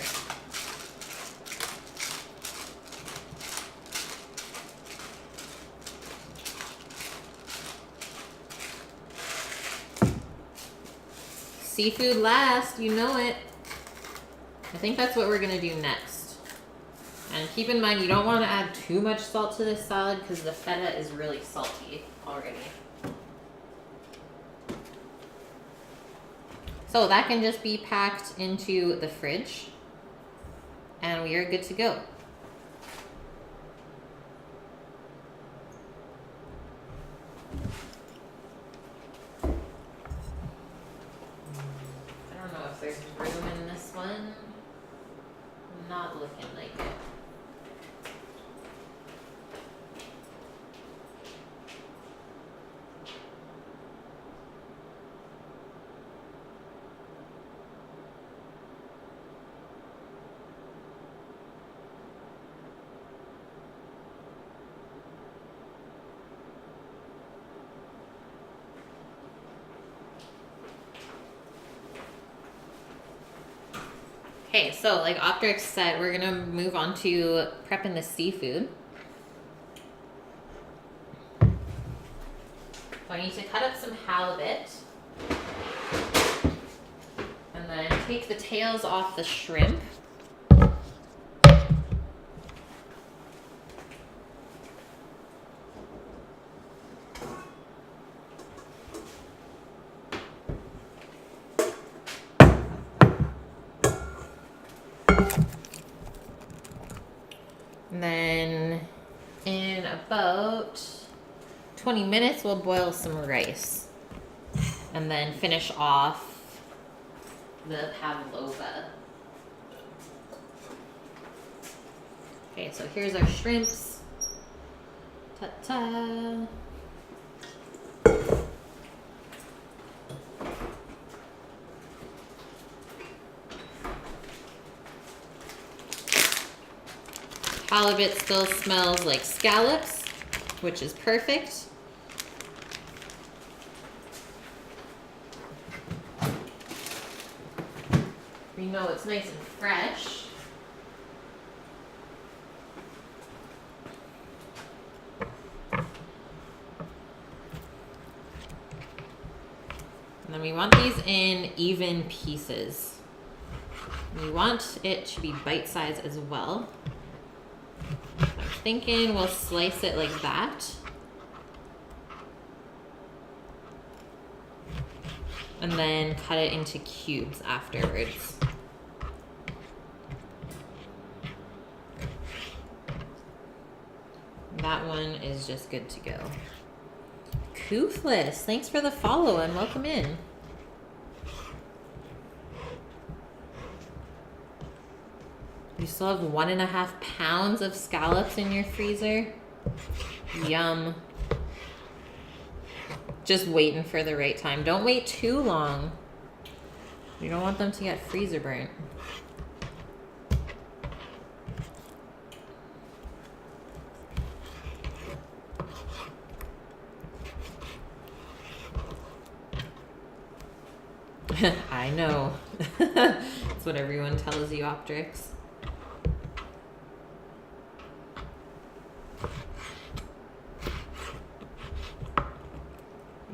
Seafood last, you know it. I think that's what we're gonna do next. And keep in mind, you don't want to add too much salt to this salad because the feta is really salty already. So that can just be packed into the fridge and we are good to go. I don't know if there's room in this one. Not looking like it. Okay, so like Optrix said, we're gonna move on to prepping the seafood. So I need to cut up some halibut. And then take the tails off the shrimp. And then in about 20 minutes, we'll boil some rice and then finish off the Pavlova. Okay, so here's our shrimps. Ta-ta. Halibut still smells like scallops, which is perfect. You know it's nice and fresh. And then we want these in even pieces. We want it to be bite-sized as well. I'm thinking we'll slice it like that. And then cut it into cubes afterwards. That one is just good to go. Koofless, thanks for the follow and welcome in. You still have 1.5 pounds of scallops in your freezer? Yum. Just waiting for the right time. Don't wait too long. You don't want them to get freezer burnt. I know. That's what everyone tells you, Optrix.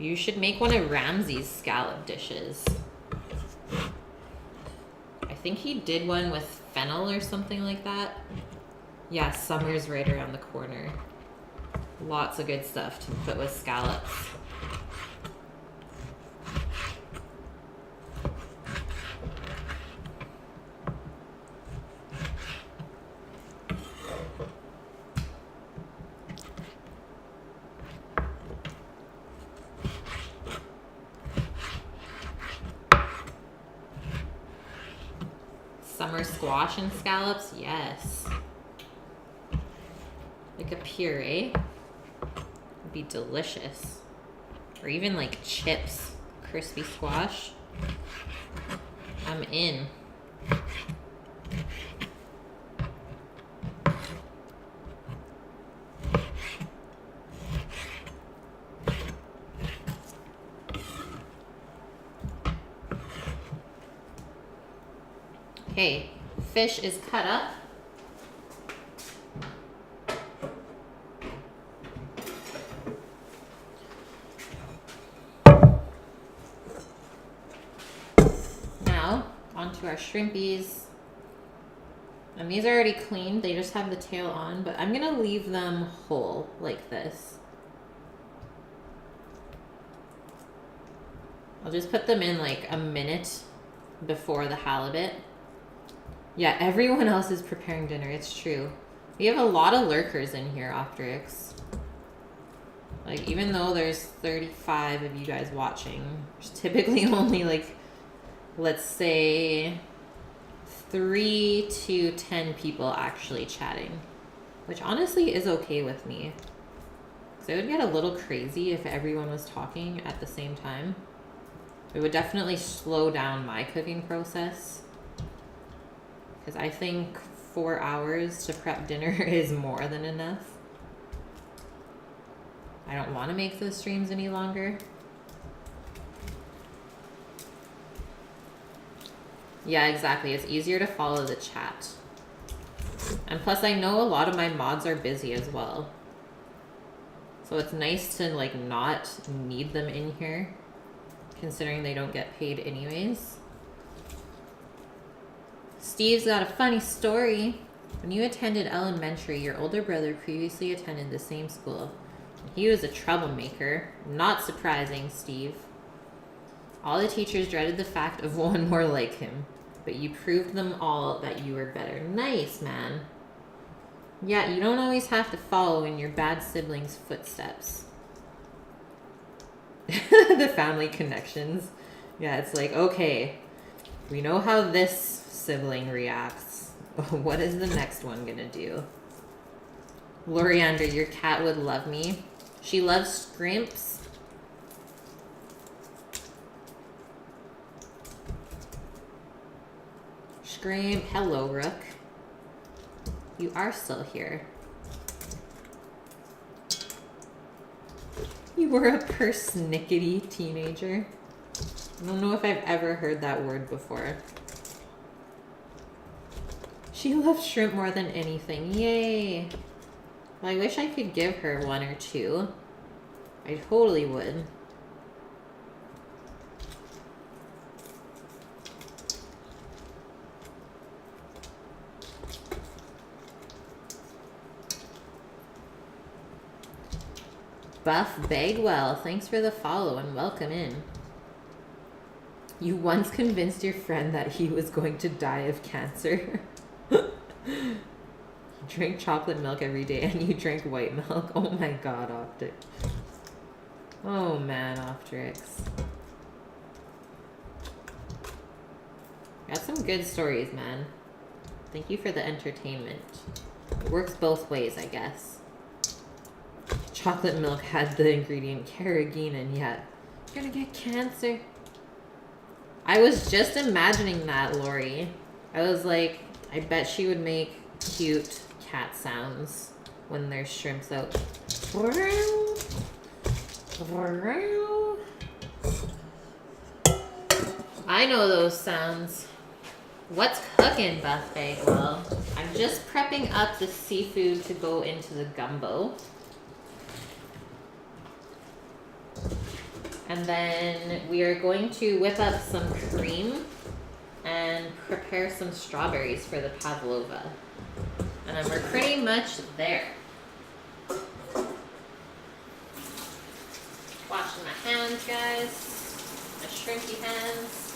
You should make one of Ramsey's scallop dishes. I think he did one with fennel or something like that. Yeah, summer's right around the corner. Lots of good stuff to put with scallops. Summer squash and scallops, yes. Like a puree would be delicious. Or even like chips, crispy squash. I'm in. Okay, fish is cut up. Now, onto our shrimpies. And these are already cleaned, they just have the tail on, but I'm gonna leave them whole like this. I'll just put them in like a minute before the halibut. Yeah, everyone else is preparing dinner. It's true. We have a lot of lurkers in here, Optrix. Like, even though there's 35 of you guys watching, there's typically only like, let's say, 3 to 10 people actually chatting. Which honestly is okay with me. So it would get a little crazy if everyone was talking at the same time. It would definitely slow down my cooking process. Because I think 4 hours to prep dinner is more than enough. I don't want to make the streams any longer. Yeah, exactly. It's easier to follow the chat. And plus I know a lot of my mods are busy as well. So it's nice to like not need them in here, considering they don't get paid anyways. Steve's got a funny story. When you attended elementary, your older brother previously attended the same school. He was a troublemaker. Not surprising, Steve. All the teachers dreaded the fact of one more like him, but you proved them all that you were better. Nice, man. Yeah, you don't always have to follow in your bad siblings' footsteps. The family connections. Yeah, it's like, okay, we know how this sibling reacts. What is the next one gonna do? Loriander, your cat would love me. She loves scrimps. Scrimp, hello, Rook. You are still here. You were a persnickety teenager. I don't know if I've ever heard that word before. She loves shrimp more than anything. Yay. Well, I wish I could give her 1 or 2. I totally would. Buff Bagwell, thanks for the follow and welcome in. You once convinced your friend that he was going to die of cancer. You drink chocolate milk every day and you drink white milk. Oh my god, Optic. Oh man, Optrix. Got some good stories, man. Thank you for the entertainment. It works both ways, I guess. Chocolate milk had the ingredient carrageenan, yet you're gonna get cancer. I was just imagining that, Lori. I was like, I bet she would make cute cat sounds when there's shrimps out. I know those sounds. What's cooking, Buff Bagwell? I'm just prepping up the seafood to go into the gumbo. And then we are going to whip up some cream and prepare some strawberries for the pavlova. And then we're pretty much there. Washing my hands, guys. My shrimpy hands.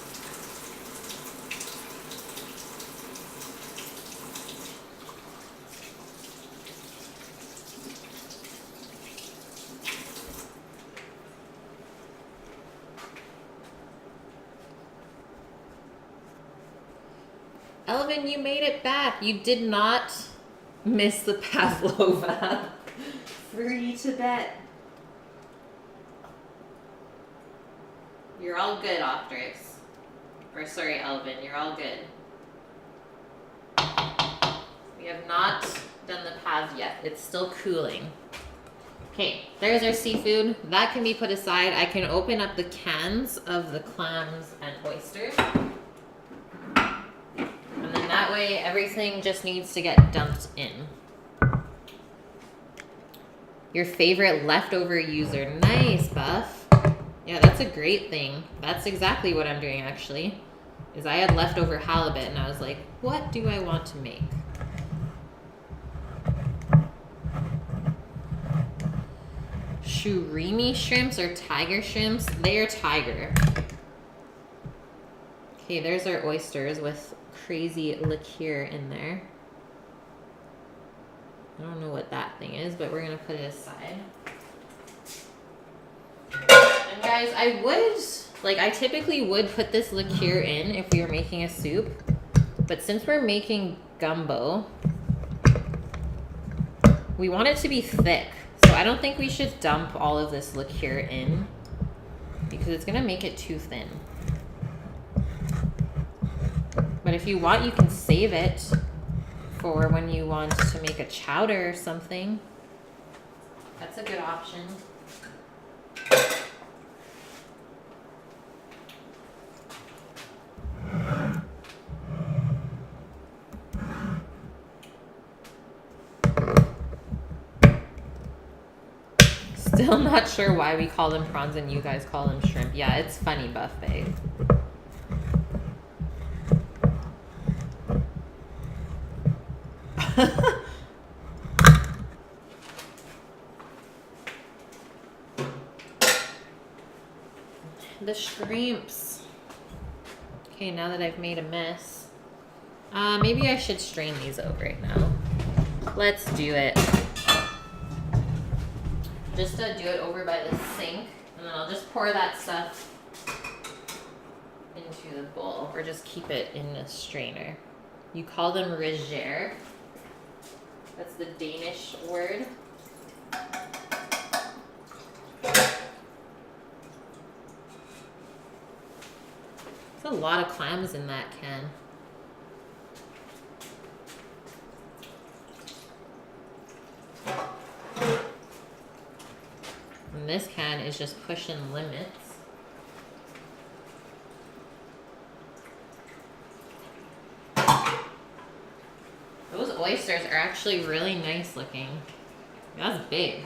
Elvin, you made it back. You did not miss the pavlova. Free to bet. You're all good, Optrix. Or sorry, Elvin, you're all good. We have not done the pav yet. It's still cooling. Okay, there's our seafood. That can be put aside. I can open up the cans of the clams and oysters. And then that way everything just needs to get dumped in. Your favorite leftover user. Nice, Buff. Yeah, that's a great thing. That's exactly what I'm doing, actually. Is I had leftover halibut, and I was like, what do I want to make? Surimi shrimps or tiger shrimps? They are tiger. Okay, there's our oysters with crazy liqueur in there. I don't know what that thing is, but we're going to put it aside. And guys, I typically would put this liqueur in if we were making a soup, but since we're making gumbo, we want it to be thick. So I don't think we should dump all of this liqueur in because it's going to make it too thin. But if you want, you can save it for when you want to make a chowder or something. That's a good option. Still not sure why we call them prawns and you guys call them shrimp. Yeah, it's funny, buffet. The shrimps. Okay, now that I've made a mess, maybe I should strain these over right now. Let's do it. Just to do it over by the sink, and then I'll just pour that stuff into the bowl, or just keep it in a strainer. You call them riger. That's the Danish word. There's a lot of clams in that can. And this can is just pushing limits. Those oysters are actually really nice looking. That's big.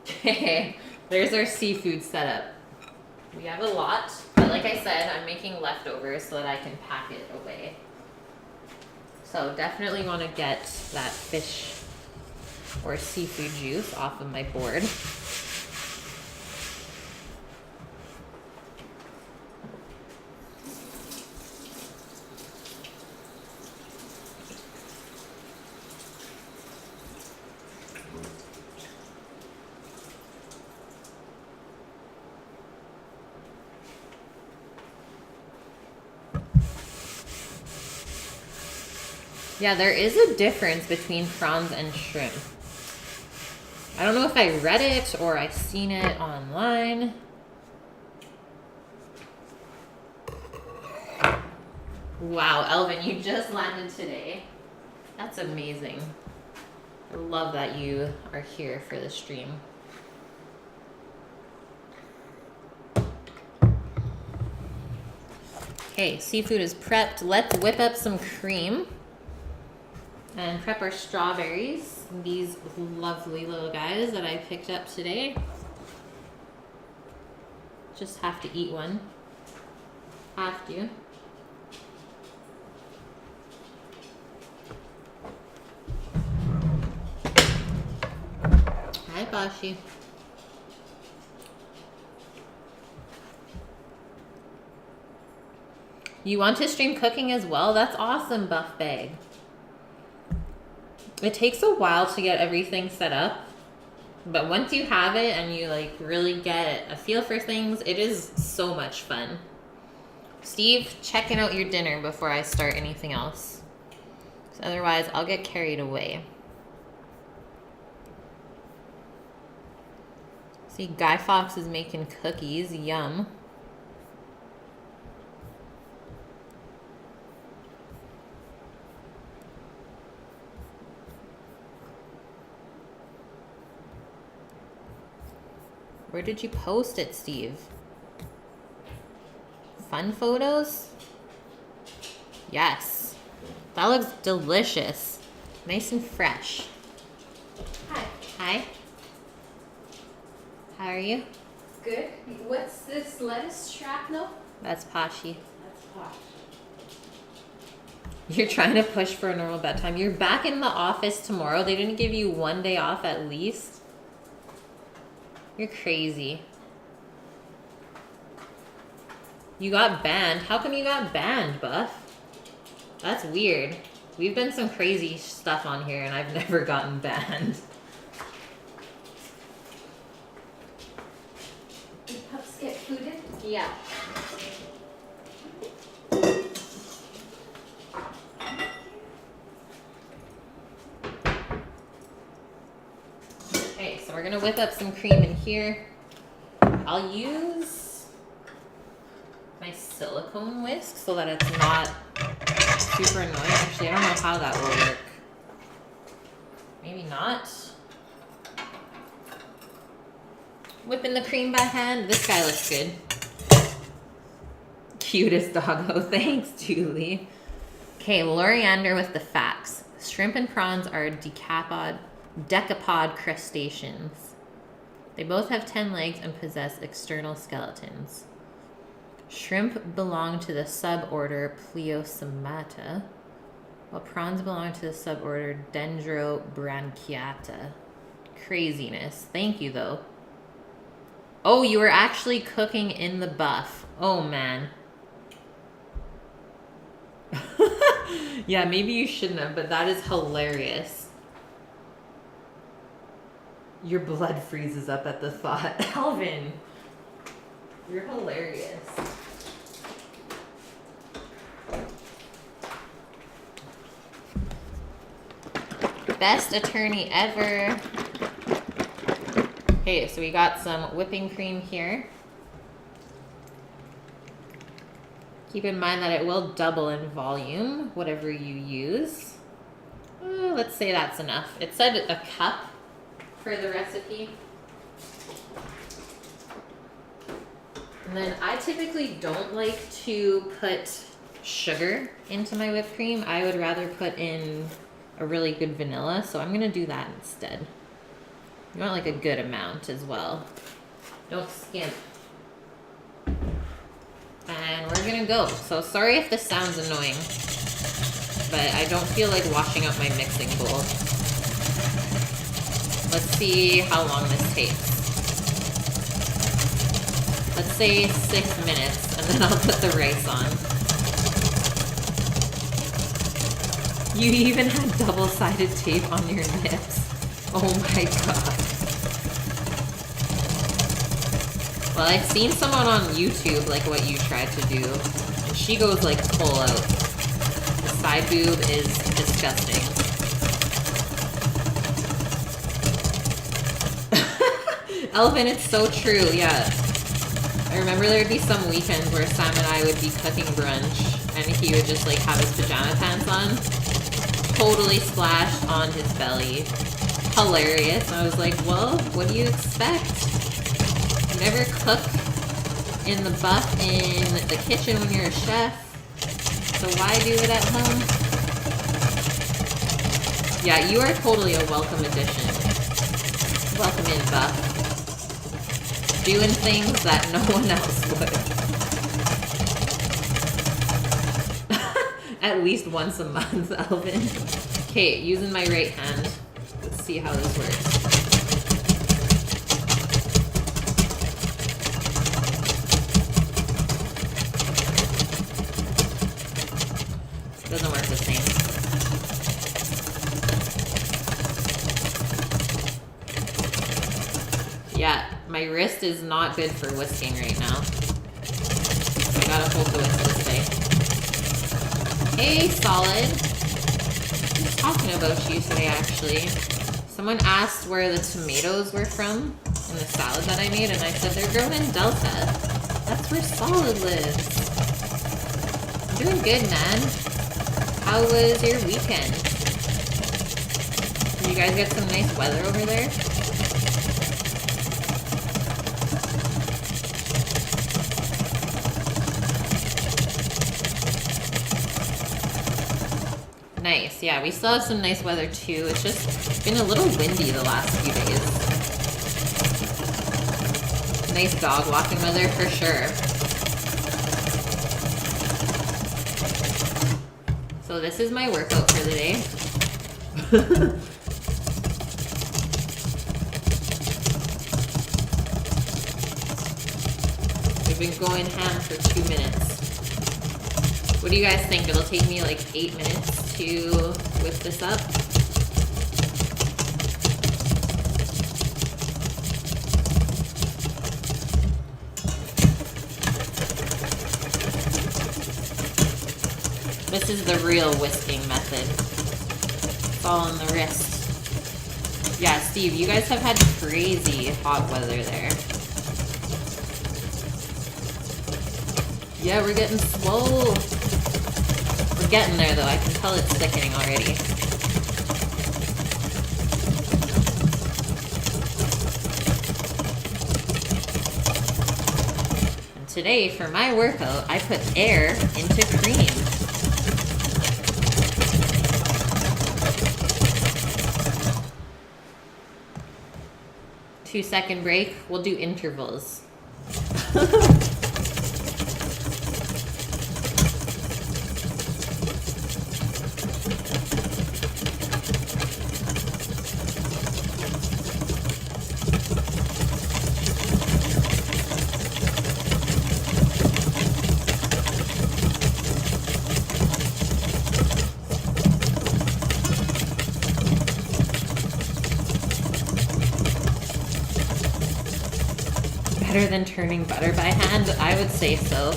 Okay, there's our seafood setup. We have a lot, but like I said, I'm making leftovers so that I can pack it away. So definitely want to get that fish or seafood juice off of my board. Yeah, there is a difference between prawns and shrimp. I don't know if I read it or I seen it online. Wow, Elvin, you just landed today. That's amazing. I love that you are here for the stream. Okay, seafood is prepped. Let's whip up some cream. And prep our strawberries. These lovely little guys that I picked up today. Just have to eat one. Have to. Hi, Bashi. You want to stream cooking as well? That's awesome, Buff Bag. It takes a while to get everything set up, but once you have it and you like really get a feel for things, it is so much fun. Steve, checking out your dinner before I start anything else. 'Cause otherwise, I'll get carried away. See, Guy Fawkes is making cookies. Yum. Where did you post it, Steve? Fun photos? Yes. That looks delicious. Nice and fresh. Hi. Hi. How are you? Good. What's this lettuce shrapnel? That's Pashi. That's posh. You're trying to push for a normal bedtime. You're back in the office tomorrow. They didn't give you one day off at least. You're crazy. You got banned. How come you got banned, Buff? That's weird. We've done some crazy stuff on here and I've never gotten banned. Did pups get fooded? Yeah. Okay, so we're gonna whip up some cream in here. I'll use my silicone whisk so that it's not super annoying. Actually, I don't know how that will work. Maybe not. Whipping the cream by hand. This guy looks good. Cutest doggo. Thanks, Julie. Okay, Loriander with the facts. Shrimp and prawns are decapod crustaceans. They both have 10 legs and possess external skeletons. Shrimp belong to the suborder Pleosomata, while prawns belong to the suborder Dendrobranchiata. Craziness. Thank you, though. Oh, you were actually cooking in the buff. Oh, man. Yeah, maybe you shouldn't have, but that is hilarious. Your blood freezes up at the thought. Alvin, you're hilarious. Best attorney ever. Okay, so we got some whipping cream here. Keep in mind that it will double in volume, whatever you use. Let's say that's enough. It said a cup for the recipe. And then I typically don't like to put sugar into my whipped cream. I would rather put in a really good vanilla, so I'm gonna do that instead. You want like a good amount as well. Don't skimp. And we're gonna go. So sorry if this sounds annoying, but I don't feel like washing up my mixing bowl. Let's see how long this takes. Let's say 6 minutes, and then I'll put the rice on. You even had double-sided tape on your nips. Oh my god. Well, I've seen someone on YouTube, like what you tried to do, and she goes like full out. The side boob is disgusting. Elvin, it's so true, yeah. I remember there'd be some weekends where Sam and I would be cooking brunch, and he would just like have his pajama pants on, totally splashed on his belly. Hilarious. And I was like, well, what do you expect? You never cook in the buff in the kitchen when you're a chef, so why do it at home? Yeah, you are totally a welcome addition. Welcome in, Buff. Doing things that no one else would. At least once a month, Alvin. Okay, using my right hand. Let's see how this works. Doesn't work the same. Yeah, my wrist is not good for whisking right now. I gotta hold the whisk this way. Hey, Solid. Who's talking about you today, actually? Someone asked where the tomatoes were from in the salad that I made, and I said they're grown in Delta. That's where Solid lives. I'm doing good, man. How was your weekend? Did you guys get some nice weather over there? Nice, yeah, we still have some nice weather too. It's just been a little windy the last few days. Nice dog walking weather for sure. So this is my workout for the day. We've been going ham for 2 minutes. What do you guys think? It'll take me like 8 minutes to whip this up. This is the real whisking method. It's all on the wrist. Yeah, Steve, you guys have had crazy hot weather there. Yeah, we're getting swole. We're getting there though, I can tell it's thickening already. And today, for my workout, I put air into cream. Two-second break, we'll do intervals. Better than turning butter by hand? I would say so.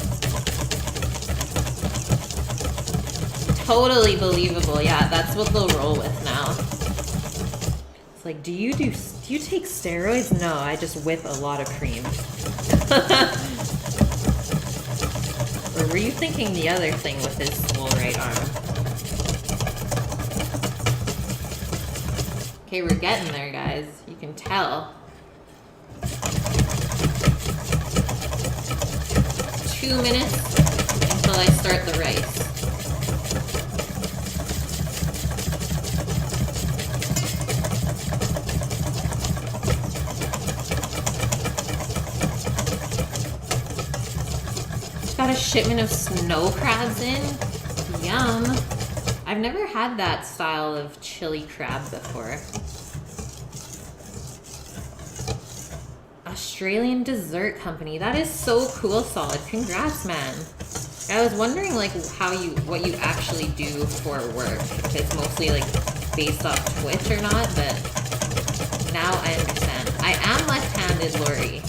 Totally believable. Yeah, that's what they'll roll with now. It's like, do you take steroids? No, I just whip a lot of cream. Or were you thinking the other thing with his swole right arm? Okay, we're getting there, guys. You can tell. 2 minutes until I start the rice. Got a shipment of snow crabs in. Yum. I've never had that style of chili crab before. Australian dessert company. That is so cool, Solid. Congrats, man. I was wondering like what you actually do for work. If it's mostly like based off Twitch or not, but now I understand. I am left-handed, Lori.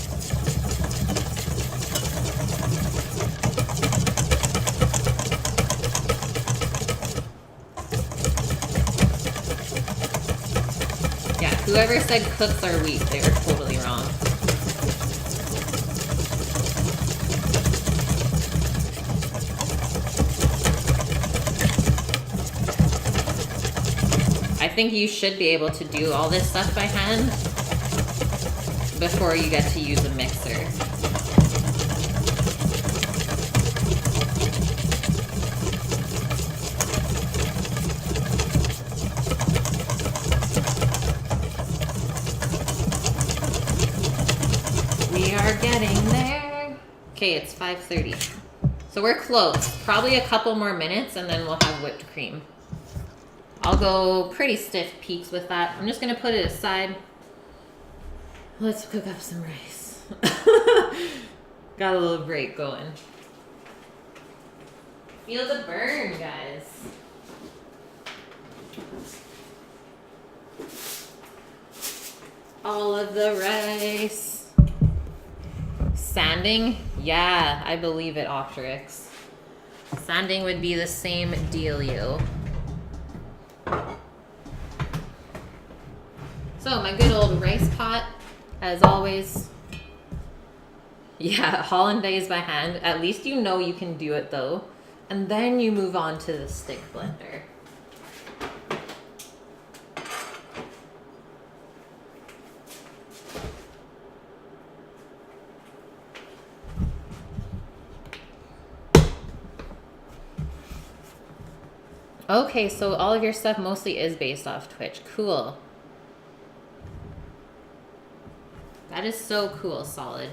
Yeah, whoever said cooks are weak, they were totally wrong. I think you should be able to do all this stuff by hand before you get to use a mixer. we're getting there. Okay, it's 5:30. So we're close. Probably a couple more minutes and then we'll have whipped cream. I'll go pretty stiff peaks with that. I'm just gonna put it aside. Let's cook up some rice. Got a little break going. Feel the burn, guys. All of the rice. Sanding? Yeah, I believe it, Optrix. Sanding would be the same dealio. So, my good old rice pot, as always. Yeah, hollandaise by hand. At least you know you can do it though. And then you move on to the stick blender. Okay, so all of your stuff mostly is based off Twitch. Cool. That is so cool, Solid.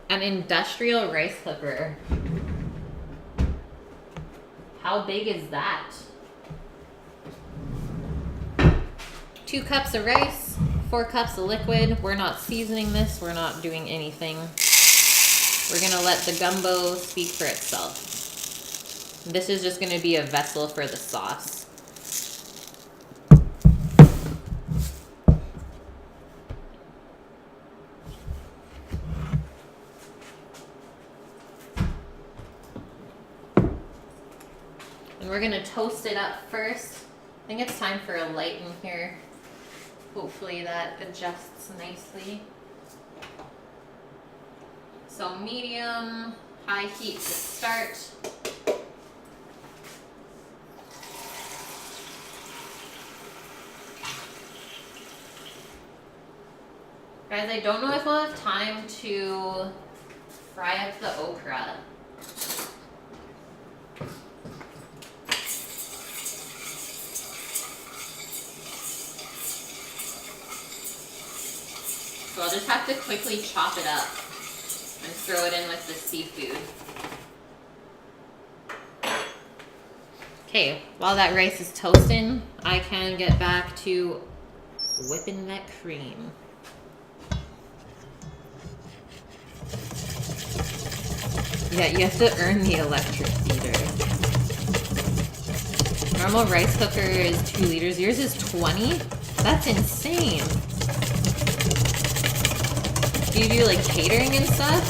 An industrial rice cooker. How big is that? 2 cups of rice, 4 cups of liquid. We're not seasoning this. We're not doing anything. We're gonna let the gumbo speak for itself. This is just gonna be a vessel for the sauce. And we're gonna toast it up first. I think it's time for a light in here. Hopefully that adjusts nicely. So medium, high heat to start. Guys, I don't know if we'll have time to fry up the okra. So I'll just have to quickly chop it up and throw it in with the seafood. Okay, while that rice is toasting, I can get back to whipping that cream. Yeah, you have to earn the electric beater. Normal rice cooker is 2 liters. Yours is 20? That's insane. Do you do like catering and stuff?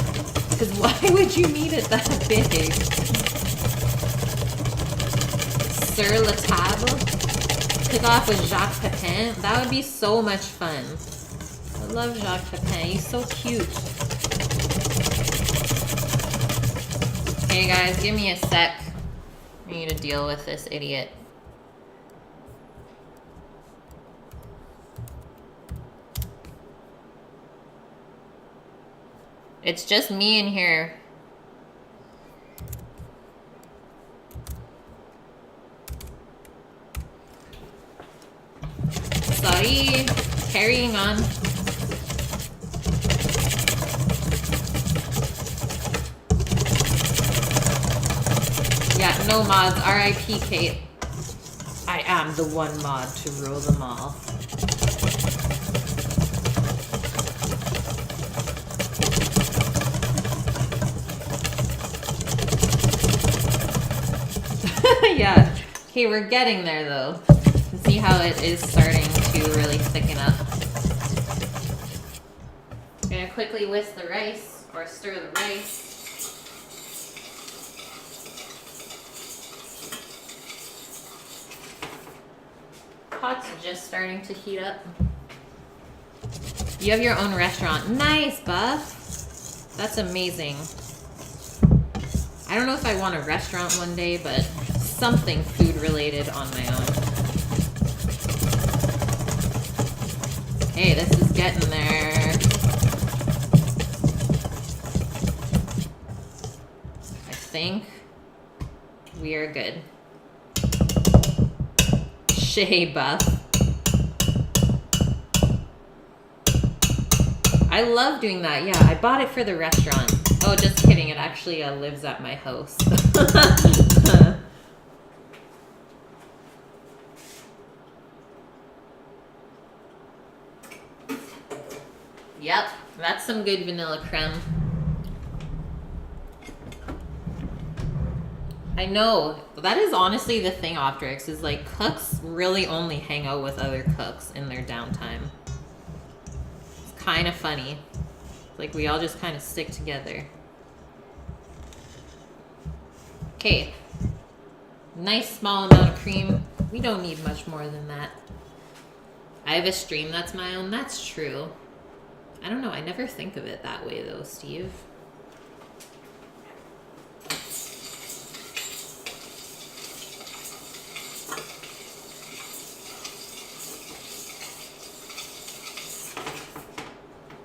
Because why would you need it that big? Sur la table? Cook off with Jacques Pepin? That would be so much fun. I love Jacques Pepin. He's so cute. Hey guys, give me a sec. I need to deal with this idiot. It's just me in here. Sorry, carrying on. Yeah, no mods. R.I.P. Kate. I am the one mod to rule them all. Yeah. Okay, we're getting there though. You can see how it is starting to really thicken up. I'm gonna quickly whisk the rice, or stir the rice. Pot's just starting to heat up. You have your own restaurant. Nice, Buff. That's amazing. I don't know if I want a restaurant one day, but something food related on my own. Hey, this is getting there. I think we are good. Shay Buff. I love doing that. Yeah, I bought it for the restaurant. Oh, just kidding. It actually lives at my house. Yep, that's some good vanilla creme. I know. That is honestly the thing, Optrix, is like cooks really only hang out with other cooks in their downtime. It's kind of funny. Like we all just kind of stick together. Okay. Nice small amount of cream. We don't need much more than that. I have a stream that's my own. That's true. I don't know. I never think of it that way though, Steve.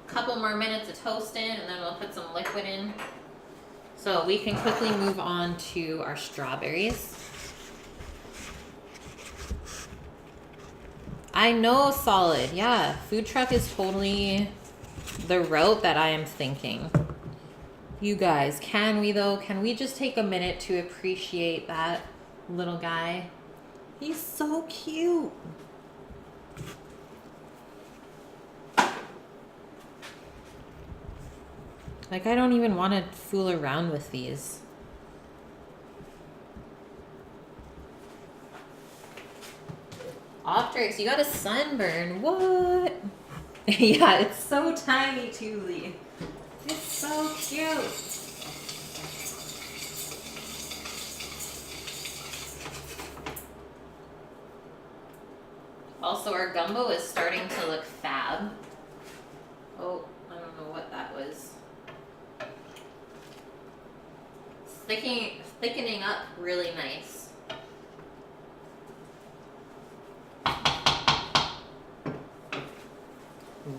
Couple more minutes of toasting and then we'll put some liquid in. So we can quickly move on to our strawberries. I know, Solid. Yeah, food truck is totally the route that I am thinking. You guys, can we though? Can we just take a minute to appreciate that little guy? He's so cute. Like, I don't even want to fool around with these. Optrix, you got a sunburn. What? Yeah, it's so tiny, Thule. It's so cute. Also, our gumbo is starting to look fab. Oh, I don't know what that was. Thickening up really nice.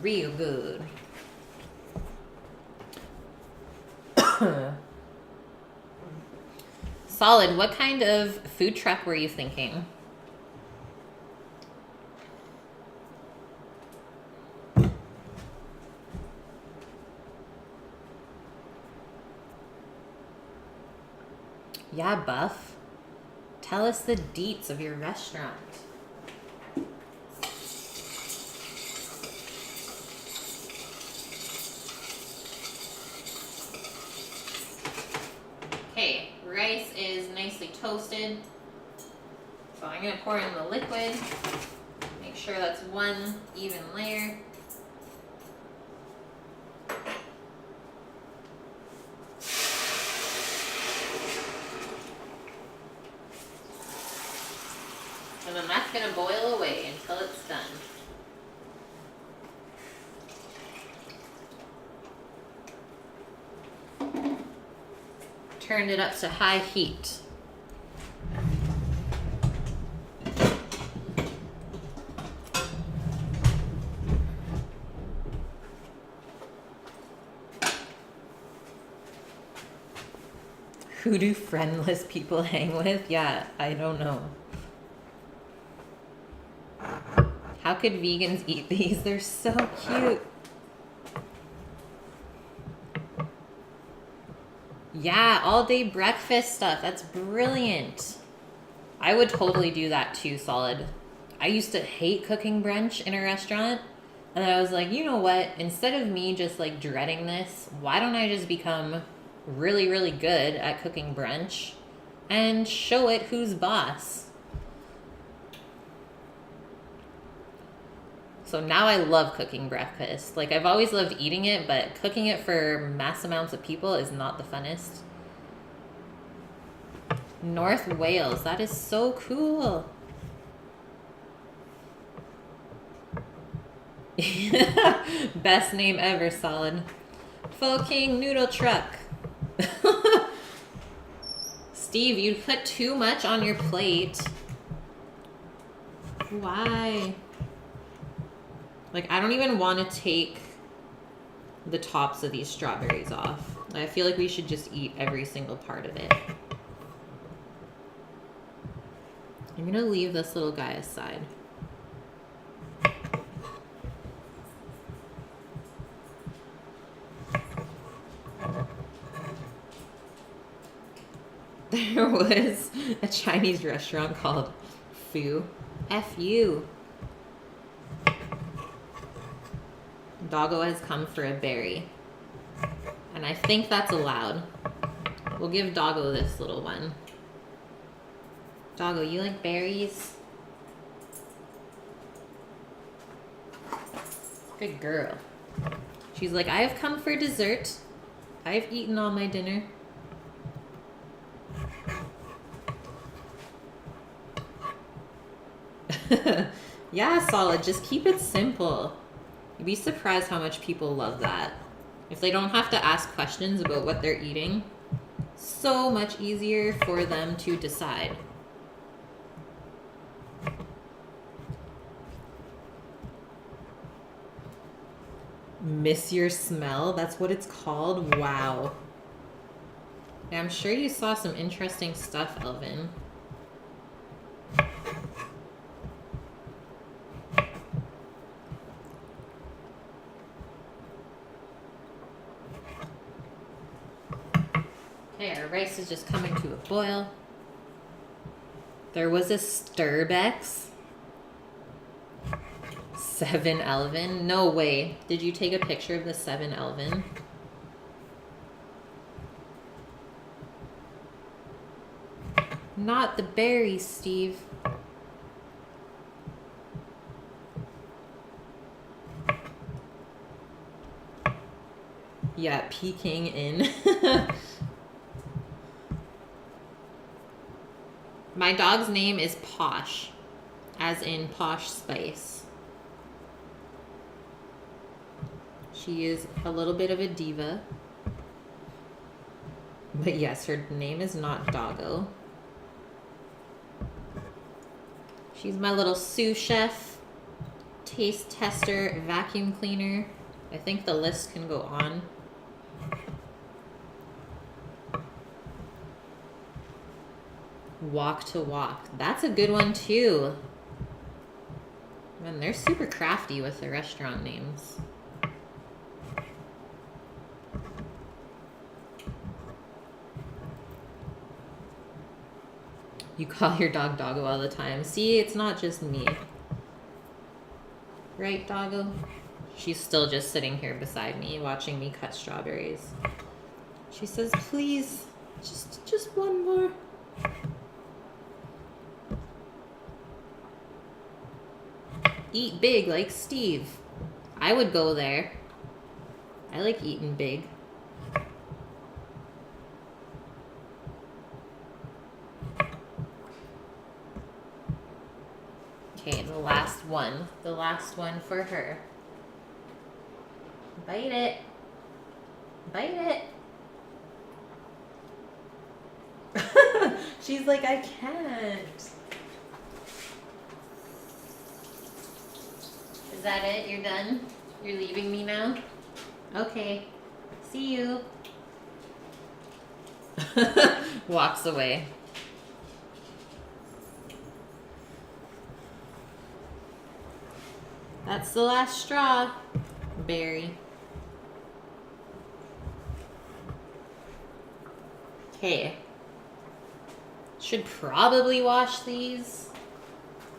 Real good. Solid, what kind of food truck were you thinking? Yeah, Buff. Tell us the deets of your restaurant. Okay, rice is nicely toasted. So I'm gonna pour in the liquid. Make sure that's one even layer. And then that's gonna boil away until it's done. Turned it up to high heat. Who do friendless people hang with? Yeah, I don't know. How could vegans eat these? They're so cute. Yeah, all day breakfast stuff. That's brilliant. I would totally do that too, Solid. I used to hate cooking brunch in a restaurant. And then I was like, you know what? Instead of me just like dreading this, why don't I just become really, really good at cooking brunch and show it who's boss? So now I love cooking breakfast. Like, I've always loved eating it, but cooking it for mass amounts of people is not the funnest. North Wales, that is so cool. Best name ever, Solid. Faux King Noodle Truck. Steve, you put too much on your plate. Why? Like, I don't even want to take the tops of these strawberries off. I feel like we should just eat every single part of it. I'm going to leave this little guy aside. was a Chinese restaurant called Fu. F-U. Doggo has come for a berry. And I think that's allowed. We'll give Doggo this little one. Doggo, you like berries? Good girl. She's like, I have come for dessert. I've eaten all my dinner. Yeah, Solid, just keep it simple. You'd be surprised how much people love that. If they don't have to ask questions about what they're eating, so much easier for them to decide. Miss your smell? That's what it's called? Wow. Yeah, I'm sure you saw some interesting stuff, Elvin. Okay, our rice is just coming to a boil. There was a Sturbex. 7 Elvin? No way. Did you take a picture of the 7 Elvin? Not the berries, Steve. Yeah, peeking in. My dog's name is Posh, as in Posh Spice. She is a little bit of a diva. But yes, her name is not Doggo. She's my little sous chef, taste tester, vacuum cleaner. I think the list can go on. Walk to walk. That's a good one too. Man, they're super crafty with the restaurant names. You call your dog Doggo all the time. See, it's not just me. Right, Doggo? She's still just sitting here beside me, watching me cut strawberries. She says, please, just one more. Eat big like Steve. I would go there. I like eating big. Okay, the last one. The last one for her. Bite it. Bite it. She's like, I can't. Is that it? You're done? You're leaving me now? Okay. See you. Walks away. That's the last straw, Barry. Okay. Should probably wash these.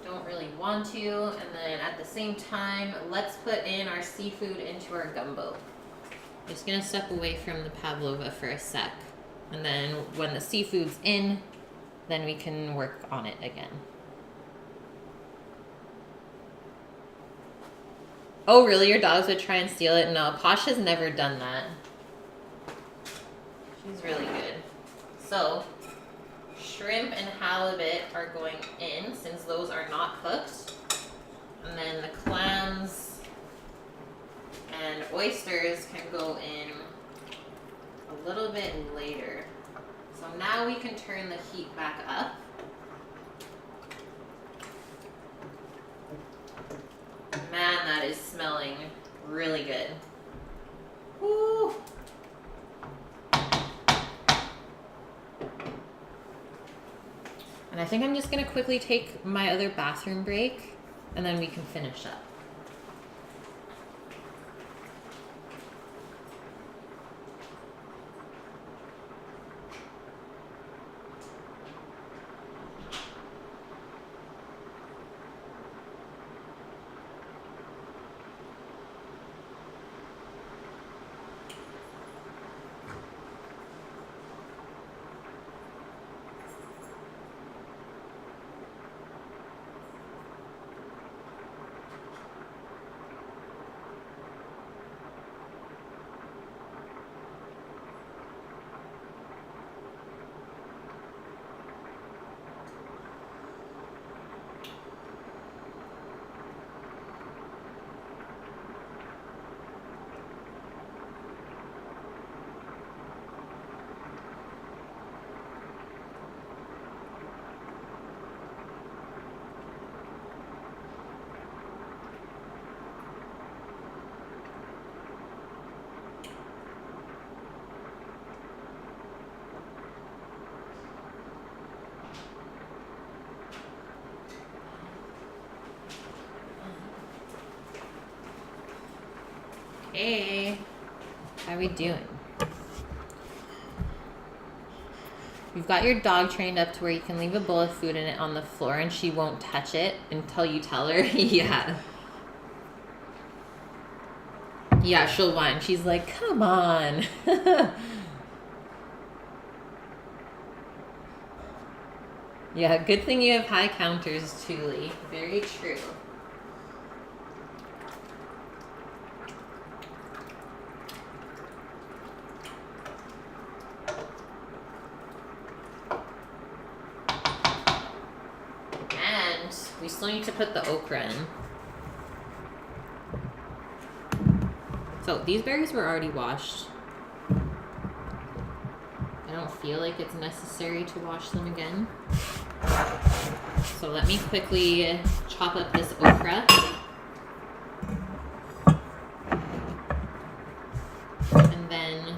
Don't really want to. And then at the same time, let's put in our seafood into our gumbo. I'm just gonna step away from the Pavlova for a sec. And then when the seafood's in, then we can work on it again. Oh, really? Your dogs would try and steal it? No, Posh has never done that. She's really good. So, shrimp and halibut are going in since those are not cooked. And then the clams and oysters can go in a little bit later. So now we can turn the heat back up. Man, that is smelling really good. Woo! And I think I'm just gonna quickly take my other bathroom break and then we can finish up. Hey, how we doing? You've got your dog trained up to where you can leave a bowl of food in it on the floor and she won't touch it until you tell her? Yeah. Yeah, she'll whine. She's like, come on. Yeah, good thing you have high counters, Thule. Very true. And we still need to put the okra in. So these berries were already washed. I don't feel like it's necessary to wash them again. So let me quickly chop up this okra. And then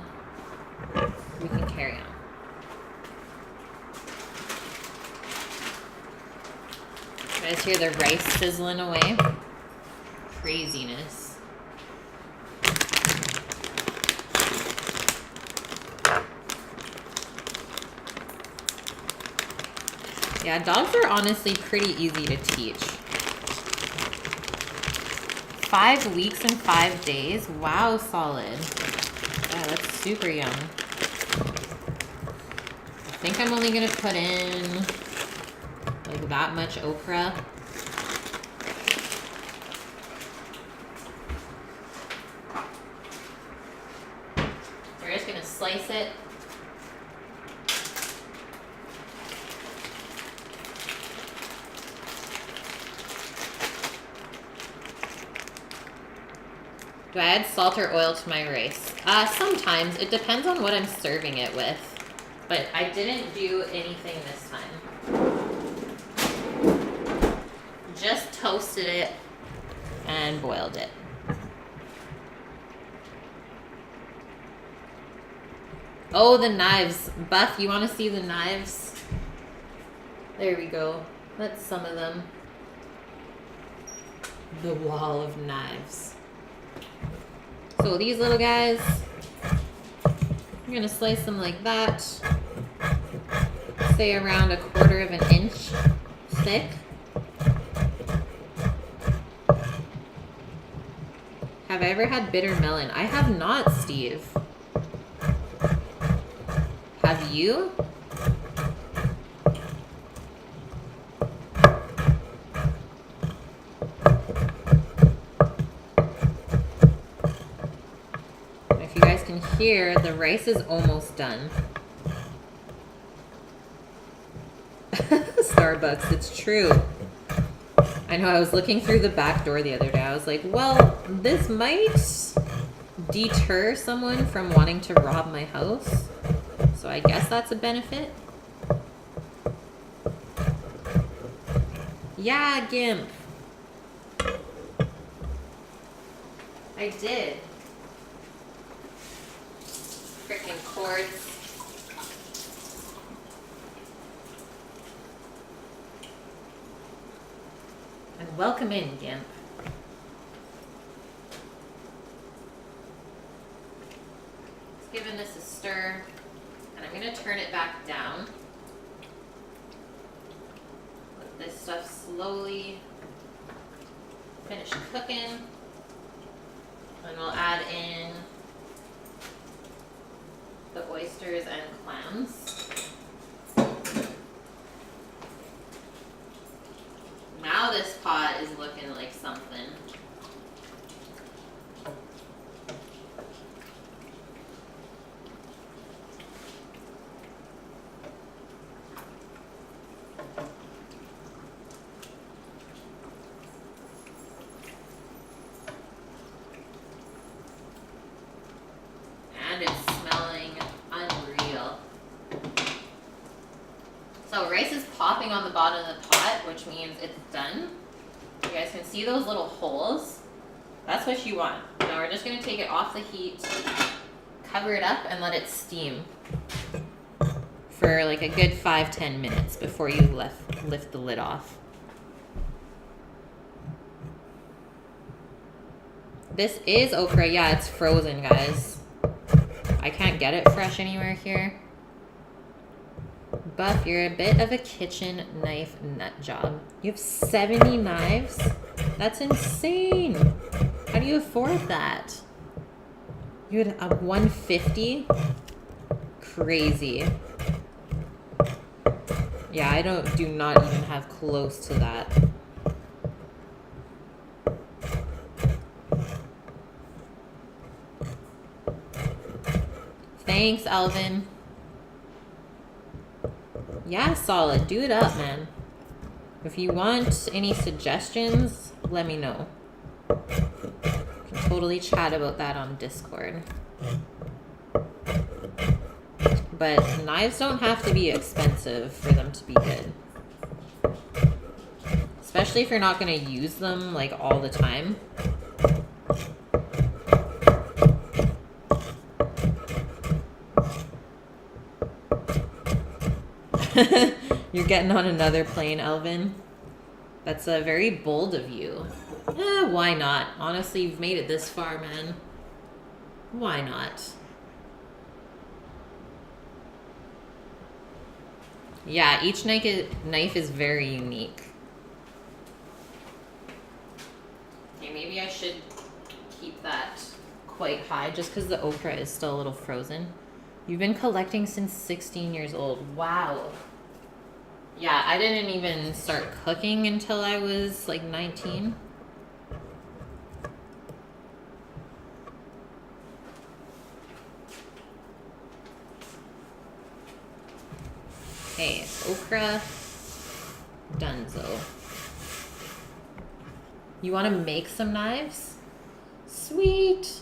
we can carry on. You guys hear the rice sizzling away? Craziness. Yeah, dogs are honestly pretty easy to teach. 5 weeks and 5 days? Wow, solid. Yeah, that's super young. I think I'm only gonna put in like that much okra. We're just gonna slice it. Do I add salt or oil to my rice? Sometimes. It depends on what I'm serving it with. But I didn't do anything this time. Just toasted it and boiled it. Oh, the knives. Buff, you want to see the knives? There we go. That's some of them. The wall of knives. So these little guys, I'm gonna slice them like that, say around 1/4 of an inch thick. Have I ever had bitter melon? I have not, Steve. Have you? Here, the rice is almost done. Starbucks, it's true. I know, I was looking through the back door the other day. I was like, well, this might deter someone from wanting to rob my house. So I guess that's a benefit. Yeah, Gimp. I did. Freaking cords. And welcome in, Gimp. Just giving this a stir, and I'm going to turn it back down. Let this stuff slowly finish cooking, and we'll add in the oysters and clams. Now this pot is looking like something. And it's smelling unreal. So rice is popping on the bottom of the pot, which means it's done. You guys can see those little holes. That's what you want. Now we're just gonna take it off the heat, cover it up, and let it steam for like a good 5-10 minutes before you lift the lid off. This is okra. Yeah, it's frozen, guys. I can't get it fresh anywhere here. Buff, you're a bit of a kitchen knife nut job. You have 70 knives? That's insane. How do you afford that? You had a 150? Crazy. Yeah, I do not even have close to that. Thanks, Alvin. Yeah, solid. Do it up, man. If you want any suggestions, let me know. We can totally chat about that on Discord. But knives don't have to be expensive for them to be good. Especially if you're not going to use them like all the time. You're getting on another plane, Elvin. That's very bold of you. Why not? Honestly, you've made it this far, man. Why not? Yeah, each knife is very unique. Okay, maybe I should keep that quite high just because the okra is still a little frozen. You've been collecting since 16 years old. Wow. Yeah, I didn't even start cooking until I was like 19. Okay, okra, donezo. You want to make some knives? Sweet.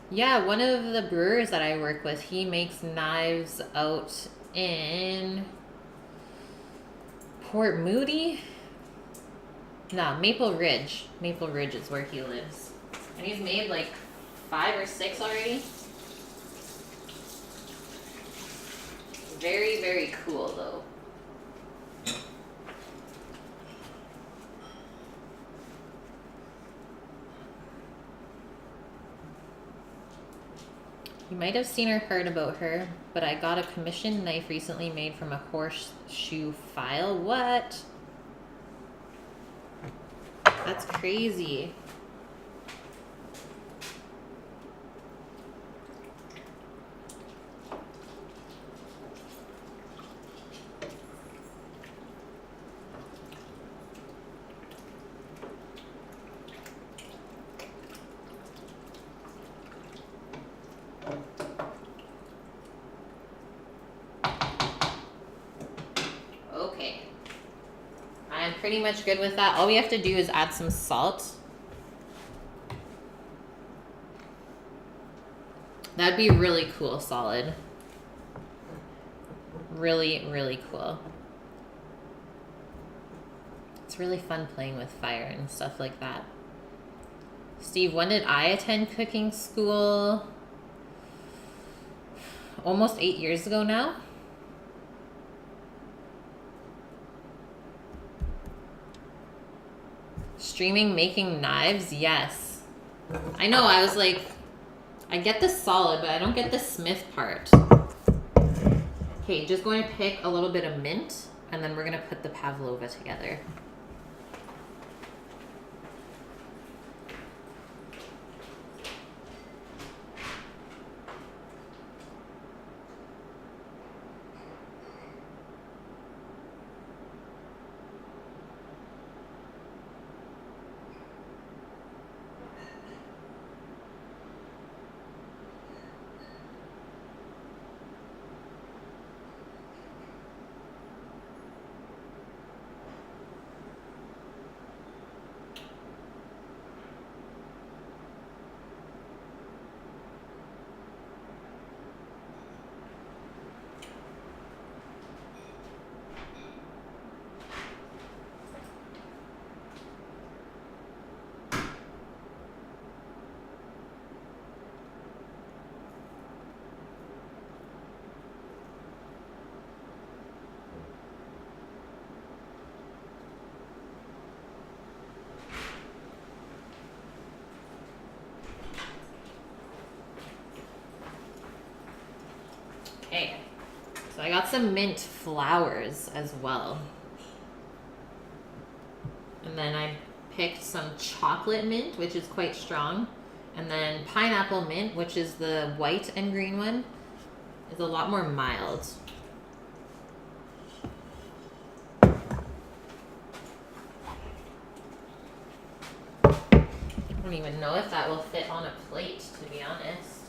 Yeah, one of the brewers that I work with, he makes knives out in Port Moody? No, Maple Ridge. Maple Ridge is where he lives. And he's made like 5 or 6 already. Very, very cool though. You might have seen or heard about her, but I got a commissioned knife recently made from a horseshoe file. What? That's crazy. Okay. I'm pretty much good with that. All we have to do is add some salt. That'd be really cool, solid. Really, really cool. It's really fun playing with fire and stuff like that. Steve, when did I attend cooking school? Almost 8 years ago now. Streaming making knives? Yes. I know, I was like, I get the solid, but I don't get the smith part. Okay, just going to pick a little bit of mint, and then we're going to put the Pavlova together. So I got some mint flowers as well. And then I picked some chocolate mint, which is quite strong. And then pineapple mint, which is the white and green one, is a lot more mild. I don't even know if that will fit on a plate, to be honest.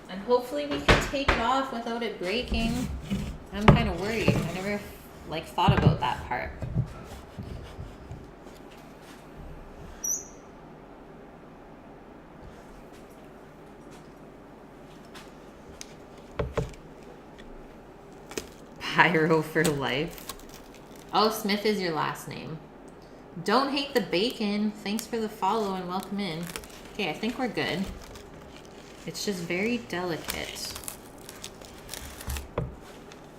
And hopefully we can take it off without it breaking. I'm kind of worried. I never thought about that part. Pyro for life. Oh, Smith is your last name. Don't hate the bacon. Thanks for the follow and welcome in. Okay, I think we're good. It's just very delicate.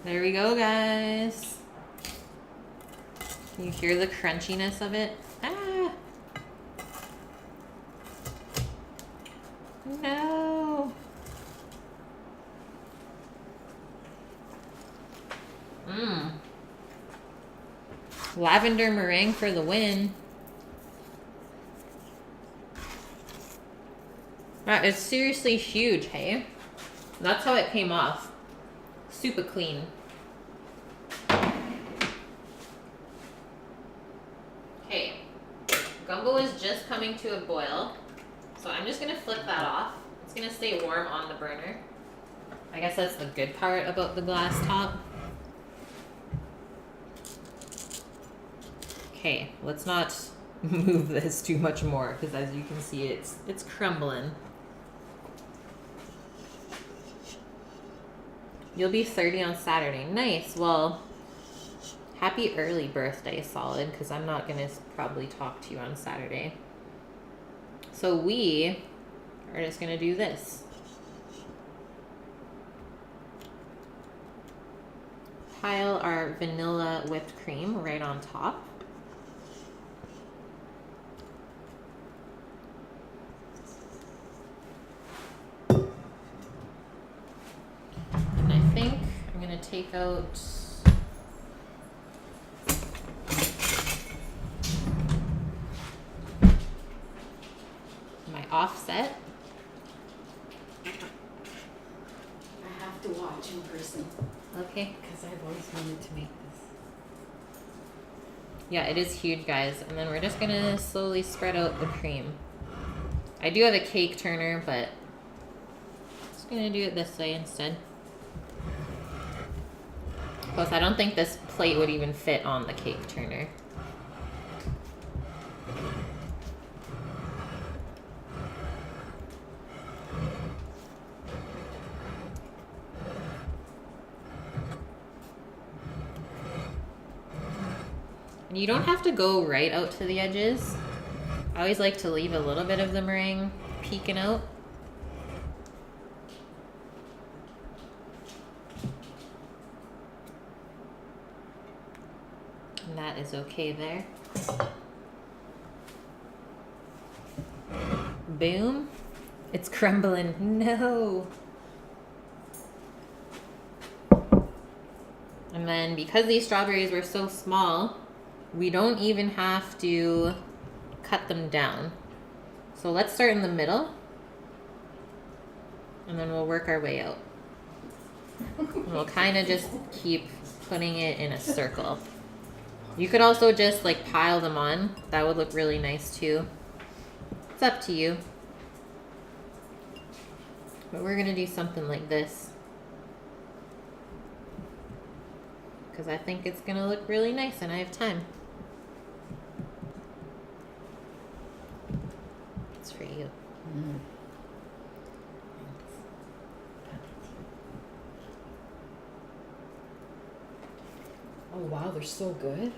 There we go, guys. Can you hear the crunchiness of it? Ah! No! Mmm. Lavender meringue for the win. Wow, it's seriously huge, hey? That's how it came off. Super clean. Okay. Gumbo is just coming to a boil. So I'm just gonna flip that off. It's gonna stay warm on the burner. I guess that's the good part about the glass top. Okay, let's not move this too much more because as you can see it's crumbling. You'll be 30 on Saturday. Nice. Well, happy early birthday, Solid, because I'm not going to probably talk to you on Saturday. So we are just going to do this. Pile our vanilla whipped cream right on top. And I think I'm going to take out my offset. I have to watch in person. Okay. Because I've always wanted to make this. Yeah, it is huge, guys. And then we're just going to slowly spread out the cream. I do have a cake turner, but I'm just going to do it this way instead. Plus, I don't think this plate would even fit on the cake turner. And you don't have to go right out to the edges. I always like to leave a little bit of the meringue peeking out. And that is okay there. Boom. It's crumbling. No. And then because these strawberries were so small, we don't even have to cut them down. So let's start in the middle. And then we'll work our way out. And we'll kind of just keep putting it in a circle. You could also just like pile them on. That would look really nice too. It's up to you. But we're gonna do something like this. Because I think it's gonna look really nice and I have time. It's for you. Mm. Oh wow, they're so good.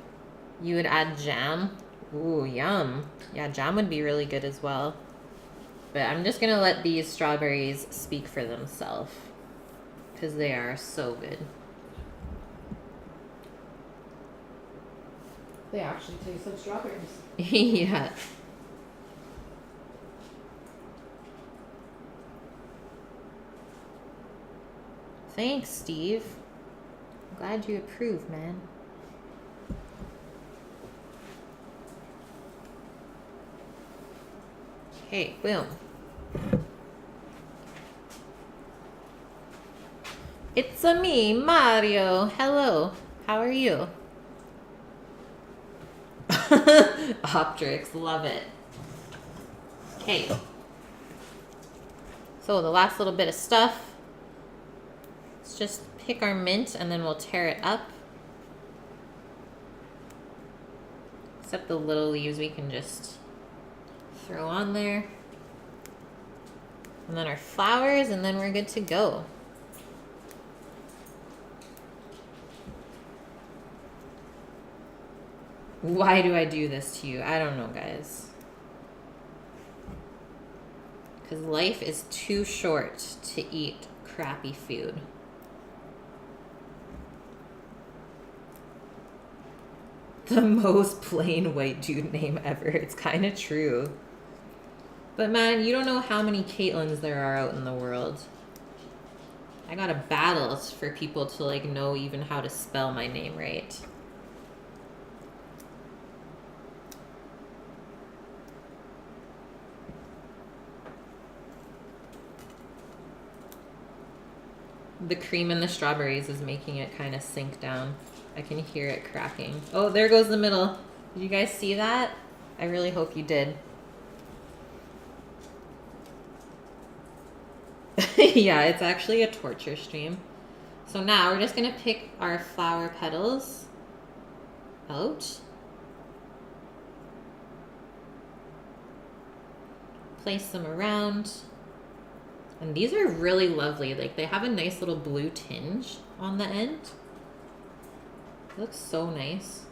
You would add jam. Ooh, yum. Yeah, jam would be really good as well. But I'm just gonna let these strawberries speak for themselves. Because they are so good. They actually taste like strawberries. Yeah. thanks, Steve. I'm glad you approve, man. Okay, boom. It's a me, Mario. Hello. How are you? Optrix, love it. Okay. So the last little bit of stuff. Let's just pick our mint and then we'll tear it up. Except the little leaves we can just throw on there. And then our flowers, and then we're good to go. Why do I do this to you? I don't know, guys. Because life is too short to eat crappy food. The most plain white dude name ever. It's kind of true. But man, you don't know how many Caitlins there are out in the world. I gotta battle for people to like know even how to spell my name right. The cream and the strawberries is making it kind of sink down. I can hear it cracking. Oh, there goes the middle. Did you guys see that? I really hope you did. Yeah, it's actually a torture stream. So now we're just gonna pick our flower petals out. Place them around. And these are really lovely. Like they have a nice little blue tinge on the end. It looks so nice.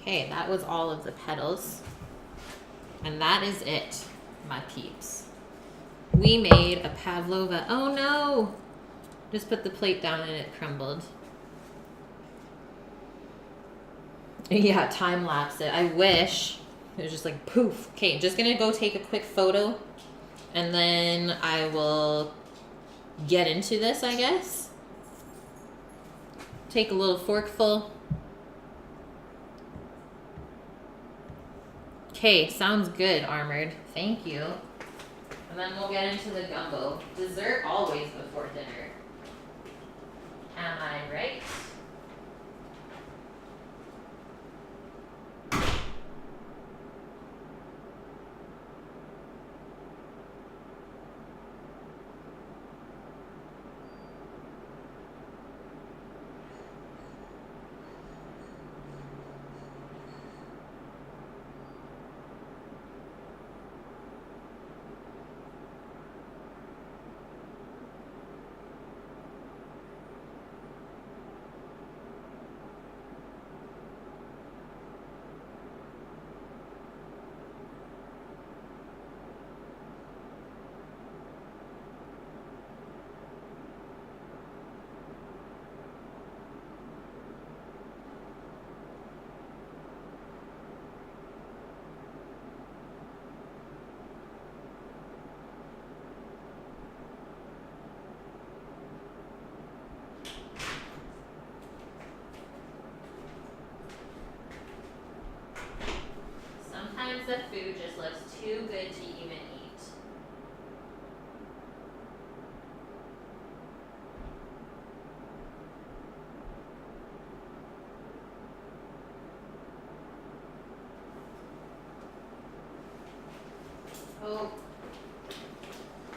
Okay, that was all of the petals. And that is it, my peeps. We made a Pavlova. Oh no! Just put the plate down and it crumbled. Yeah, time lapse it. I wish. It was just like poof. Okay, just gonna go take a quick photo and then I will get into this, I guess. Take a little forkful. Okay, sounds good, Armored. Thank you. And then we'll get into the gumbo. Dessert always before dinner. Am I right? Sometimes the food just looks too good to even eat. Oh,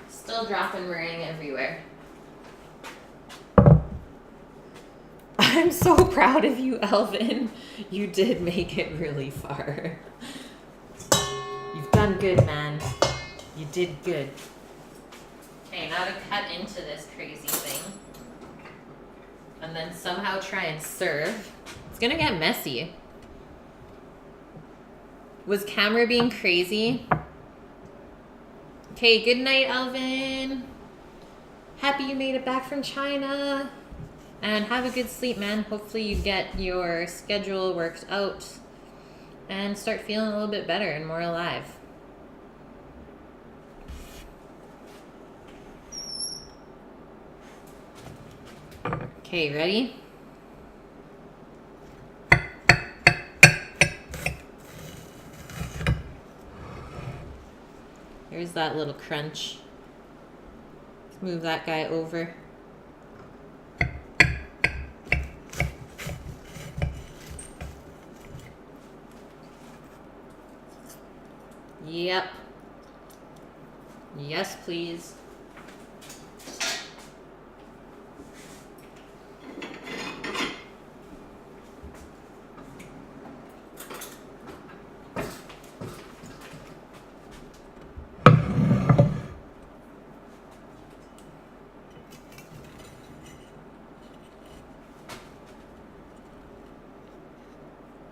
still dropping meringue everywhere. I'm so proud of you, Elvin. You did make it really far. You've done good, man. You did good. Okay, now to cut into this crazy thing. And then somehow try and serve. It's gonna get messy. Was camera being crazy? Okay, good night, Alvin. Happy you made it back from China. And have a good sleep, man. Hopefully you get your schedule worked out and start feeling a little bit better and more alive. Okay, ready? Here's that little crunch. Let's move that guy over. Yep. Yes, please.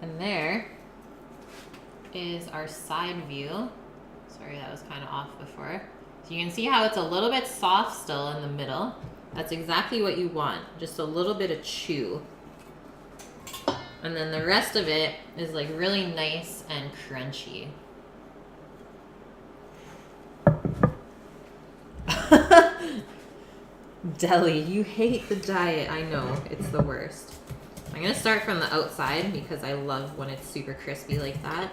And there is our side view. Sorry, that was kind of off before. So you can see how it's a little bit soft still in the middle. That's exactly what you want. Just a little bit of chew. And then the rest of it is like really nice and crunchy. Deli, you hate the diet. I know, it's the worst. I'm gonna start from the outside because I love when it's super crispy like that.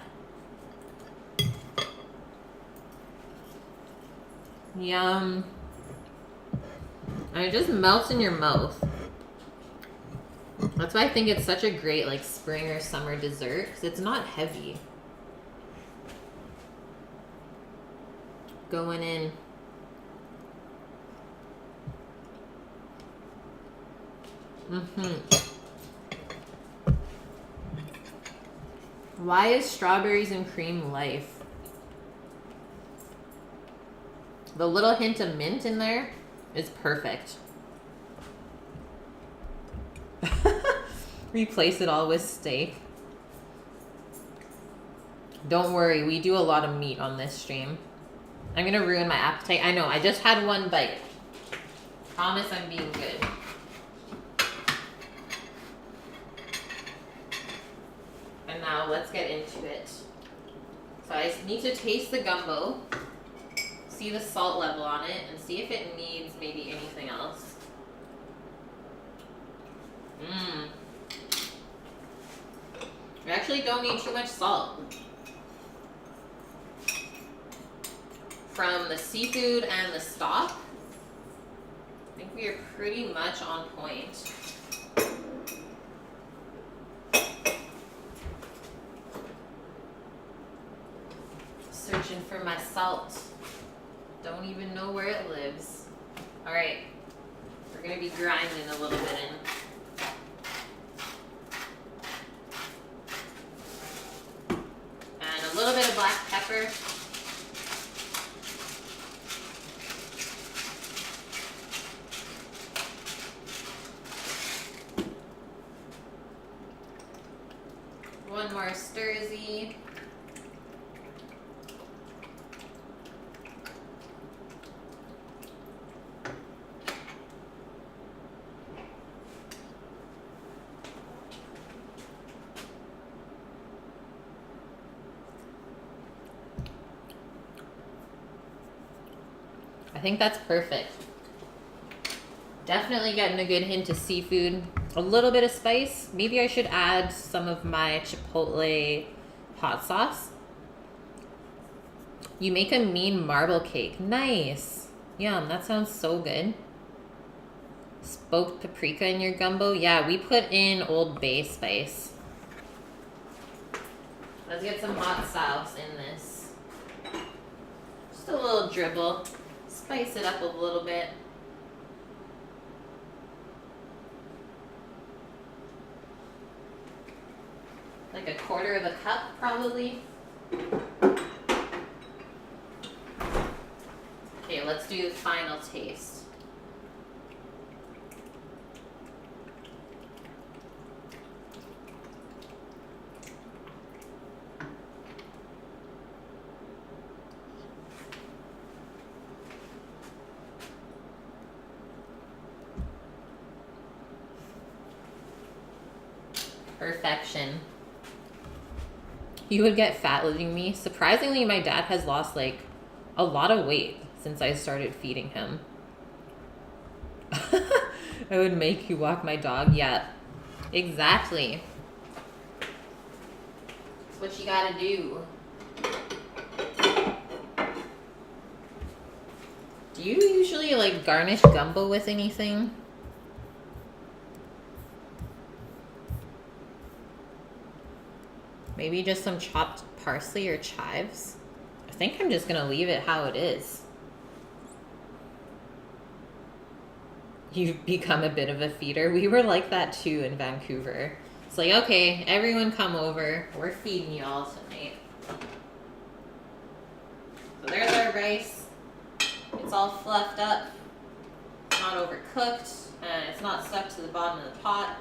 Yum. And it just melts in your mouth. That's why I think it's such a great like spring or summer dessert, because it's not heavy. Going in. Why is strawberries and cream life? The little hint of mint in there is perfect. Replace it all with steak. Don't worry, we do a lot of meat on this stream. I'm gonna ruin my appetite. I know, I just had one bite. Promise I'm being good. And now let's get into it. So I need to taste the gumbo, see the salt level on it, and see if it needs maybe anything else. We actually don't need too much salt. From the seafood and the stock, I think we are pretty much on point. Searching for my salt. Don't even know where it lives. All right, we're gonna be grinding a little bit in. And a little bit of black pepper. One more stir-zy. I think that's perfect. Definitely getting a good hint of seafood. A little bit of spice. Maybe I should add some of my Chipotle hot sauce. You make a mean marble cake. Nice. Yum, that sounds so good. Smoked paprika in your gumbo? Yeah, we put in Old Bay spice. Let's get some hot sauce in this. Just a little dribble. Spice it up a little bit. Like a quarter of a cup, probably. Okay, let's do the final taste. Perfection. You would get fat living me. Surprisingly, my dad has lost like a lot of weight since I started feeding him. I would make you walk my dog. Yeah, exactly. That's what you gotta do. Do you usually like garnish gumbo with anything? Maybe just some chopped parsley or chives? I think I'm just gonna leave it how it is. You've become a bit of a feeder. We were like that too in Vancouver. It's like, okay, everyone come over. We're feeding y'all tonight. So there's our rice. It's all fluffed up, not overcooked, and it's not stuck to the bottom of the pot.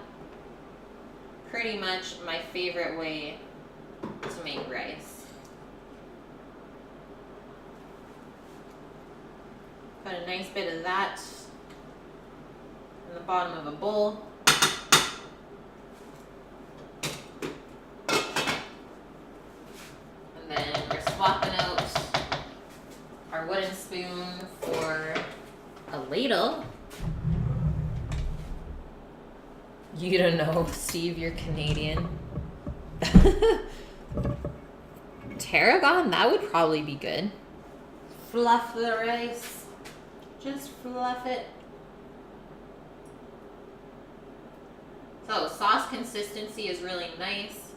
Pretty much my favorite way to make rice. Put a nice bit of that in the bottom of a bowl. And then we're swapping out our wooden spoon for a ladle. You don't know, Steve, you're Canadian. Tarragon, that would probably be good. Fluff the rice. Just fluff it. So, sauce consistency is really nice.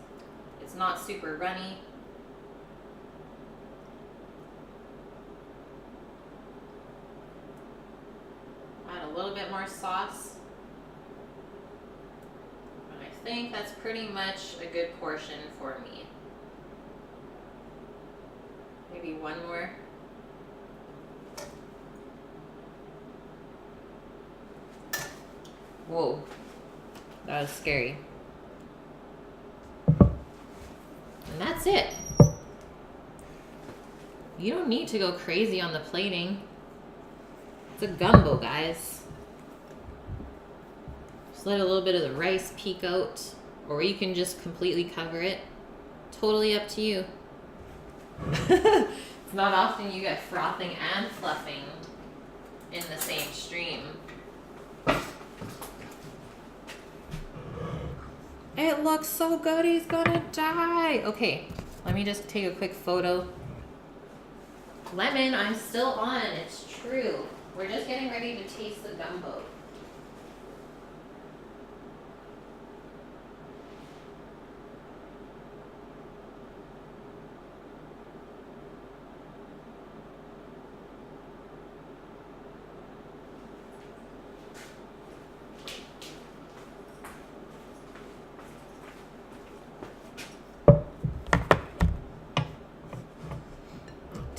It's not super runny. Add a little bit more sauce. And I think that's pretty much a good portion for me. Maybe one more. Whoa, that was scary. And that's it. You don't need to go crazy on the plating. It's a gumbo, guys. Just let a little bit of the rice peek out, or you can just completely cover it. Totally up to you. It's not often you get frothing and fluffing in the same stream. It looks so good, he's gonna die. Okay, let me just take a quick photo. Lemon, I'm still on, it's true. We're just getting ready to taste the gumbo.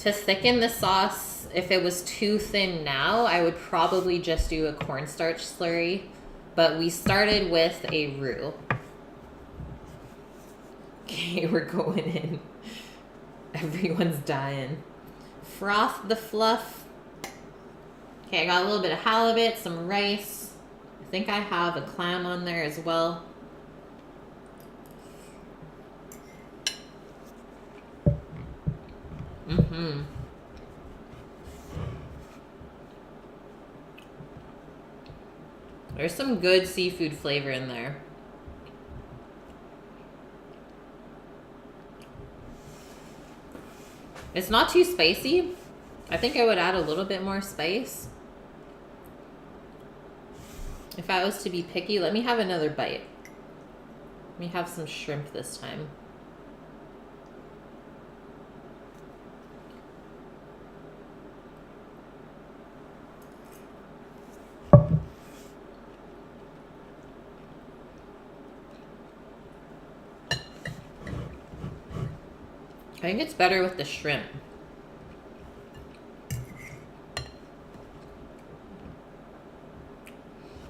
To thicken the sauce, if it was too thin now, I would probably just do a cornstarch slurry. But we started with a roux. Okay, we're going in. Everyone's dying. Froth the fluff. Okay, I got a little bit of halibut, some rice. I think I have a clam on there as well. Mm-hmm. There's some good seafood flavor in there. It's not too spicy. I think I would add a little bit more spice. If I was to be picky, let me have another bite. Let me have some shrimp this time. I think it's better with the shrimp.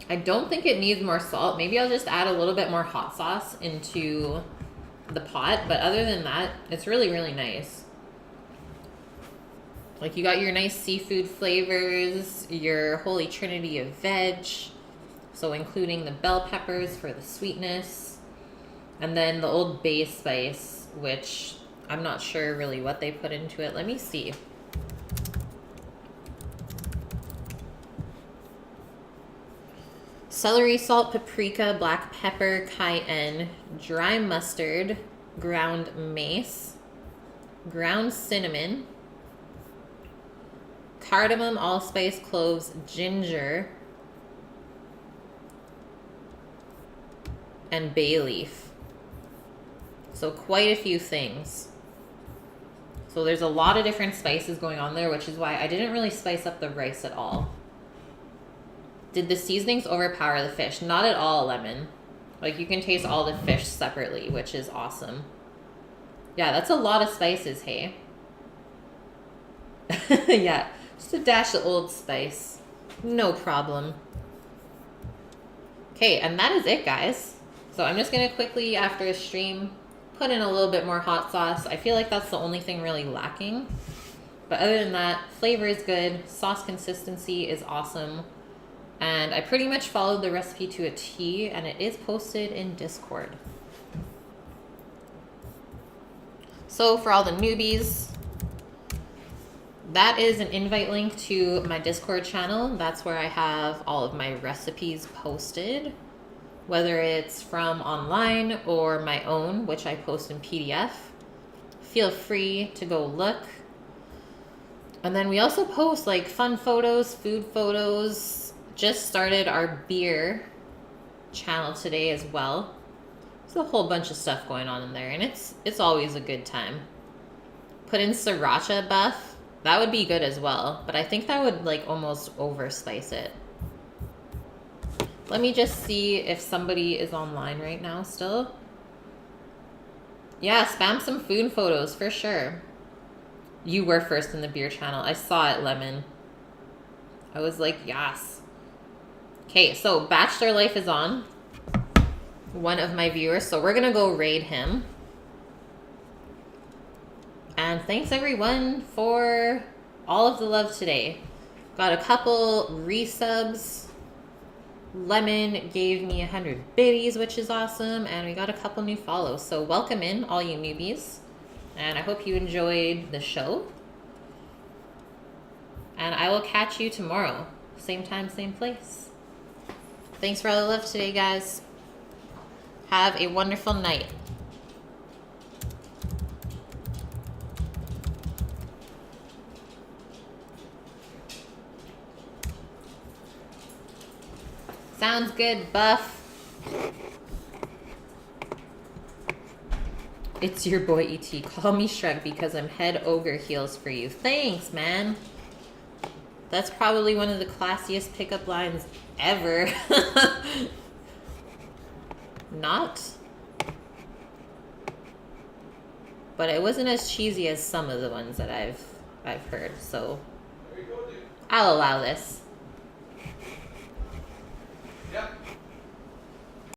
I don't think it needs more salt. Maybe I'll just add a little bit more hot sauce into the pot. But other than that, it's really, really nice. Like, you got your nice seafood flavors, your holy trinity of veg. So including the bell peppers for the sweetness. And then the Old Bay spice, which I'm not sure really what they put into it. Let me see. Celery salt, paprika, black pepper, cayenne, dry mustard, ground mace, ground cinnamon, cardamom, allspice, cloves, ginger, and bay leaf. So quite a few things. So there's a lot of different spices going on there, which is why I didn't really spice up the rice at all. Did the seasonings overpower the fish? Not at all, Lemon. Like, you can taste all the fish separately, which is awesome. Yeah, that's a lot of spices, hey? Yeah, just a dash of Old Spice. No problem. Okay, and that is it, guys. So I'm just going to quickly, after a stream, put in a little bit more hot sauce. I feel like that's the only thing really lacking. But other than that, flavor is good. Sauce consistency is awesome. And I pretty much followed the recipe to a T, and it is posted in Discord. So for all the newbies, that is an invite link to my Discord channel. That's where I have all of my recipes posted, whether it's from online or my own, which I post in PDF. Feel free to go look. And then we also post like fun photos, food photos. Just started our beer channel today as well. There's a whole bunch of stuff going on in there, and it's always a good time. Put in sriracha buff. That would be good as well, but I think that would like almost overspice it. Let me just see if somebody is online right now still. Yeah, spam some food photos for sure. You were first in the beer channel. I saw it, Lemon. I was like, yes. Okay, so Bachelor Life is on. One of my viewers, so we're gonna go raid him. And thanks everyone for all of the love today. Got a couple resubs. Lemon gave me 100 biddies, which is awesome. And we got a couple new follows. So welcome in, all you newbies. And I hope you enjoyed the show. And I will catch you tomorrow. Same time, same place. Thanks for all the love today, guys. Have a wonderful night. Sounds good, Buff. It's your boy E.T. Call me Shrek because I'm head ogre heels for you. Thanks, man. That's probably one of the classiest pickup lines ever. Not. But it wasn't as cheesy as some of the ones that I've heard, so I'll allow this.